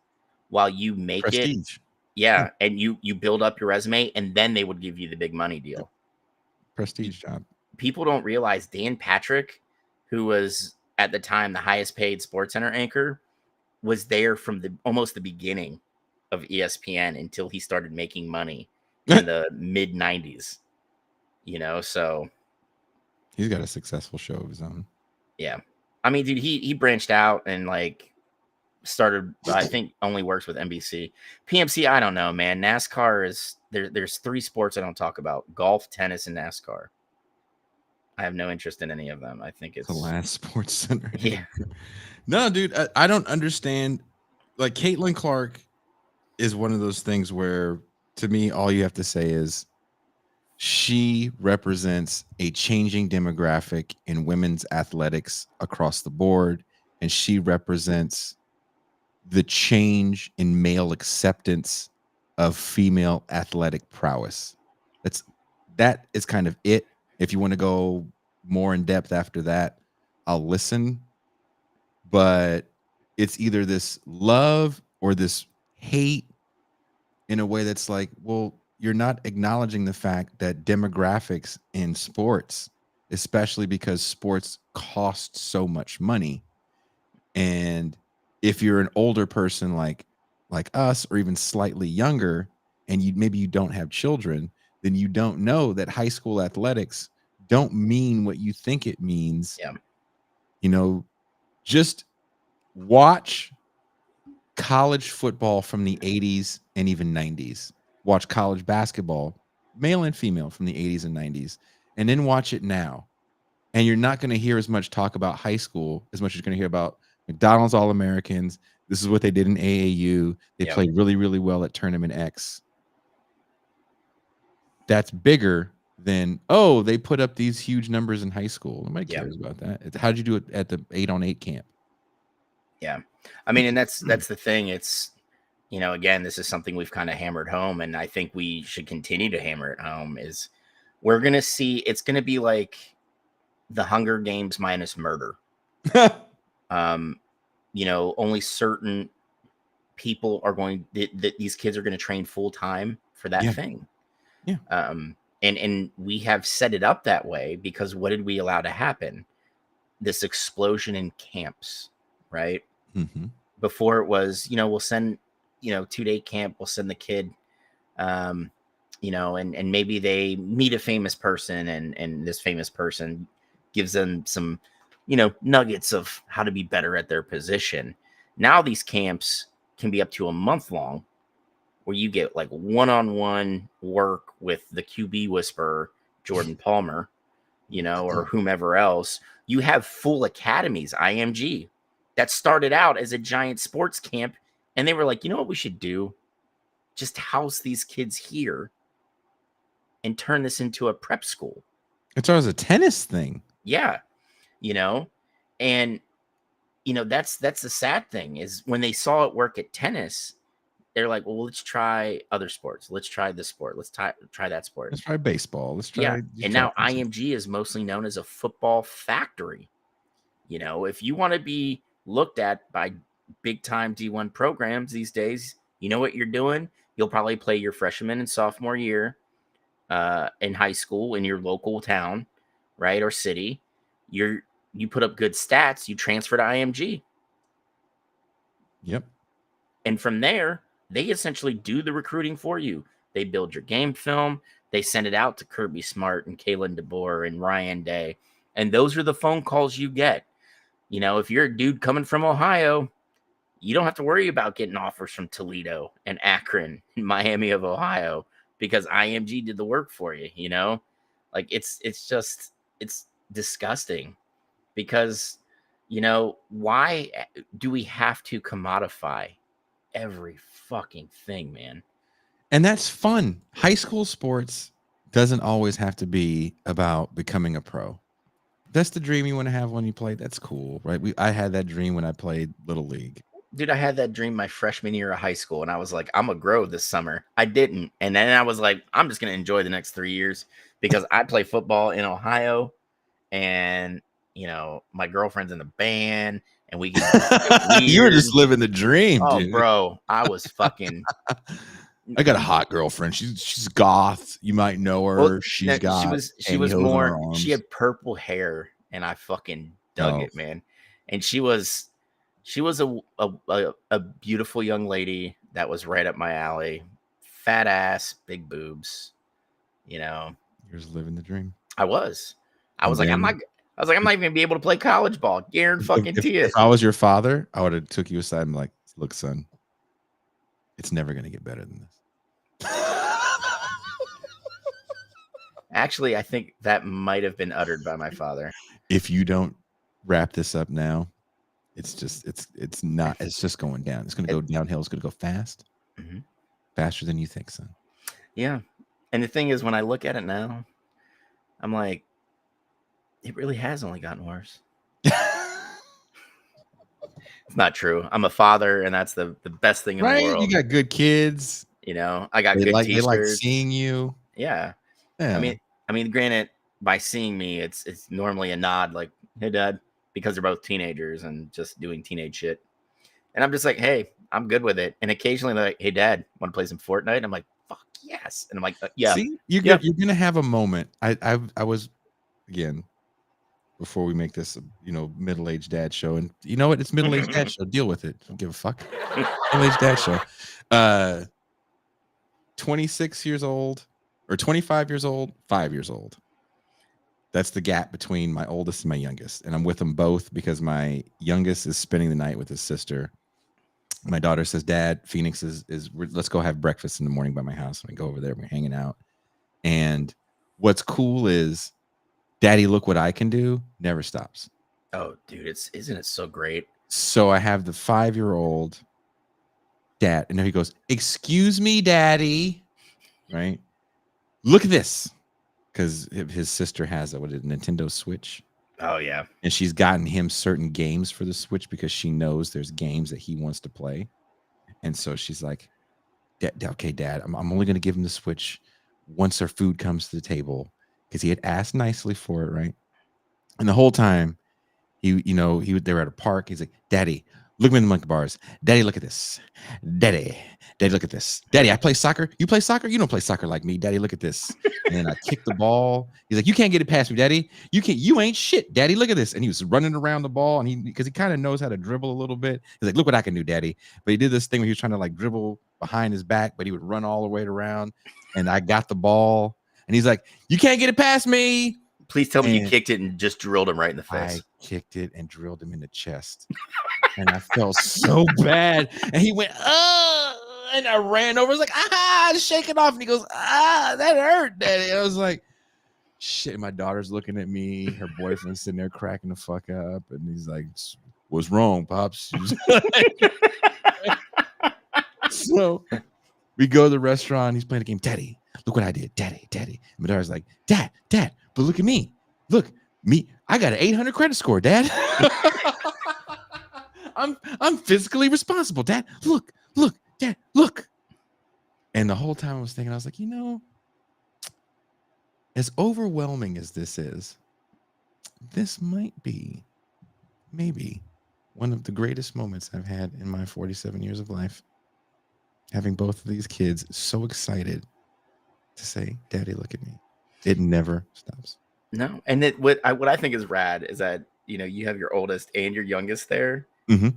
Speaker 2: while you make
Speaker 1: Prestige.
Speaker 2: it. Yeah, and you build up your resume, and then they would give you the big money deal.
Speaker 1: Prestige job.
Speaker 2: People don't realize Dan Patrick, who was at the time the highest paid SportsCenter anchor, was there from almost the beginning of ESPN until he started making money in the mid 90s. You know, so
Speaker 1: he's got a successful show of his own.
Speaker 2: Yeah, I mean, dude, he branched out and like started. I think only works with NBC, PMC. I don't know, man. NASCAR is there. There's 3 sports I don't talk about: golf, tennis, and NASCAR. I have no interest in any of them. I think it's
Speaker 1: the last Sports Center.
Speaker 2: Yeah.
Speaker 1: No, dude, I don't understand. Like Caitlin Clark is one of those things where, to me, all you have to say is she represents a changing demographic in women's athletics across the board, and she represents the change in male acceptance of female athletic prowess. That is kind of it. If you want to go more in depth after that, I'll listen. But it's either this love or this hate in a way that's like, well, you're not acknowledging the fact that demographics in sports, especially because sports cost so much money. And if you're an older person like us, or even slightly younger, and maybe you don't have children, then you don't know that high school athletics don't mean what you think it means.
Speaker 2: Yeah.
Speaker 1: You know, just watch college football from the 80s and even 90s. Watch college basketball, male and female, from the 80s and 90s, and then watch it now. And you're not going to hear as much talk about high school as much as you're going to hear about McDonald's All-Americans. This is what they did in AAU. They played really, really well at Tournament X. That's bigger than, oh, they put up these huge numbers in high school. Nobody cares about that. How did you do it at the 8-on-8 camp?
Speaker 2: Yeah. I mean, and that's the thing. It's, you know, again, this is something we've kind of hammered home, and I think we should continue to hammer it home, is we're going to see, it's going to be like the Hunger Games minus murder. You know, only certain people are going, these kids are going to train full time for that thing.
Speaker 1: Yeah.
Speaker 2: And we have set it up that way because what did we allow to happen? this explosion in camps, right?
Speaker 1: Mm-hmm.
Speaker 2: Before it was, we'll send, 2-day camp, we'll send the kid, and maybe they meet a famous person, and this famous person gives them some, nuggets of how to be better at their position. Now these camps can be up to a month long, where you get like one-on-one work with the QB whisperer, Jordan Palmer, or whomever else. You have full academies, IMG, that started out as a giant sports camp. And they were like, you know what we should do? Just house these kids here and turn this into a prep school.
Speaker 1: It's always a tennis thing.
Speaker 2: Yeah. And, that's the sad thing is when they saw it work at tennis, they're like, well, let's try other sports. Let's try this sport. Let's try that sport.
Speaker 1: Let's try baseball. Let's try.
Speaker 2: Yeah. And now IMG is mostly known as a football factory. If you want to be looked at by big time D1 programs these days, you know what you're doing? You'll probably play your freshman and sophomore year in high school in your local town, right? Or city. You put up good stats, you transfer to IMG.
Speaker 1: Yep.
Speaker 2: And from there, they essentially do the recruiting for you. They build your game film. They send it out to Kirby Smart and Kalen DeBoer and Ryan Day. And those are the phone calls you get. If you're a dude coming from Ohio, you don't have to worry about getting offers from Toledo and Akron and Miami of Ohio because IMG did the work for you, Like it's disgusting because, why do we have to commodify every fucking thing, man?
Speaker 1: And that's fun. High school sports doesn't always have to be about becoming a pro. That's the dream you want to have when you play. That's cool, right? I had that dream when I played Little League.
Speaker 2: Dude, I had that dream my freshman year of high school, and I was like, I'm going to grow this summer. I didn't. And then I was like, I'm just going to enjoy the next 3 years because I play football in Ohio, and, my girlfriend's in the band, and we get
Speaker 1: You were just living the dream, dude.
Speaker 2: Bro, I was fucking...
Speaker 1: I got a hot girlfriend. She's goth. You might know her.
Speaker 2: Well,
Speaker 1: she
Speaker 2: was
Speaker 1: pantyhose
Speaker 2: more.
Speaker 1: in her arms.
Speaker 2: She had purple hair, and I fucking dug it, man. And she was a beautiful young lady that was right up my alley. Fat ass, big boobs.
Speaker 1: You're just living the dream.
Speaker 2: I was like, I'm not even gonna be able to play college ball. Guarantee it.
Speaker 1: If I was your father, I would have took you aside and like, look, son, it's never gonna get better than this.
Speaker 2: Actually, I think that might have been uttered by my father.
Speaker 1: If you don't wrap this up now, it's just going down. It's going to go downhill. It's going to go fast, faster than you think, son.
Speaker 2: Yeah. And the thing is, when I look at it now, I'm like, it really has only gotten worse. It's not true. I'm a father, and that's the best thing in the world.
Speaker 1: You got good kids.
Speaker 2: I got good teachers.
Speaker 1: They like seeing you.
Speaker 2: Yeah. I mean, granted, by seeing me, it's normally a nod, like, "Hey, Dad," because they're both teenagers and just doing teenage shit. And I'm just like, "Hey, I'm good with it." And occasionally they're like, "Hey, Dad, want to play some Fortnite?" I'm like, "Fuck yes!" And I'm like, "Yeah."
Speaker 1: See, you're gonna have a moment. I was, again, before we make this, middle-aged dad show, and you know what? It's middle-aged dad show. Deal with it. Don't give a fuck. Middle-aged dad show. 26 years old. Or 25 years old, 5 years old. That's the gap between my oldest and my youngest. And I'm with them both because my youngest is spending the night with his sister. My daughter says, Dad, Phoenix let's go have breakfast in the morning by my house. And we go over there, we're hanging out. And what's cool is, Daddy, look what I can do, never stops.
Speaker 2: Oh, dude, isn't it so great?
Speaker 1: So I have the 5-year-old dad, and then he goes, "Excuse me, Daddy," right? Look at this, because his sister has a Nintendo Switch.
Speaker 2: Oh yeah,
Speaker 1: and she's gotten him certain games for the Switch because she knows there's games that he wants to play, and so she's like, "Okay, Dad, I'm only going to give him the Switch once our food comes to the table," because he had asked nicely for it, right? And the whole time, they were at a park. He's like, "Daddy, Look me in the monkey bars. Daddy, look at this. Daddy, look at this. Daddy, I play soccer. You play soccer? You don't play soccer like me. Daddy, look at this. And then I kicked the ball. He's like, you can't get it past me, Daddy. You ain't shit, Daddy. Look at this. And he was running around the ball, and because he kind of knows how to dribble a little bit. He's like, look what I can do, Daddy. But he did this thing where he was trying to like dribble behind his back, but he would run all the way around. And I got the ball, and he's like, you can't get it past me.
Speaker 2: Please tell me you kicked it and just drilled him right in the face.
Speaker 1: I kicked it and drilled him in the chest. And I felt so bad. And he went, and I ran over. I was like, shake it off. And he goes, that hurt, Daddy. I was like, shit. My daughter's looking at me. Her boyfriend's sitting there cracking the fuck up. And he's like, what's wrong, Pops? So we go to the restaurant. He's playing the game. Daddy, look what I did. Daddy. And my daughter's like, Dad, but look at me. Look, me. I got an 800 credit score, Dad. I'm fiscally responsible, Dad. Look, Dad, look. And the whole time I was thinking, I was like, as overwhelming as this is, this might be maybe one of the greatest moments I've had in my 47 years of life. Having both of these kids so excited to say, Daddy, look at me. It never stops.
Speaker 2: No. And what I think is rad is that, you have your oldest and your youngest there.
Speaker 1: Mm-hmm.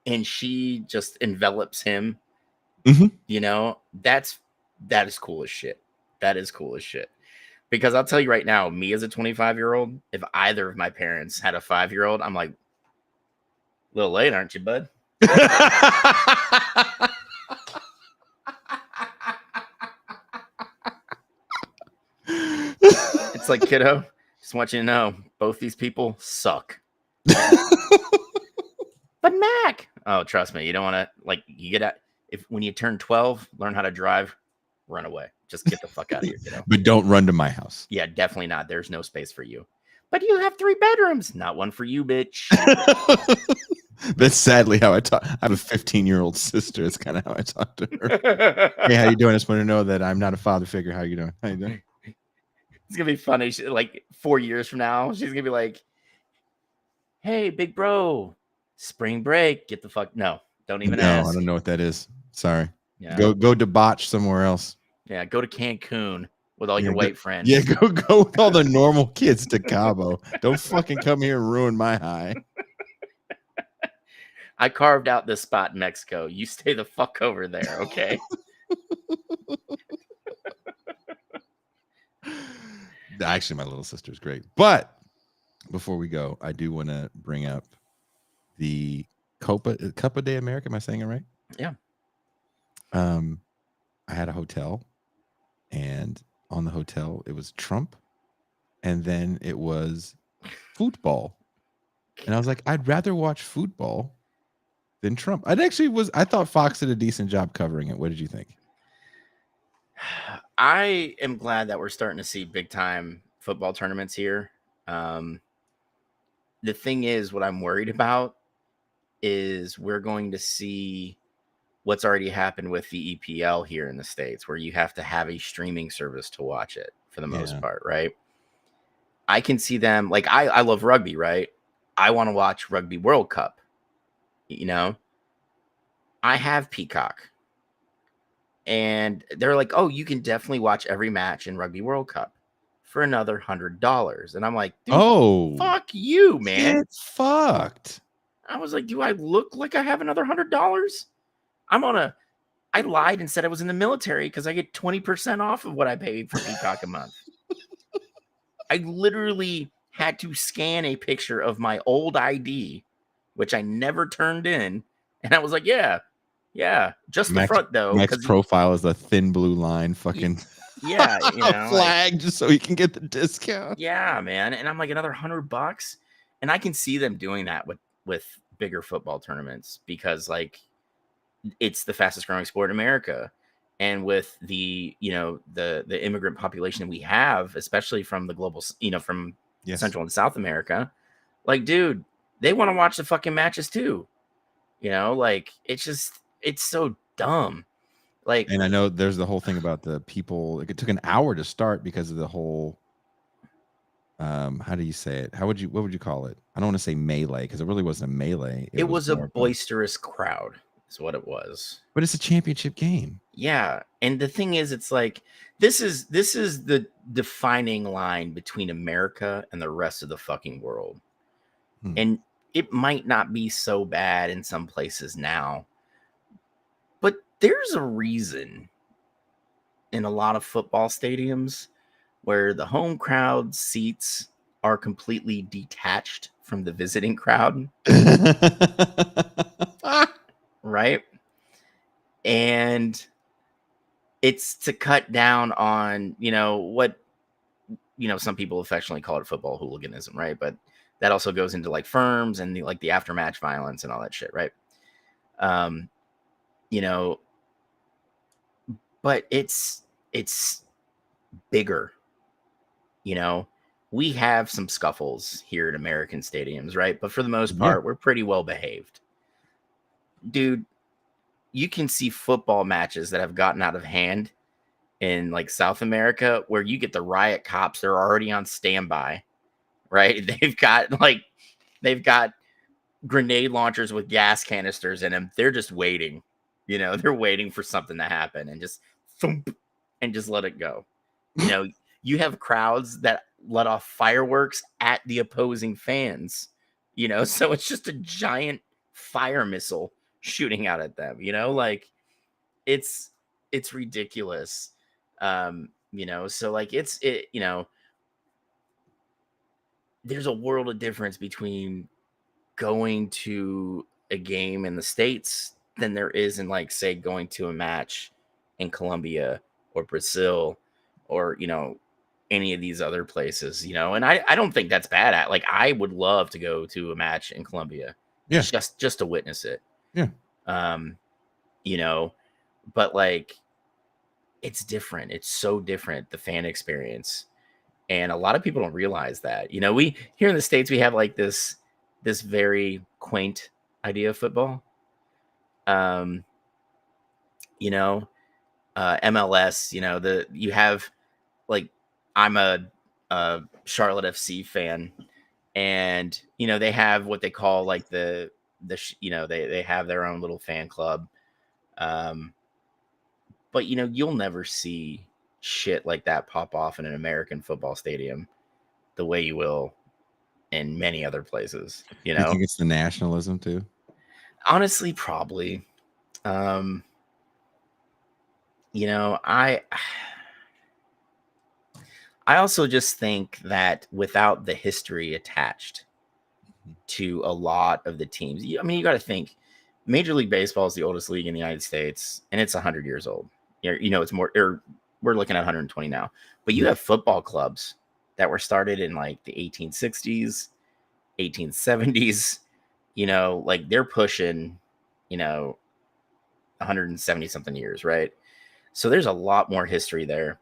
Speaker 2: And she just envelops him.
Speaker 1: Mm-hmm.
Speaker 2: That is cool as shit. That is cool as shit. Because I'll tell you right now, me as a 25-year-old, if either of my parents had a 5-year-old, I'm like, a little late, aren't you, bud? It's like, kiddo, just want you to know, both these people suck. But Mac, oh, trust me, you don't want to, when you turn 12, learn how to drive, run away. Just get the fuck out of here, kiddo.
Speaker 1: But don't run to my house.
Speaker 2: Yeah, definitely not. There's no space for you. But you have 3 bedrooms. Not one for you, bitch.
Speaker 1: That's sadly how I talk. I have a 15-year-old sister. It's kind of how I talk to her. Hey, how you doing? I just want to know that I'm not a father figure. How you doing? How you doing?
Speaker 2: It's going to be funny. 4 years from now, she's going to be like, hey, big bro, spring break. Get the fuck. No, don't even ask.
Speaker 1: I don't know what that is. Sorry.
Speaker 2: Yeah.
Speaker 1: Go debauch somewhere else.
Speaker 2: Yeah, go to Cancun with all your white friends.
Speaker 1: Yeah, go with all the normal kids to Cabo. Don't fucking come here and ruin my high.
Speaker 2: I carved out this spot in Mexico. You stay the fuck over there, okay?
Speaker 1: Actually, my little sister's great. But before we go, I do want to bring up the Copa de America. Am I saying it right?
Speaker 2: Yeah.
Speaker 1: I had a hotel, and on the hotel, it was Trump, and then it was football. And I was like, I'd rather watch football than Trump. I thought Fox did a decent job covering it. What did you think?
Speaker 2: I am glad that we're starting to see big time football tournaments here. The thing is, what I'm worried about is we're going to see what's already happened with the EPL here in the States, where you have to have a streaming service to watch it for the most part, right? I can see them, like, I love rugby, right? I want to watch Rugby World Cup. I have Peacock. And they're like, oh, you can definitely watch every match in Rugby World Cup for another $100. And I'm like, dude,
Speaker 1: oh,
Speaker 2: fuck you, man.
Speaker 1: It's fucked.
Speaker 2: I was like, do I look like I have another $100? I lied and said I was in the military because I get 20% off of what I paid for Peacock a month. I literally had to scan a picture of my old ID, which I never turned in. And I was like, yeah, just the front though.
Speaker 1: Max profile is a thin blue line, fucking
Speaker 2: yeah,
Speaker 1: flag, just so he can get the discount.
Speaker 2: Yeah, man. And I'm like, another $100, and I can see them doing that with bigger football tournaments because it's the fastest growing sport in America, and with the the immigrant population we have, especially from the global, from Central and South America, dude, they want to watch the fucking matches too. It's so dumb. And
Speaker 1: I know there's the whole thing about the people. It took an hour to start because of the whole how do you say it? What would you call it? I don't want to say melee because it really wasn't a melee.
Speaker 2: It was a
Speaker 1: more of
Speaker 2: boisterous crowd, is what it was.
Speaker 1: but it's a championship game.
Speaker 2: Yeah, and the thing is, it's like this is the defining line between America and the rest of the fucking world. And it might not be so bad in some places now, but there's a reason in a lot of football stadiums where the home crowd seats are completely detached from the visiting crowd. Right? And it's to cut down on, what, some people affectionately call it football hooliganism, right? But that also goes into like firms and the aftermatch violence and all that shit, right? But it's bigger. We have some scuffles here at American stadiums, right? But for the most part, we're pretty well behaved. Dude, you can see football matches that have gotten out of hand in like South America where you get the riot cops. They're already on standby, right? They've got grenade launchers with gas canisters in them. They're just waiting, they're waiting for something to happen and just thump and just let it go. You have crowds that let off fireworks at the opposing fans, so it's just a giant fire missile shooting out at them, like it's ridiculous. So like there's a world of difference between going to a game in the States than there is in like, say, going to a match in Colombia or Brazil or, any of these other places, and I don't think that's bad. Like, I would love to go to a match in Colombia.
Speaker 1: Yeah.
Speaker 2: Just to witness it.
Speaker 1: Yeah.
Speaker 2: But like, it's different. It's so different, the fan experience. And a lot of people don't realize that. We here in the States, we have like this very quaint idea of football. MLS, you have like, I'm a Charlotte FC fan, and they have what they call like they have their own little fan club. But you'll never see shit like that pop off in an American football stadium the way you will in many other places.
Speaker 1: You think it's the nationalism too?
Speaker 2: Honestly, probably. I also just think that without the history attached to a lot of the teams, you got to think Major League Baseball is the oldest league in the United States, and it's 100 years old. It's more, we're looking at 120 now, but you have football clubs that were started in like the 1860s, 1870s, like they're pushing, 170 something years. Right. So there's a lot more history there.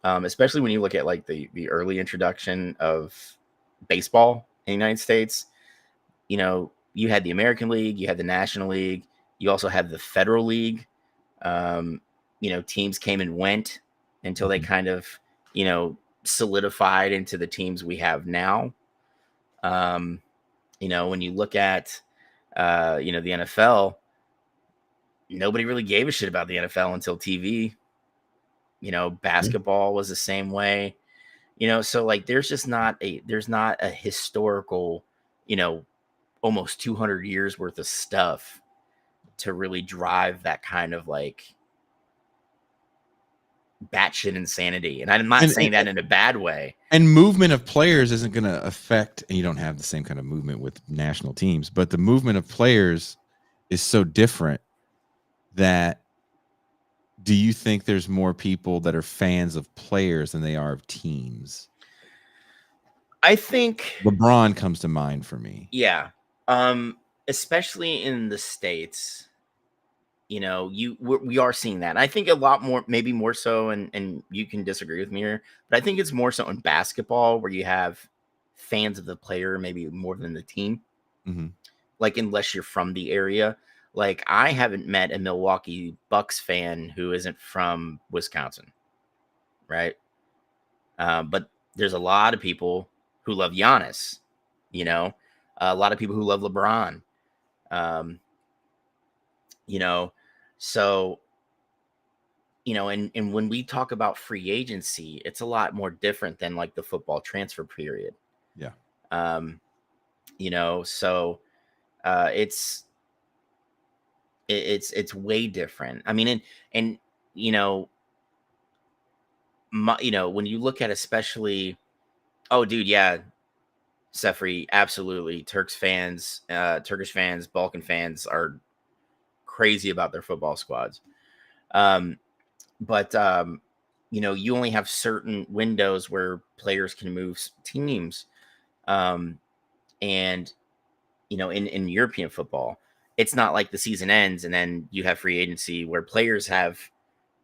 Speaker 2: Especially when you look at like the early introduction of baseball in the United States. You had the American League, you had the National League, you also had the Federal League. Teams came and went until they kind of, solidified into the teams we have now. When you look at, the NFL, nobody really gave a shit about the NFL until TV. Basketball was the same way, so like there's not a historical, almost 200 years worth of stuff to really drive that kind of like batshit insanity. And I'm not saying that in a bad way.
Speaker 1: And movement of players isn't going to affect, and you don't have the same kind of movement with national teams, but the movement of players is so different that do you think there's more people that are fans of players than they are of teams?
Speaker 2: I think
Speaker 1: LeBron comes to mind for me.
Speaker 2: Yeah. Especially in the States, we are seeing that. I think a lot more, maybe more so, and you can disagree with me here, but I think it's more so in basketball where you have fans of the player, maybe more than the team.
Speaker 1: Mm-hmm.
Speaker 2: Like, unless you're from the area. Like, I haven't met a Milwaukee Bucks fan who isn't from Wisconsin, right? But there's a lot of people who love Giannis, you know, a lot of people who love LeBron, you know, so, you know, and when we talk about free agency, it's a lot more different than like the football transfer period.
Speaker 1: Yeah.
Speaker 2: You know, so it's way different. I mean, and you know, you know, when you look at especially, oh, dude, yeah, Sefri, absolutely, Turkish fans, Balkan fans are crazy about their football squads. But you know, you only have certain windows where players can move teams, and you know, in European football, it's not like the season ends and then you have free agency where players have,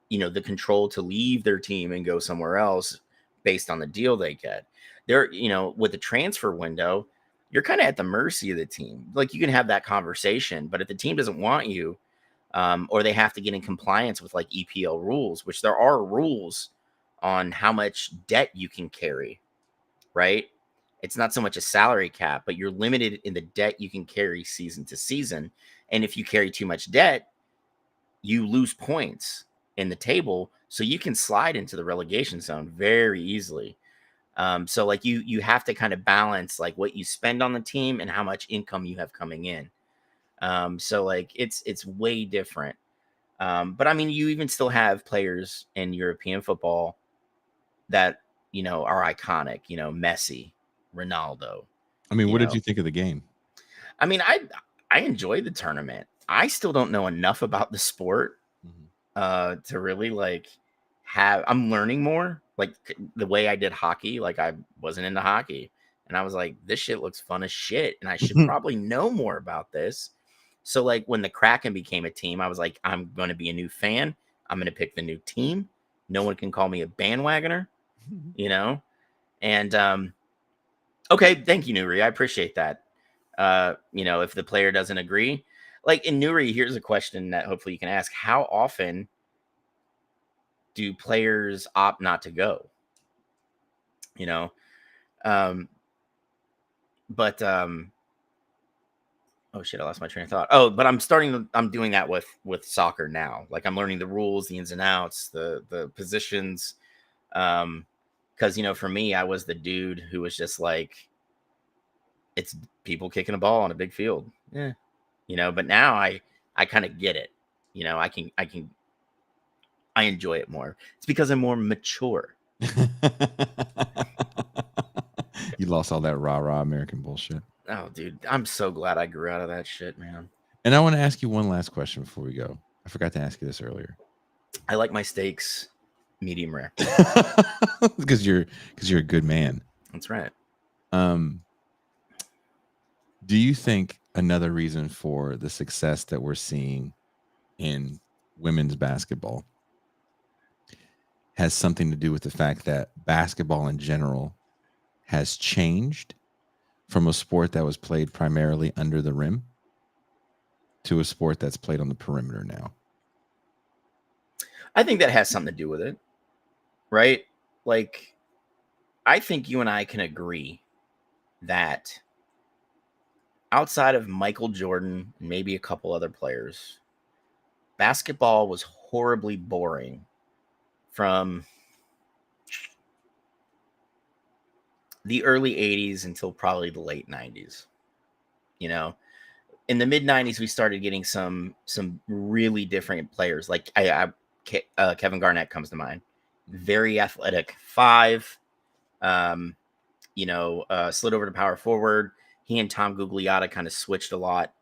Speaker 2: you know, the control to leave their team and go somewhere else based on the deal they get. There, you know, with the transfer window, you're kind of at the mercy of the team. Like, you can have that conversation, but if the team doesn't want you, or they have to get in compliance with like EPL rules, which there are rules on how much debt you can carry, right? It's not so much a salary cap, but you're limited in the debt you can carry season to season. And if you carry too much debt, you lose points in the table. So you can slide into the relegation zone very easily. So like you have to kind of balance like what you spend on the team and how much income you have coming in. So like it's way different. But I mean, you even still have players in European football that, you know, are iconic, you know, Messi, Ronaldo.
Speaker 1: I mean, what
Speaker 2: know?
Speaker 1: did you think of the game?
Speaker 2: I mean, I enjoyed the tournament. I still don't know enough about the sport to really like I'm learning more, like the way I did hockey. Like, I wasn't into hockey and I was like, this shit looks fun as shit and I should probably know more about this. So like when the Kraken became a team, I was like, I'm going to be a new fan. I'm going to pick the new team. No one can call me a bandwagoner, you know? And, okay, thank you, Nuri. I appreciate that. You know, if the player doesn't agree, like in Nuri, here's a question that hopefully you can ask. How often do players opt not to go? You know? Oh shit, I lost my train of thought. Oh, but I'm doing that with soccer now. Like, I'm learning the rules, the ins and outs, the positions. Because, you know, for me, I was the dude who was just like, it's people kicking a ball on a big field. Yeah. You know, but now I kind of get it. You know, I enjoy it more. It's because I'm more mature.
Speaker 1: You lost all that rah-rah American bullshit.
Speaker 2: Oh, dude, I'm so glad I grew out of that shit, man.
Speaker 1: And I want to ask you one last question before we go. I forgot to ask you this earlier.
Speaker 2: I like my steaks medium rare.
Speaker 1: Because you're a good man.
Speaker 2: That's right.
Speaker 1: Do you think another reason for the success that we're seeing in women's basketball has something to do with the fact that basketball in general has changed from a sport that was played primarily under the rim to a sport that's played on the perimeter now?
Speaker 2: I think that has something to do with it, right? Like, I think you and I can agree that outside of Michael Jordan and maybe a couple other players, basketball was horribly boring from the early 80s until probably the late 90s. You know, in the mid 90s, we started getting some really different players. Like Kevin Garnett comes to mind. Very athletic, 5. You know, slid over to power forward. He and Tom Gugliotta kind of switched a lot.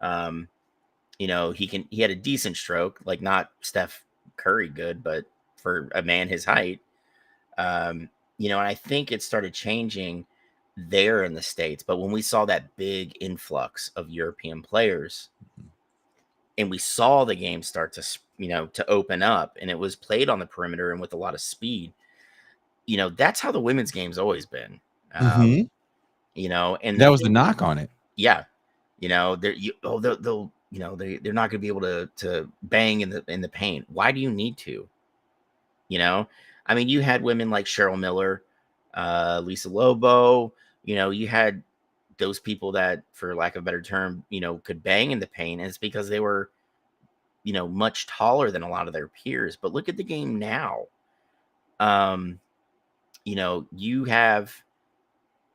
Speaker 2: You know, he had a decent stroke, like not Steph Curry good, but for a man his height. You know, and I think it started changing there in the States. But when we saw that big influx of European players and we saw the game start to, you know, to open up, and it was played on the perimeter and with a lot of speed, you know, that's how the women's game's always been. You know, and
Speaker 1: that was the knock on it.
Speaker 2: Yeah. You know, they'll you know, they're not going to be able to bang in the paint. Why do you need to? You know, I mean, you had women like Cheryl Miller, Lisa Lobo. You know, you had those people that, for lack of a better term, you know, could bang in the paint. And it's because they were, you know, much taller than a lot of their peers. But look at the game now. You know, you have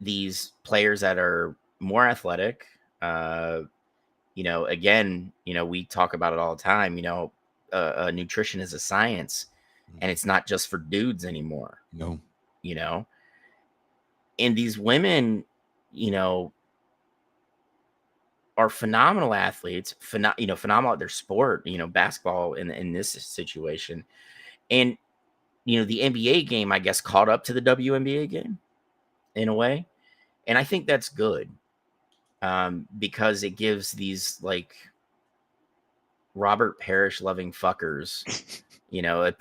Speaker 2: these players that are more athletic. You know, again, you know, we talk about it all the time. You know, nutrition is a science, and it's not just for dudes anymore.
Speaker 1: No.
Speaker 2: You know, and these women, you know, are phenomenal athletes, you know, phenomenal at their sport, you know, basketball in this situation. And, you know, the NBA game, I guess, caught up to the WNBA game in a way. And I think that's good, because it gives these like Robert Parrish loving fuckers, you know, it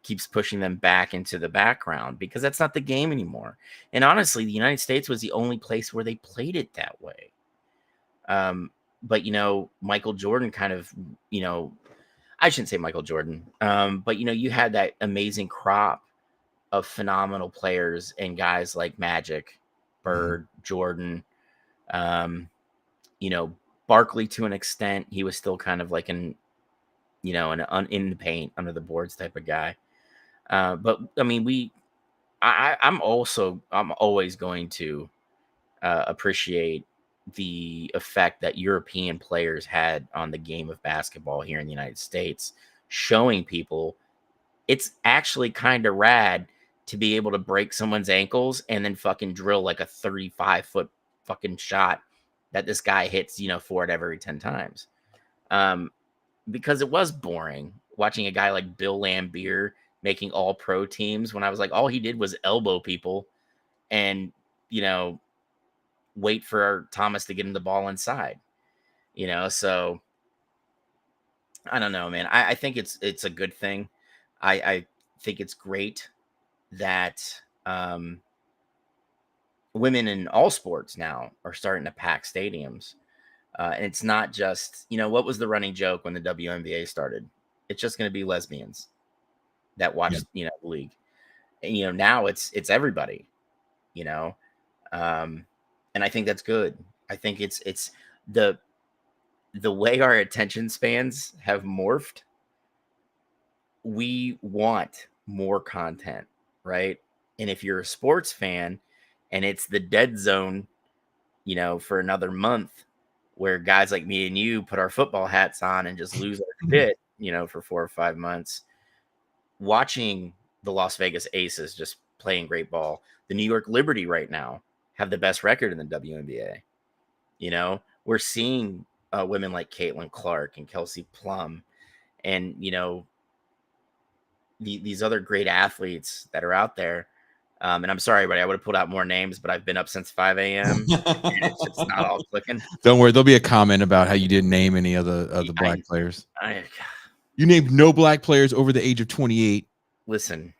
Speaker 2: keeps pushing them back into the background, because that's not the game anymore. And honestly, the United States was the only place where they played it that way. But, you know, Michael Jordan kind of, you know, I shouldn't say Michael Jordan, but, you know, you had that amazing crop of phenomenal players and guys like Magic, Bird, Jordan, you know, Barkley to an extent. He was still kind of like in the paint, under the boards type of guy. But I mean, I'm always going to appreciate the effect that European players had on the game of basketball here in the United States, showing people it's actually kind of rad to be able to break someone's ankles and then fucking drill like a 35-foot fucking shot that this guy hits, you know, 4 out of every 10 times. Because it was boring watching a guy like Bill Laimbeer making all pro teams, when I was like, all he did was elbow people and, you know, wait for Thomas to get him the ball inside, you know? So I don't know, man. I think it's a good thing. I think it's great that women in all sports now are starting to pack stadiums. And it's not just, you know, what was the running joke when the WNBA started? It's just going to be lesbians that watch, you know, the league. And, you know, now it's everybody, you know? And I think that's good. I think it's the way our attention spans have morphed. We want more content, right? And if you're a sports fan and it's the dead zone, you know, for another month, where guys like me and you put our football hats on and just lose our shit, you know, for 4 or 5 months, watching the Las Vegas Aces just playing great ball, the New York Liberty right now have the best record in the WNBA. You know, we're seeing women like Caitlin Clark and Kelsey Plum, and, you know, these other great athletes that are out there. And I'm sorry, buddy, I would have put out more names, but I've been up since 5 a.m. and it's just not all clicking.
Speaker 1: Don't worry, there'll be a comment about how you didn't name any of the black players. You named no black players over the age of 28.
Speaker 2: Listen,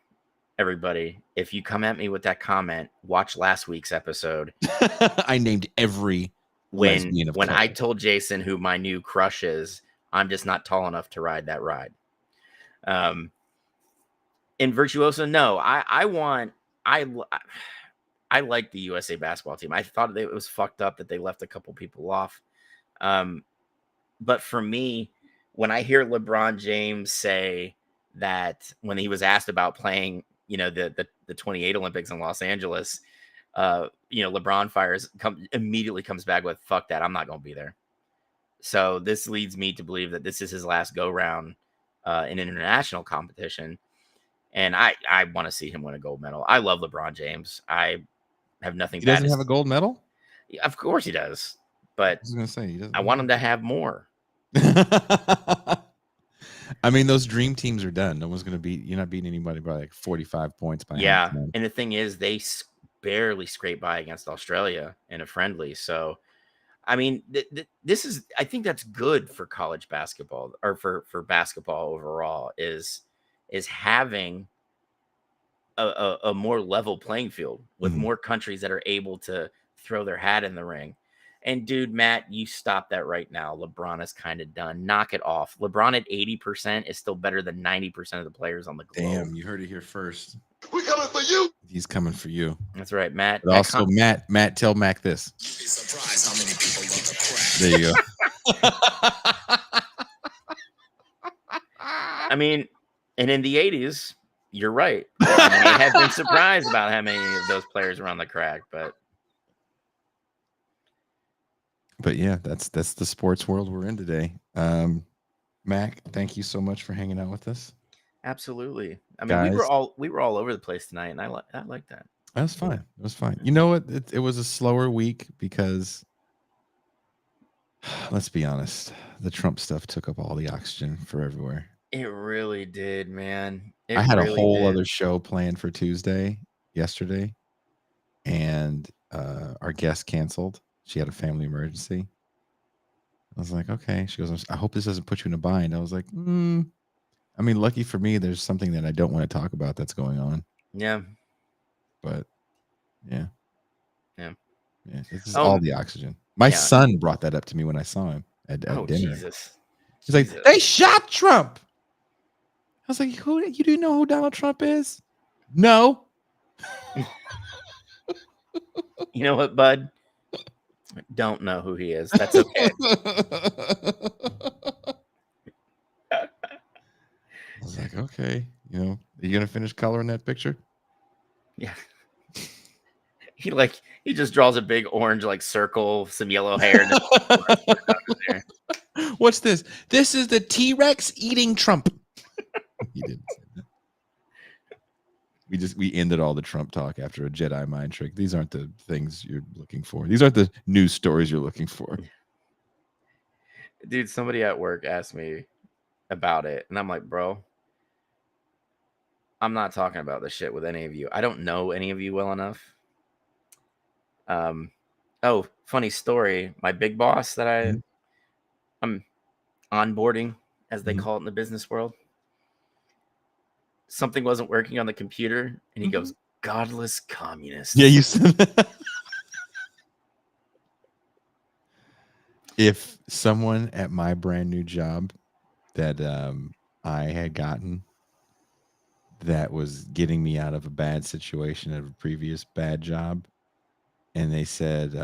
Speaker 2: everybody, if you come at me with that comment, watch last week's episode.
Speaker 1: I named every
Speaker 2: when I told Jason who my new crush is. I'm just not tall enough to ride that ride. In Virtuoso, no, I like the USA basketball team. I thought it was fucked up that they left a couple people off. But for me, when I hear LeBron James say that when he was asked about playing, you know, the 28 Olympics in Los Angeles, you know, LeBron immediately comes back with, fuck that, I'm not going to be there. So this leads me to believe that this is his last go round in international competition. And I want to see him win a gold medal. I love LeBron James. I have nothing.
Speaker 1: He doesn't have a gold medal?
Speaker 2: Of course he does. But
Speaker 1: I was going to say, he doesn't.
Speaker 2: I want him to have more.
Speaker 1: I mean, those dream teams are done. No one's going to beat. You're not beating anybody by like 45 points.
Speaker 2: Yeah. And the thing is, they barely scrape by against Australia in a friendly. So, I mean, this is, I think that's good for college basketball, or for basketball overall, is having a more level playing field with more countries that are able to throw their hat in the ring. And dude, Matt, you stop that right now. LeBron is kind of done. Knock it off. LeBron at 80% is still better than 90% of the players on the globe.
Speaker 1: Damn, you heard it here first.
Speaker 6: We coming for you.
Speaker 1: He's coming for you.
Speaker 2: That's right, Matt.
Speaker 1: But also, Matt, tell Mac this.
Speaker 6: You'd be surprised how many people love the crack.
Speaker 1: There you go.
Speaker 2: I mean, and in the 80s, you're right. I may have been surprised about how many of those players were on the crack, but
Speaker 1: yeah, that's the sports world we're in today. Mac, thank you so much for hanging out with us.
Speaker 2: absolutely. I mean,
Speaker 1: Guys.
Speaker 2: we were all over the place tonight, and I like that.
Speaker 1: That was fine. It was fine. You know what? It was a slower week because, let's be honest, the Trump stuff took up all the oxygen for everywhere.
Speaker 2: It really did, man.
Speaker 1: I had a whole other show planned for yesterday, and our guest canceled. She had a family emergency. I was like, okay. She goes, I hope this doesn't put you in a bind. I was like, I mean, lucky for me, there's something that I don't want to talk about that's going on.
Speaker 2: Yeah.
Speaker 1: But yeah. This is
Speaker 2: Oh,
Speaker 1: all the oxygen. My
Speaker 2: yeah.
Speaker 1: son brought that up to me when I saw him at dinner.
Speaker 2: Jesus.
Speaker 1: He's like, they shot Trump. I was like, you do know who Donald Trump is? No.
Speaker 2: You know what, bud? Don't know who he is. That's okay.
Speaker 1: I was like, okay, are you gonna finish coloring that picture?
Speaker 2: Yeah. He just draws a big orange circle, some yellow hair.
Speaker 1: What's this? This is the T-Rex eating Trump. He didn't say that. We ended all the Trump talk after a Jedi mind trick. These aren't the things you're looking for. These aren't the news stories you're looking for.
Speaker 2: Dude, somebody at work asked me about it, and I'm like, bro, I'm not talking about this shit with any of you. I don't know any of you well enough. Oh, funny story. My big boss that I'm onboarding, as they call it in the business world. Something wasn't working on the computer, and he goes, "Godless communist."
Speaker 1: Yeah, you said that. If someone at my brand new job that I had gotten that was getting me out of a bad situation of a previous bad job, and they said,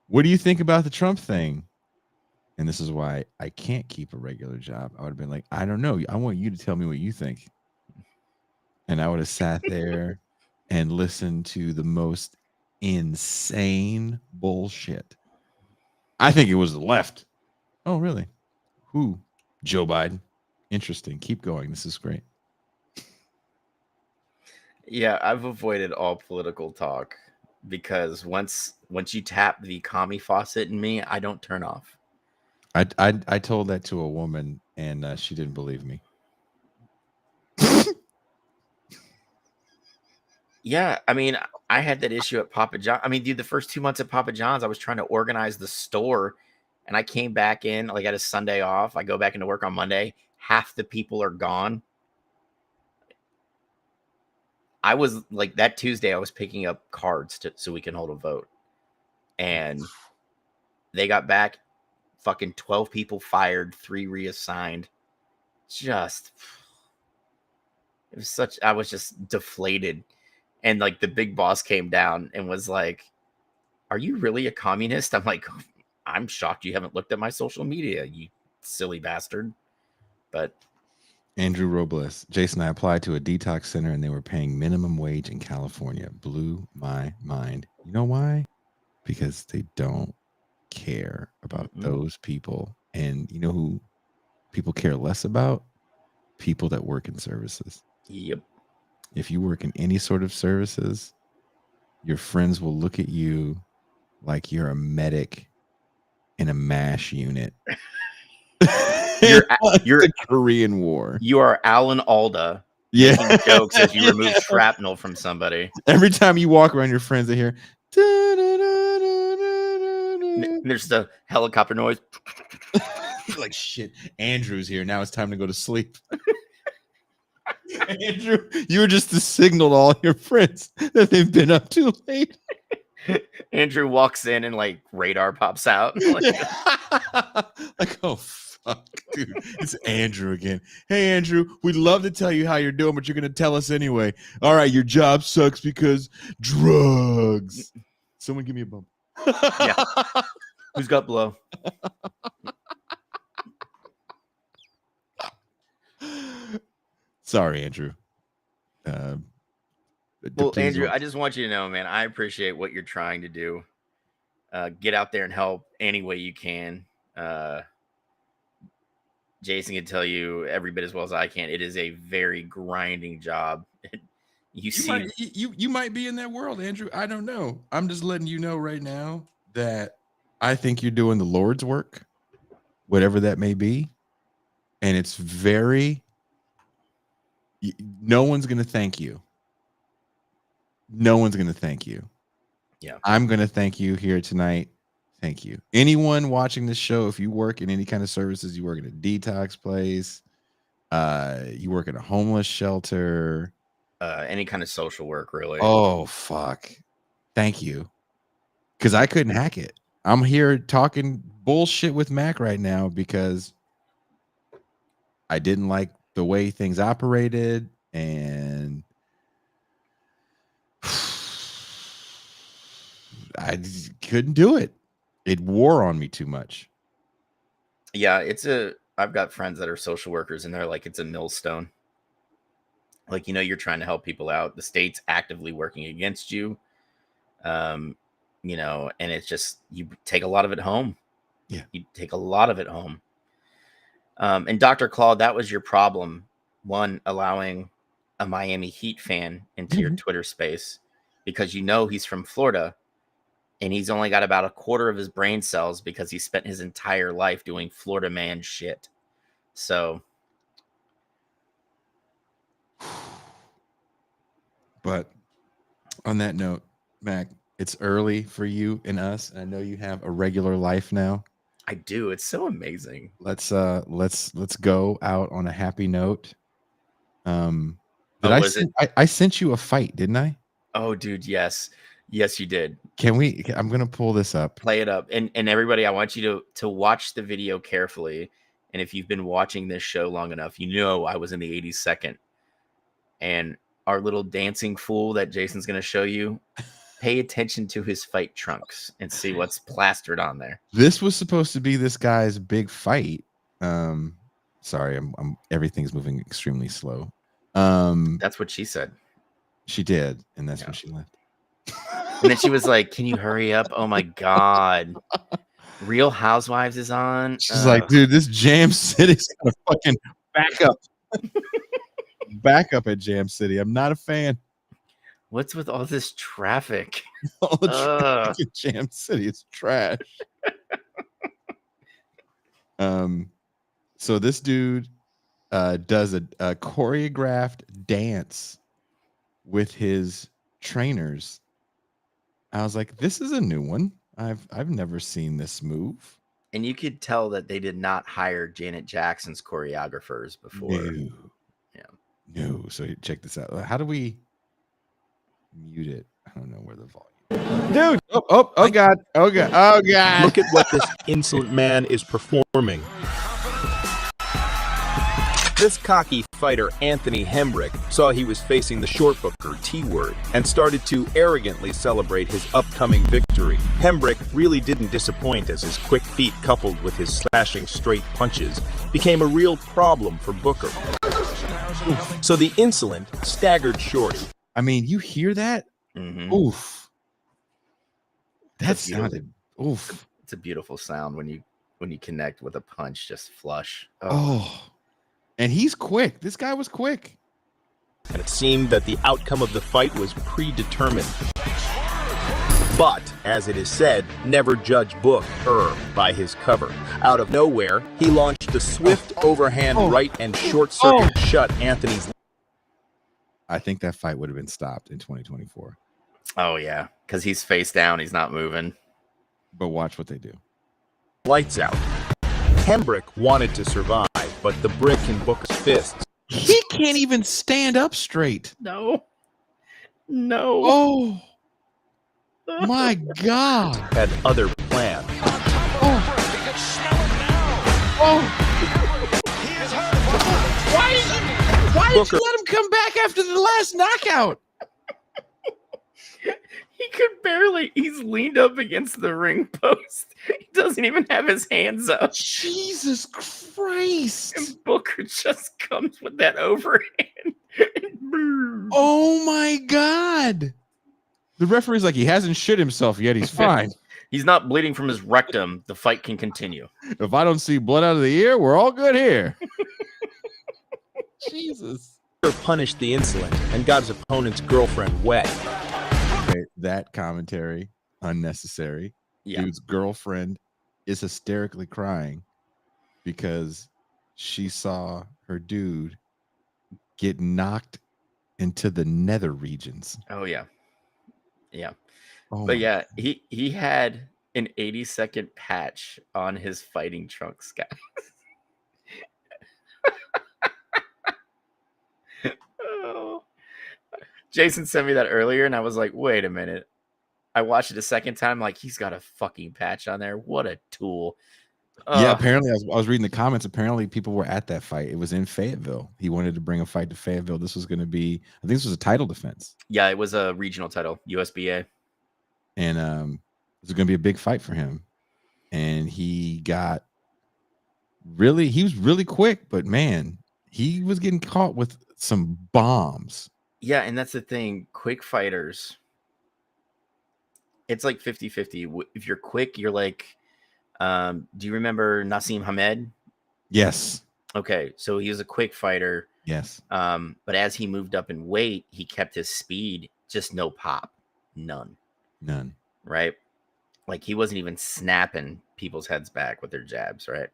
Speaker 1: what do you think about the Trump thing? And this is why I can't keep a regular job. I would have been like, I don't know. I want you to tell me what you think. And I would have sat there and listened to the most insane bullshit. I think it was the left. Oh, really? Who? Joe Biden. Interesting. Keep going. This is great.
Speaker 2: Yeah, I've avoided all political talk because once you tap the commie faucet in me, I don't turn off.
Speaker 1: I told that to a woman, and she didn't believe me.
Speaker 2: Yeah, I mean, I had that issue at Papa John. I mean, dude, the first 2 months at Papa John's, I was trying to organize the store, and I came back in, I had a Sunday off. I go back into work on Monday. Half the people are gone. I was that Tuesday, I was picking up cards so we can hold a vote. And they got back, fucking 12 people fired, 3 reassigned. I was just deflated. And the big boss came down and was like, "Are you really a communist?" I'm like, "I'm shocked you haven't looked at my social media, you silly bastard." But
Speaker 1: Andrew Robles, Jason, I applied to a detox center and they were paying minimum wage in California. Blew my mind. You know why? Because they don't care about those people. And you know who people care less about? People that work in services.
Speaker 2: Yep.
Speaker 1: If you work in any sort of services, your friends will look at you like you're a medic in a MASH unit. You're the Korean War.
Speaker 2: You are Alan Alda making jokes as you remove shrapnel from somebody.
Speaker 1: Every time you walk around, your friends are here.
Speaker 2: There's the helicopter noise.
Speaker 1: Like, shit, Andrew's here. Now it's time to go to sleep. Andrew, you were just to signal to all your friends that they've been up too late.
Speaker 2: Andrew walks in and like radar pops out. Like,
Speaker 1: like, oh fuck, dude, it's Andrew again. Hey Andrew, we'd love to tell you how you're doing, but you're gonna tell us anyway. All right, your job sucks because drugs. Someone give me a bump.
Speaker 2: Yeah. Who's got blow?
Speaker 1: Sorry, Andrew.
Speaker 2: Well,
Speaker 1: please
Speaker 2: Andrew,
Speaker 1: don't-
Speaker 2: I just want you to know, man, I appreciate what you're trying to do. Get out there and help any way you can. Jason can tell you every bit as well as I can. It is a very grinding job.
Speaker 1: You might be in that world, Andrew. I don't know. I'm just letting you know right now that I think you're doing the Lord's work, whatever that may be. And it's no one's going to thank you. No one's going to thank you.
Speaker 2: Yeah.
Speaker 1: I'm going to thank you here tonight. Thank you. Anyone watching this show, if you work in any kind of services, you work in a detox place, you work in a homeless shelter,
Speaker 2: any kind of social work, really.
Speaker 1: oh fuck, thank you, because I couldn't hack it. I'm here talking bullshit with Mac right now because I didn't like the way things operated, and I just couldn't do it. It wore on me too much.
Speaker 2: Yeah, I've got friends that are social workers, and they're like, it's a millstone. Like, you're trying to help people out. The state's actively working against you. And it's just, you take a lot of it home.
Speaker 1: Yeah.
Speaker 2: You take a lot of it home. And Dr. Claude, that was your problem. One, allowing a Miami Heat fan into your Twitter space because he's from Florida. And he's only got about a quarter of his brain cells because he spent his entire life doing Florida man shit. So.
Speaker 1: But on that note, Mac, it's early for you and us. I know you have a regular life now.
Speaker 2: I do. It's so amazing.
Speaker 1: Let's go out on a happy note. I sent you a fight, didn't I?
Speaker 2: Oh, dude, yes. Yes, you did.
Speaker 1: I'm gonna pull this up.
Speaker 2: Play it up. And everybody, I want you to watch the video carefully. And if you've been watching this show long enough, I was in the 82nd. And our little dancing fool that Jason's gonna show you, pay attention to his fight trunks and see what's plastered on there.
Speaker 1: This was supposed to be this guy's big fight. Sorry, I'm everything's moving extremely slow.
Speaker 2: That's what she said.
Speaker 1: She did, and that's when she left.
Speaker 2: And then she was like, can you hurry up? Oh my God. Real Housewives is on.
Speaker 1: She's like, dude, this Jam City's gonna fucking back up. Back up at Jam City. I'm not a fan.
Speaker 2: What's with all this traffic?
Speaker 1: All the traffic at Jam City, it's trash. So this dude does a choreographed dance with his trainers. I was like, this is a new one. I've never seen this move.
Speaker 2: And you could tell that they did not hire Janet Jackson's choreographers before.
Speaker 1: No. Yeah. No. So check this out. How do we mute it? I don't know where the volume. Dude. Oh God. Oh God. Oh God.
Speaker 9: Look at what this insolent man is performing. This cocky fighter, Anthony Hembrick, saw he was facing the short booker, T-Word, and started to arrogantly celebrate his upcoming victory. Hembrick really didn't disappoint as his quick feet coupled with his slashing straight punches became a real problem for Booker. So the insolent staggered Shorty.
Speaker 1: I mean, you hear that?
Speaker 2: Mm-hmm.
Speaker 1: Oof. That sounded oof.
Speaker 2: It's a beautiful sound when you connect with a punch just flush.
Speaker 1: Oh. And he's quick. This guy was quick.
Speaker 9: And it seemed that the outcome of the fight was predetermined. But, as it is said, never judge Booker by his cover. Out of nowhere, he launched a swift overhand right and short-circuit shut Anthony's.
Speaker 1: I think that fight would have been stopped in 2024.
Speaker 2: Oh, yeah, because he's face down. He's not moving.
Speaker 1: But watch what they do.
Speaker 9: Lights out. Hembrick wanted to survive, but the brick in Booker's fists.
Speaker 1: He can't even stand up straight.
Speaker 2: No. No.
Speaker 1: Oh. My God.
Speaker 9: had other plans.
Speaker 1: Why did
Speaker 9: Booker-
Speaker 1: you let him come back after the last knockout?
Speaker 2: He could barely. He's leaned up against the ring post. He doesn't even have his hands up.
Speaker 1: Jesus Christ.
Speaker 2: And Booker just comes with that overhand.
Speaker 1: Oh my God. The referee's like, he hasn't shit himself yet. He's fine.
Speaker 2: He's not bleeding from his rectum. The fight can continue.
Speaker 1: If I don't see blood out of the ear, we're all good here. Jesus.
Speaker 9: Booker punished the insolent and got his opponent's girlfriend wet.
Speaker 1: Okay, that commentary, unnecessary.
Speaker 2: Yeah.
Speaker 1: Dude's girlfriend is hysterically crying because she saw her dude get knocked into the nether regions.
Speaker 2: Oh yeah. Yeah.
Speaker 1: Oh
Speaker 2: But
Speaker 1: my-
Speaker 2: yeah, he had an 80-second patch on his fighting trunks, guys. Oh. Jason sent me that earlier, and I was like, wait a minute. I watched it a second time, like, he's got a fucking patch on there. What a tool.
Speaker 1: Yeah,
Speaker 2: Ugh.
Speaker 1: apparently I was reading the comments. Apparently people were at that fight. It was in Fayetteville. He wanted to bring a fight to Fayetteville. This was going to be, I think this was a title defense.
Speaker 2: Yeah, it was a regional title, USBA.
Speaker 1: And it was going to be a big fight for him. And he was really quick, but man, he was getting caught with some bombs.
Speaker 2: Yeah, and that's the thing. Quick fighters, it's like 50-50. If you're quick, you're like, do you remember Nassim Hamed?
Speaker 1: Yes.
Speaker 2: Okay, so he was a quick fighter.
Speaker 1: Yes.
Speaker 2: But as he moved up in weight, he kept his speed, just no pop. None. Right? Like he wasn't even snapping people's heads back with their jabs, right?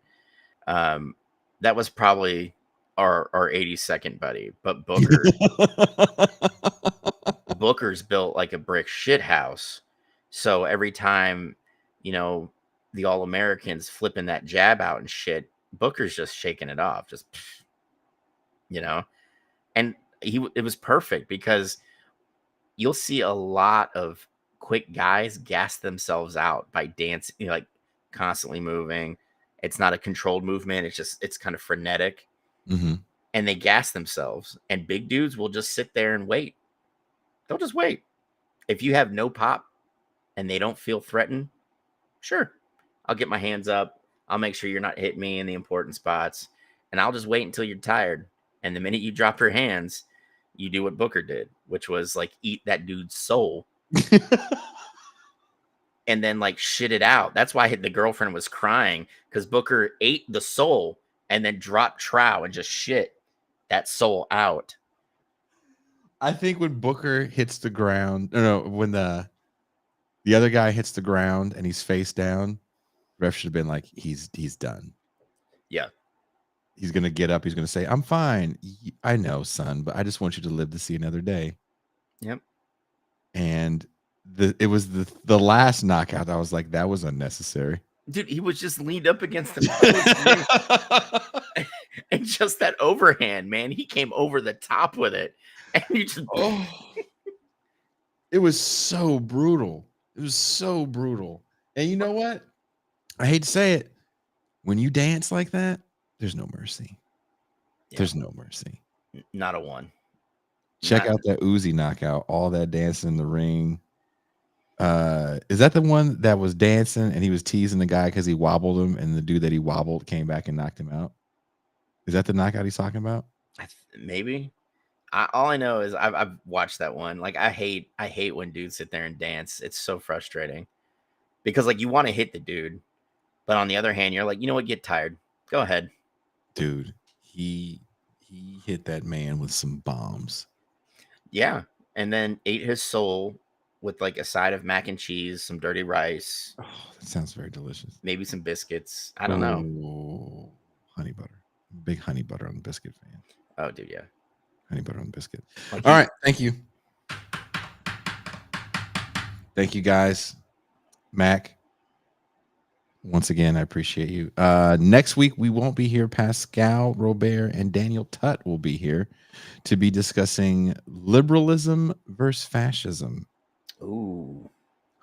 Speaker 2: That was probably our 82nd buddy. But Booker's built like a brick shit house. So every time, the All-Americans flipping that jab out and shit, Booker's just shaking it off, just, and it was perfect because you'll see a lot of quick guys gas themselves out by dancing, like constantly moving. It's not a controlled movement. It's kind of frenetic, and they gas themselves, and big dudes will just sit there and wait. They'll just wait. If you have no pop and they don't feel threatened, sure, I'll get my hands up. I'll make sure you're not hitting me in the important spots, and I'll just wait until you're tired. And the minute you drop your hands, you do what Booker did, which was like eat that dude's soul and then like shit it out. That's why the girlfriend was crying, because Booker ate the soul and then dropped trow and just shit that soul out.
Speaker 1: I think when Booker hits the ground, when the other guy hits the ground and he's face down, ref should have been like, he's done.
Speaker 2: Yeah.
Speaker 1: He's going to get up. He's going to say, I'm fine. I know, son, but I just want you to live to see another day.
Speaker 2: Yep.
Speaker 1: And it was the last knockout. I was like, that was unnecessary.
Speaker 2: Dude, he was just leaned up against the post. And just that overhand, man. He came over the top with it. And you just
Speaker 1: It was so brutal. It was so brutal. And you know what? I hate to say it. When you dance like that, there's no mercy.
Speaker 2: Yeah.
Speaker 1: There's no mercy.
Speaker 2: Not a one.
Speaker 1: Check out that Uzi knockout. All that dancing in the ring. Is that the one that was dancing and he was teasing the guy because he wobbled him, and the dude that he wobbled came back and knocked him out? Is that the knockout he's talking about?
Speaker 2: Maybe. All I know is I've watched that one. Like I hate when dudes sit there and dance. It's so frustrating because like you want to hit the dude, but on the other hand, you're like, you know what? Get tired. Go ahead,
Speaker 1: dude. He hit that man with some bombs.
Speaker 2: Yeah, and then ate his soul with like a side of mac and cheese, some dirty rice.
Speaker 1: Oh, that sounds very delicious.
Speaker 2: Maybe some biscuits. I don't know.
Speaker 1: Honey butter. Big honey butter on the biscuit fan.
Speaker 2: Oh, dude, yeah.
Speaker 1: Honey butter on the biscuit.
Speaker 2: Like
Speaker 1: all right, thank you. Thank you, guys. Mac, once again, I appreciate you. Next week, we won't be here. Pascal Robert and Daniel Tutt will be here to be discussing liberalism versus fascism.
Speaker 2: Ooh.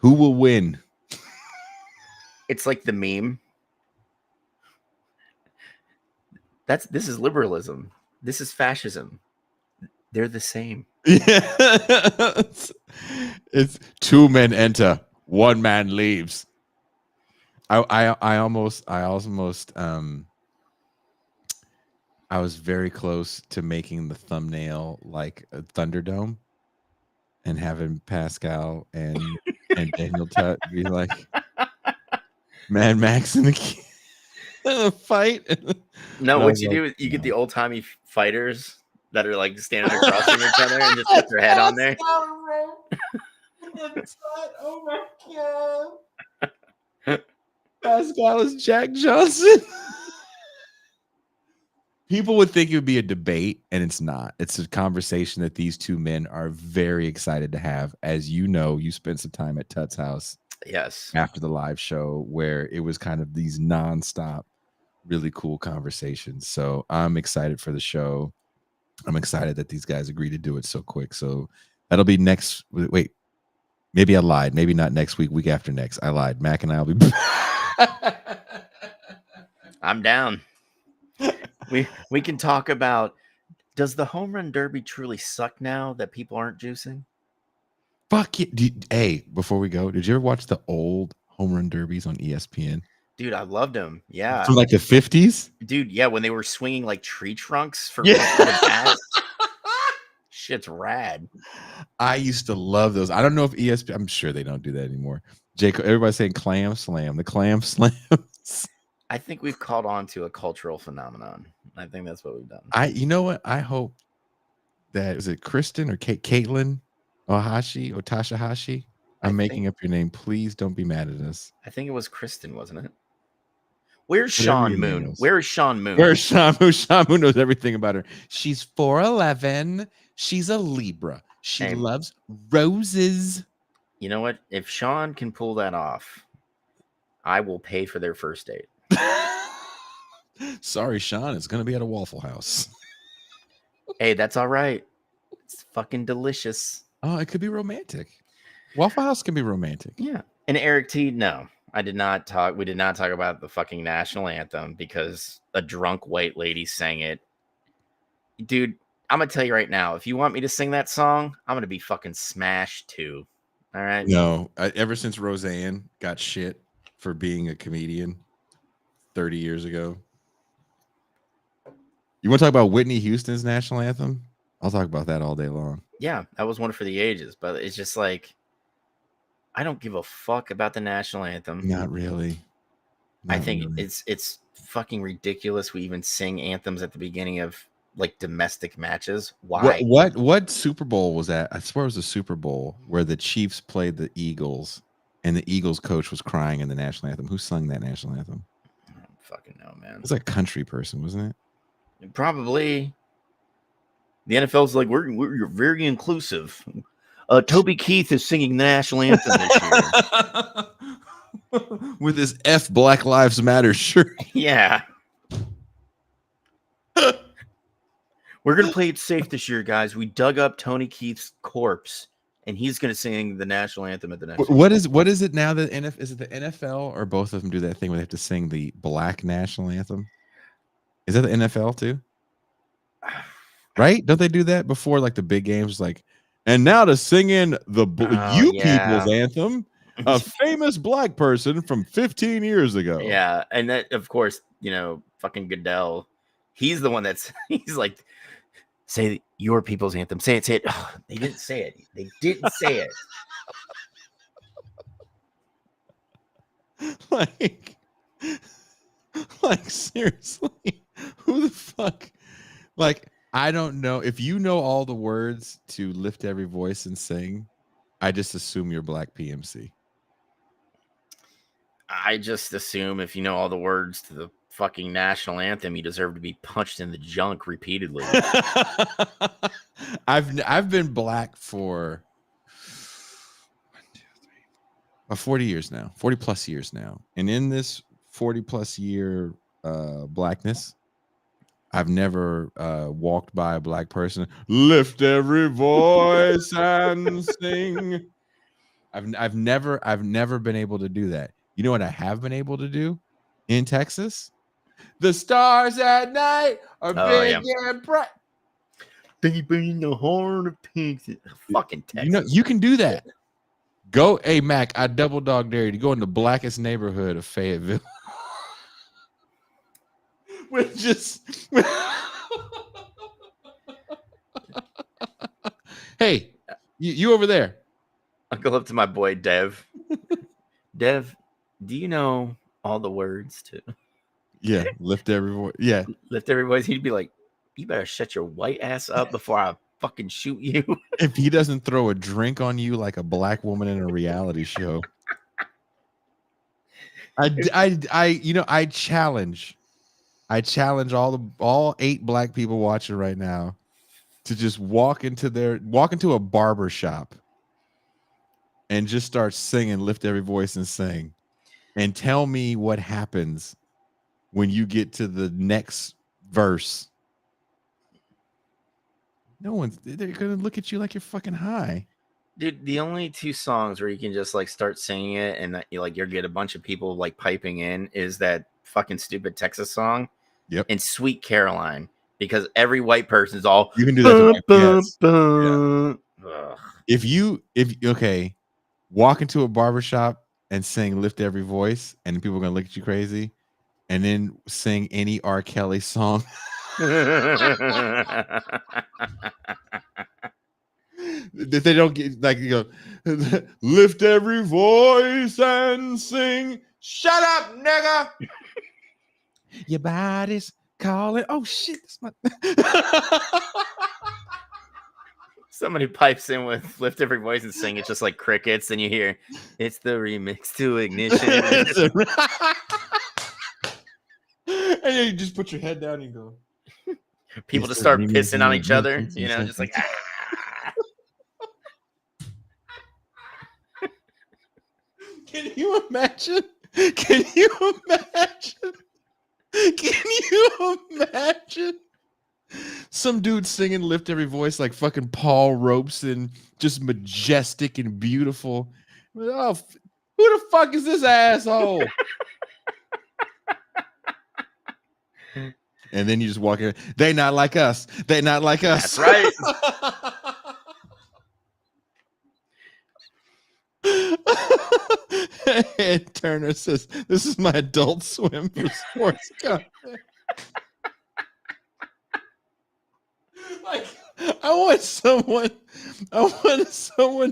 Speaker 1: Who will win?
Speaker 2: It's like the meme. This is liberalism. This is fascism. They're the same.
Speaker 1: Yeah. It's two men enter, one man leaves. I was very close to making the thumbnail like a Thunderdome and having Pascal and Daniel Tut be like Mad Max in the fight.
Speaker 2: No,
Speaker 1: I
Speaker 2: what
Speaker 1: was
Speaker 2: you
Speaker 1: like,
Speaker 2: do is you get
Speaker 1: no.
Speaker 2: the old timey fighters that are like standing across from each other and just put their head on there.
Speaker 1: Oh my god. Pascal is Jack Johnson. People would think it would be a debate, and it's not. It's a conversation that these two men are very excited to have. As you know, you spent some time at Tut's house
Speaker 2: Yes.
Speaker 1: after the live show where it was kind of these nonstop, really cool conversations. So I'm excited for the show. I'm excited that these guys agreed to do it so quick. So that'll be next. Wait, maybe I lied. Maybe not next week, week after next. I lied. Mac and I will be.
Speaker 2: I'm down. We can talk about, does the home run derby truly suck now that people aren't juicing?
Speaker 1: Fuck it. Hey, before we go, did you ever watch the old home run derbies on ESPN?
Speaker 2: Dude, I loved them. Yeah.
Speaker 1: From like the 50s?
Speaker 2: Dude, yeah, when they were swinging like tree trunks for
Speaker 1: Yeah.
Speaker 2: the bats. Shit's rad.
Speaker 1: I used to love those. I don't know if ESPN, I'm sure they don't do that anymore. Jacob, everybody's saying clam slam, the clam slams.
Speaker 2: I think we've caught on to a cultural phenomenon. I think that's what we've done.
Speaker 1: You know what? I hope that, is it Kristen or Caitlin Otashahashi? I'm making up your name. Please don't be mad at us.
Speaker 2: I think it was Kristen, wasn't it? Where's
Speaker 1: Whatever
Speaker 2: Sean
Speaker 1: your name
Speaker 2: Moon?
Speaker 1: is.
Speaker 2: Where is Sean Moon?
Speaker 1: Where's Sean Moon? Sean Moon knows everything about her. She's 4'11". She's a Libra. She
Speaker 2: Hey.
Speaker 1: loves roses.
Speaker 2: You know what? If Sean can pull that off, I will pay for their first date.
Speaker 1: Sorry, Sean. It's going to be at a Waffle House.
Speaker 2: Hey, that's all right. It's fucking delicious.
Speaker 1: Oh, it could be romantic. Waffle House can be romantic.
Speaker 2: Yeah. And Eric T, no. We did not talk about the fucking national anthem because a drunk white lady sang it. Dude, I'm gonna tell you right now, if you want me to sing that song, I'm gonna be fucking smashed too. All right.
Speaker 1: No, ever since Roseanne got shit for being a comedian 30 years ago. You want to talk about Whitney Houston's national anthem? I'll talk about that all day long.
Speaker 2: Yeah, that was one for the ages, but it's just like, I don't give a fuck about the national anthem.
Speaker 1: Not really.
Speaker 2: I
Speaker 1: Not
Speaker 2: think
Speaker 1: really.
Speaker 2: it's fucking ridiculous. We even sing anthems at the beginning of like domestic matches. Why?
Speaker 1: What Super Bowl was that? I swear it was a Super Bowl where the Chiefs played the Eagles and the Eagles coach was crying in the national anthem. Who sung that national anthem?
Speaker 2: I don't fucking know, man.
Speaker 1: It was like a country person, wasn't it?
Speaker 2: Probably. The NFL's like, we're very inclusive. Toby Keith is singing the national anthem this year.
Speaker 1: With his F Black Lives Matter shirt.
Speaker 2: Yeah. We're going to play it safe this year, guys. We dug up Tony Keith's corpse, and he's going to sing the national anthem at the next
Speaker 1: What is it now? Is it the NFL or both of them do that thing where they have to sing the black national anthem? Is that the NFL too? Right? Don't they do that before like the big games? Like, and now to sing in the people's anthem, a famous black person from 15 years ago.
Speaker 2: Yeah, and that, of course, fucking Goodell, he's the one he's like, say your people's anthem. Say it. Oh, they didn't say it. They didn't say it.
Speaker 1: Like seriously, who the fuck? Like, I don't know. If you know all the words to Lift Every Voice and Sing, I just assume you're Black PMC.
Speaker 2: I just assume if you know all the words to the fucking national anthem, you deserve to be punched in the junk repeatedly.
Speaker 1: I've been black for 40 years now, 40 plus years now. And in this 40 plus year blackness, I've never walked by a black person. Lift every voice and sing. I've never been able to do that. You know what I have been able to do in Texas? The stars at night are big and bright.
Speaker 2: They bring the horn of pigs. Fucking Texas.
Speaker 1: You know, you can do that. Go, hey Mac, I double dog dare you to go in the blackest neighborhood of Fayetteville. With just hey, you over there.
Speaker 2: I'll go up to my boy Dev. Dev, do you know all the words to?
Speaker 1: Yeah, lift every voice. Yeah,
Speaker 2: lift every voice. He'd be like, "You better shut your white ass up before I fucking shoot you."
Speaker 1: If he doesn't throw a drink on you like a black woman in a reality show, I challenge all 8 black people watching right now to just walk into a barber shop and just start singing, lift every voice and sing, and tell me what happens when you get to the next verse. They're gonna look at you like you're fucking high.
Speaker 2: Dude, the only 2 songs where you can just like start singing it and that you'll get a bunch of people like piping in is that fucking stupid Texas song.
Speaker 1: Yep.
Speaker 2: And Sweet Caroline, because every white person's all
Speaker 1: you can do that. Yes. If walk into a barbershop and sing Lift Every Voice, and people are gonna look at you crazy, and then sing any R. Kelly song. That they don't get, like, you go, lift every voice and sing, shut up, nigga. Your body's calling. Oh shit.
Speaker 2: Somebody pipes in with lift every voice and sing. It's just like crickets, and you hear it's the remix to Ignition.
Speaker 1: And then you just put your head down and go.
Speaker 2: People just start pissing on each other, just like.
Speaker 1: Can you imagine? Can you imagine some dude singing Lift Every Voice like fucking Paul Robeson, just majestic and beautiful? Oh, who the fuck is this asshole? And then you just walk in. They not like us. They not like us.
Speaker 2: That's right.
Speaker 1: And Turner says, "This is my Adult Swim for sports content." Like, I want someone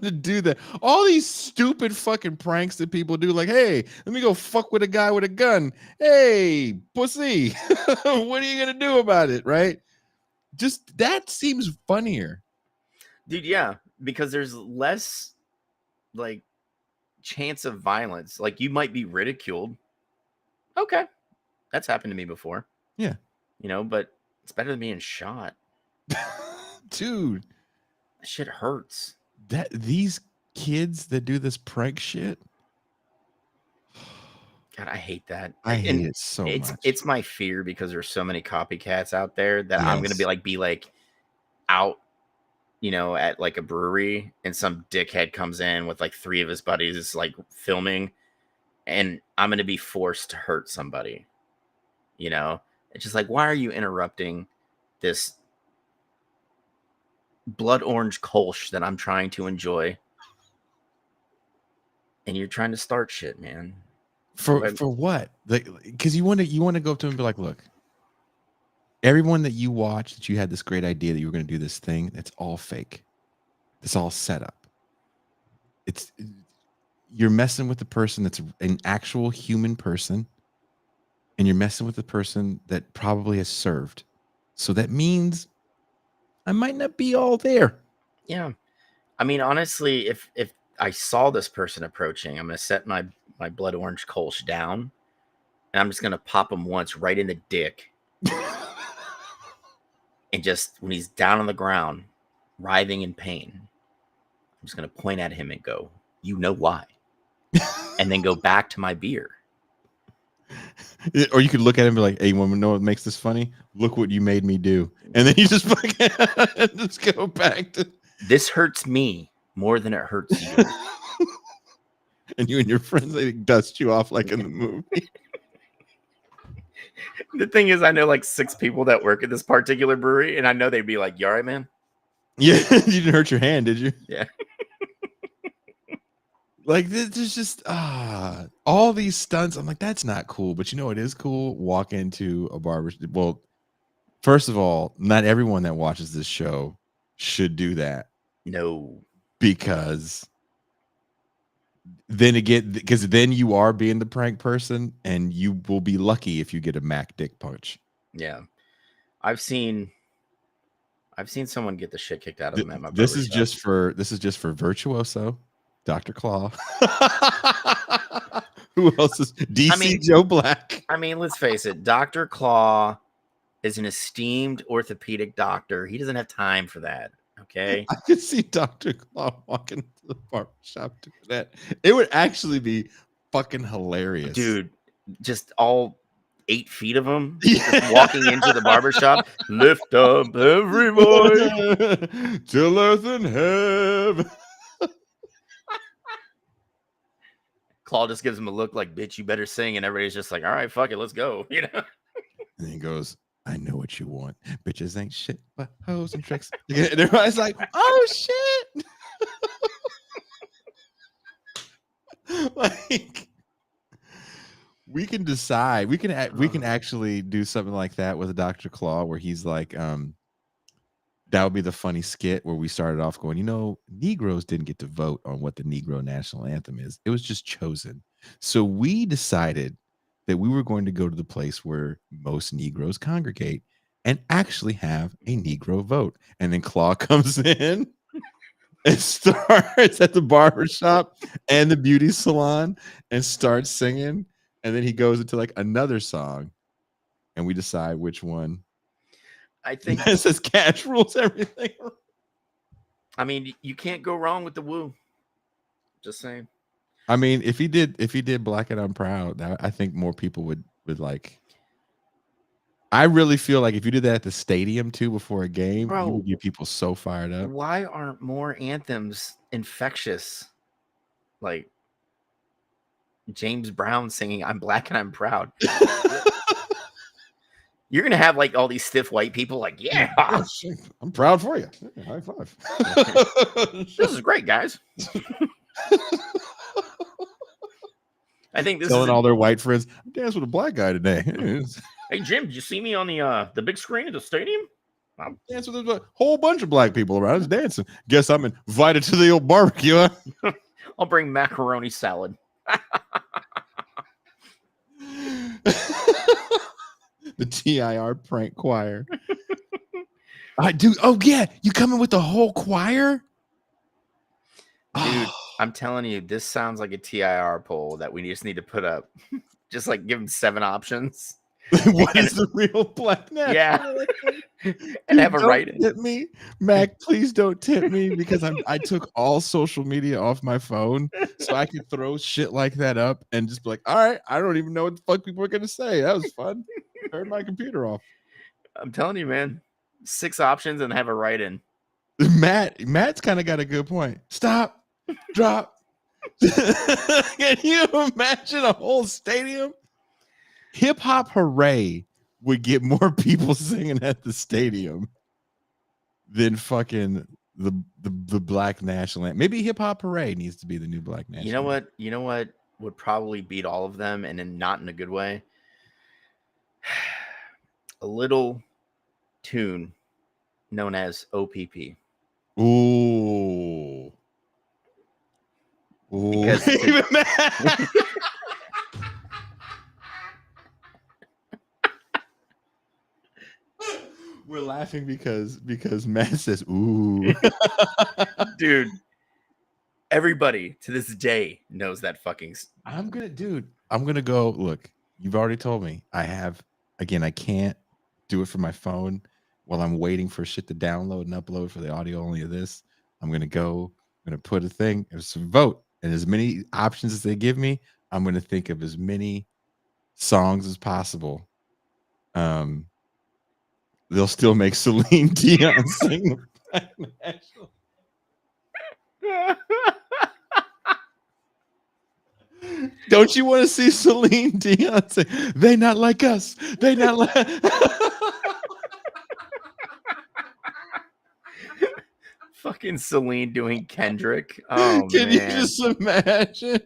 Speaker 1: to do that. All these stupid fucking pranks that people do, like, hey, let me go fuck with a guy with a gun. Hey, pussy, what are you gonna do about it, right? Just that seems funnier,
Speaker 2: dude. Yeah, because there's less like chance of violence. Like, you might be ridiculed. Okay, that's happened to me before.
Speaker 1: Yeah,
Speaker 2: but it's better than being shot.
Speaker 1: Dude,
Speaker 2: that shit hurts.
Speaker 1: That these kids that do this prank shit,
Speaker 2: God, I hate that.
Speaker 1: I hate it so much.
Speaker 2: It's my fear because there's so many copycats out there that I'm gonna be out, at like a brewery, and some dickhead comes in with like 3 of his buddies like filming, and I'm gonna be forced to hurt somebody. It's just like, why are you interrupting this blood orange Kolsch that I'm trying to enjoy, and you're trying to start shit, man?
Speaker 1: For what? Because you want to go up to him and be like, look, everyone that you watched, that you had this great idea that you were going to do this thing, that's all fake. It's all set up. You're messing with the person that's an actual human person, and you're messing with the person that probably has served. So that means I might not be all there.
Speaker 2: Yeah. I mean, honestly, if I saw this person approaching, I'm going to set my blood orange Kolsch down, and I'm just going to pop him once right in the dick. And just when he's down on the ground, writhing in pain, I'm just going to point at him and go, "You know why?" And then go back to my beer.
Speaker 1: Or you could look at him and be like, "Hey, you want to know what makes this funny? Look what you made me do." And then you just fucking just go back to,
Speaker 2: this hurts me more than it hurts you.
Speaker 1: and you and your friends, they dust you off like in the movie.
Speaker 2: The thing is, I know like 6 people that work at this particular brewery, and I know they'd be like, "You all right, man?"
Speaker 1: Yeah, you didn't hurt your hand, did you?
Speaker 2: Yeah.
Speaker 1: Like there's just all these stunts. I'm like, that's not cool. But you know, it is cool. Walk into a barber. Well, first of all, not everyone that watches this show should do that.
Speaker 2: No.
Speaker 1: Because then again, because then you are being the prank person, and you will be lucky if you get a Mac dick punch.
Speaker 2: Yeah. I've seen someone get the shit kicked out of them at my
Speaker 1: This is
Speaker 2: barbershop.
Speaker 1: just for Virtuoso, Dr. Claw. Who else is DC Joe Black?
Speaker 2: I mean, let's face it, Dr. Claw is an esteemed orthopedic doctor. He doesn't have time for that. Okay.
Speaker 1: I could see Dr. Claw walking to the barbershop to do that. It would actually be fucking hilarious.
Speaker 2: Dude, just all 8 feet of them just walking into the barbershop. Lift up every voice
Speaker 1: till earth and heaven.
Speaker 2: Claw just gives him a look like, "Bitch, you better sing," and everybody's just like, "All right, fuck it, let's go." You know.
Speaker 1: And he goes, "I know what you want. Bitches ain't shit but hoes and tricks." And everybody's like, "Oh shit!" Like, we can decide. We can actually do something like that with Dr. Claw, where he's like, that would be the funny skit where we started off going, Negroes didn't get to vote on what the Negro national anthem is. It was just chosen. So we decided that we were going to go to the place where most Negroes congregate and actually have a Negro vote. And then Claw comes in and starts at the barbershop and the beauty salon and starts singing. And then he goes into like another song, and we decide which one.
Speaker 2: I think
Speaker 1: it says cash rules everything.
Speaker 2: I mean, you can't go wrong with the woo. Just saying.
Speaker 1: I mean, if he did Black and I'm Proud, I think more people would like. I really feel like if you did that at the stadium too before a game, you would get people so fired up.
Speaker 2: Why aren't more anthems infectious? Like James Brown singing "I'm Black and I'm Proud." You're gonna have like all these stiff white people like, "Yeah,
Speaker 1: I'm proud for you. Yeah, high five."
Speaker 2: This is great, guys. I think this
Speaker 1: telling all their white friends, "I danced with a black guy today."
Speaker 2: Hey Jim, did you see me on the big screen at the stadium?
Speaker 1: I danced with a whole bunch of black people around. I was dancing. Guess I'm invited to the old barbecue. Huh?
Speaker 2: I'll bring macaroni salad.
Speaker 1: The TIR prank choir. I do. Oh yeah, you coming with the whole choir?
Speaker 2: Dude, I'm telling you, this sounds like a TIR poll that we just need to put up. Just like give them 7 options.
Speaker 1: What is the real black national?
Speaker 2: Yeah. And have a write-in.
Speaker 1: Tip me, Mac. Please don't tip me, because I took all social media off my phone so I could throw shit like that up and just be like, all right, I don't even know what the fuck people are gonna say. That was fun. Turn my computer off.
Speaker 2: I'm telling you, man. 6 options and have a write-in.
Speaker 1: Matt's kind of got a good point. Stop, drop. Can you imagine a whole stadium? Hip Hop Hooray would get more people singing at the stadium than fucking the Black National Anthem. Maybe Hip Hop Hooray needs to be the new Black National.
Speaker 2: You know what would probably beat all of them, and then not in a good way? A little tune known as OPP.
Speaker 1: Ooh.
Speaker 2: Because
Speaker 1: we're laughing because Matt says, "Ooh."
Speaker 2: Dude, everybody to this day knows that fucking.
Speaker 1: I'm gonna go. Look, you've already told me. I can't do it for my phone while I'm waiting for shit to download and upload for the audio only of this. I'm gonna put a thing, some vote, and as many options as they give me, I'm gonna think of as many songs as possible. They'll still make Celine Dion sing the Black National. Don't you want to see Celine Dion say, "They not like us. They not like."
Speaker 2: Fucking Celine doing Kendrick. Oh
Speaker 1: Can
Speaker 2: man.
Speaker 1: you just imagine?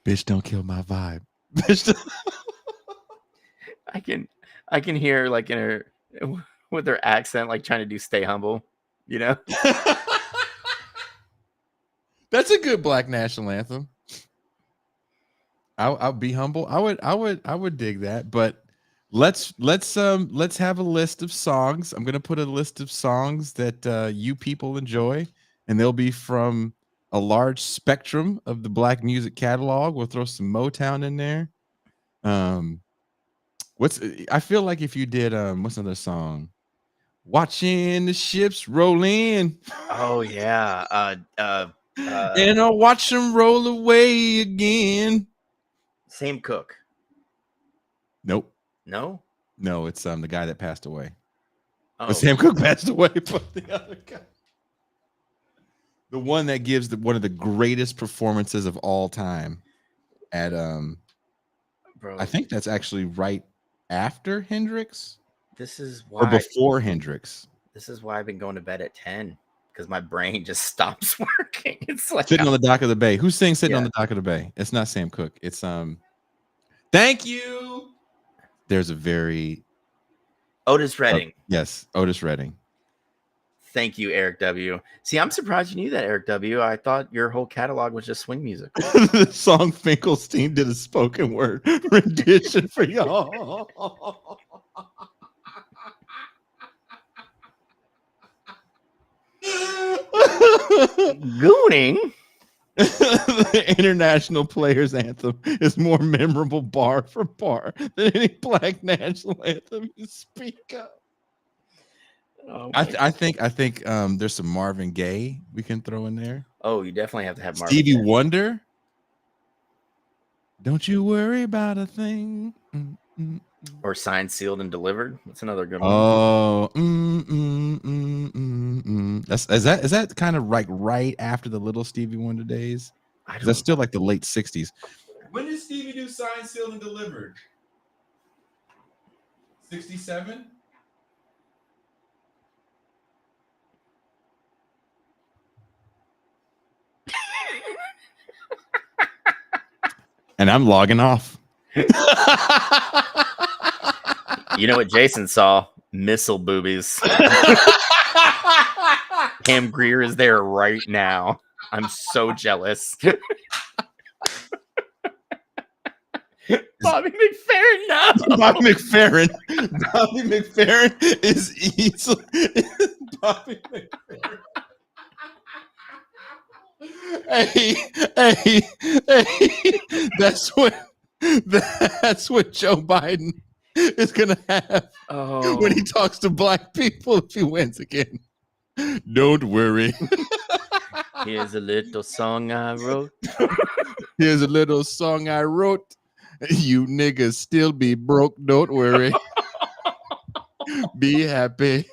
Speaker 1: Bitch, don't kill my vibe. Bitch,
Speaker 2: I can hear like in her with her accent, like trying to do "Stay Humble," you know.
Speaker 1: that's a good Black national anthem. I'll be humble. I would dig that. But let's have a list of songs. I'm gonna put a list of songs that you people enjoy, and they'll be from a large spectrum of the Black music catalog. We'll throw some Motown in there. I feel like if you did what's another song? Watching the ships roll in.
Speaker 2: Oh yeah.
Speaker 1: And I'll watch them roll away again.
Speaker 2: Sam Cooke.
Speaker 1: Nope.
Speaker 2: No.
Speaker 1: No, it's the guy that passed away.
Speaker 2: Oh.
Speaker 1: But Sam Cooke passed away, but the other guy. The one that gives one of the greatest performances of all time at
Speaker 2: Bro,
Speaker 1: I think that's actually right after Hendrix
Speaker 2: this is
Speaker 1: or
Speaker 2: why
Speaker 1: before Hendrix.
Speaker 2: this is why I've been going to bed at 10 because my brain just stops working. It's like
Speaker 1: Sitting on the Dock of the Bay. Who's saying Sitting on
Speaker 2: Yeah.
Speaker 1: the Dock of the Bay? It's not Sam Cooke. It's Thank you. There's a very
Speaker 2: Otis Redding.
Speaker 1: yes, Otis Redding.
Speaker 2: Thank you, Eric W. See, I'm surprised you knew that, Eric W. I thought your whole catalog was just swing music.
Speaker 1: The song Finkelstein did a spoken word rendition for y'all.
Speaker 2: Gooning.
Speaker 1: The International Players Anthem is more memorable bar for bar than any Black national anthem you speak of.
Speaker 2: Oh,
Speaker 1: I think there's some Marvin Gaye we can throw in there.
Speaker 2: oh, you definitely have to have Marvin
Speaker 1: Stevie
Speaker 2: Gaye.
Speaker 1: Wonder. Don't you worry about a thing.
Speaker 2: Or Signed, Sealed, and Delivered. That's another good one.
Speaker 1: Oh, is that kind of like right after the little Stevie Wonder days?
Speaker 2: I
Speaker 1: That's still like the late 60s. When did Stevie do Signed, Sealed, and Delivered? 67? And I'm logging off.
Speaker 2: You know what Jason saw? Missile boobies. Pam Grier is there right now. I'm so jealous. Bobby McFerrin, no.
Speaker 1: Bobby McFerrin is easily Bobby McFerrin. Hey, that's what Joe Biden is gonna have when he talks to Black people if he wins again. Don't worry.
Speaker 2: Here's a little song I wrote.
Speaker 1: Here's a little song I wrote. You niggas still be broke. Don't worry. Be happy.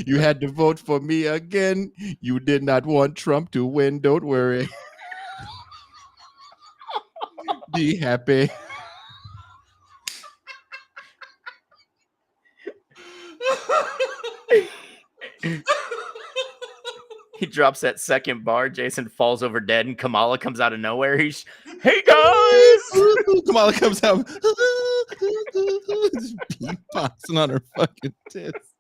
Speaker 1: You had to vote for me again. You did not want Trump to win. Don't worry. Be happy.
Speaker 2: He drops that second bar. Jason falls over dead, and Kamala comes out of nowhere. He's, hey guys!
Speaker 1: Kamala comes out, just beatboxing on her fucking tits.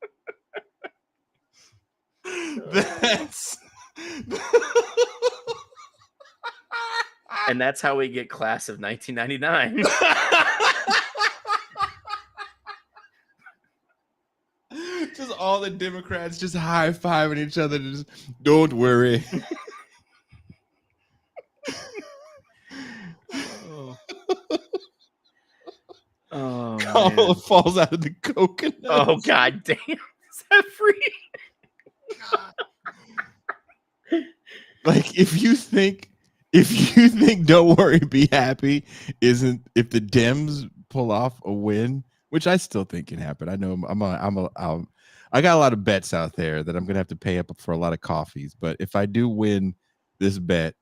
Speaker 2: And that's how we get class of 1999.
Speaker 1: Just all the Democrats just high-fiving each other. Just don't worry.
Speaker 2: Oh,
Speaker 1: Kamala falls out of the coconut.
Speaker 2: oh god damn. Is that free?
Speaker 1: Like if you think don't worry, be happy isn't if the Dems pull off a win, which I still think can happen. I know I got a lot of bets out there that I'm gonna have to pay up for a lot of coffees. But if I do win this bet,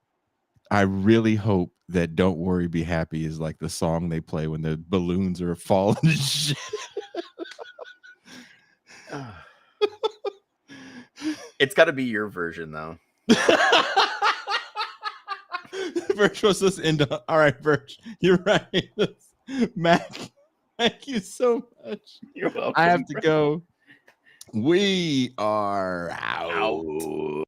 Speaker 1: I really hope that "Don't Worry, Be Happy" is like the song they play when the balloons are falling and shit.
Speaker 2: It's got to be your version, though.
Speaker 1: Birch was this into. All right, Birch, you're right. Mac, thank you so much.
Speaker 2: You're welcome.
Speaker 1: I have to go. We are out.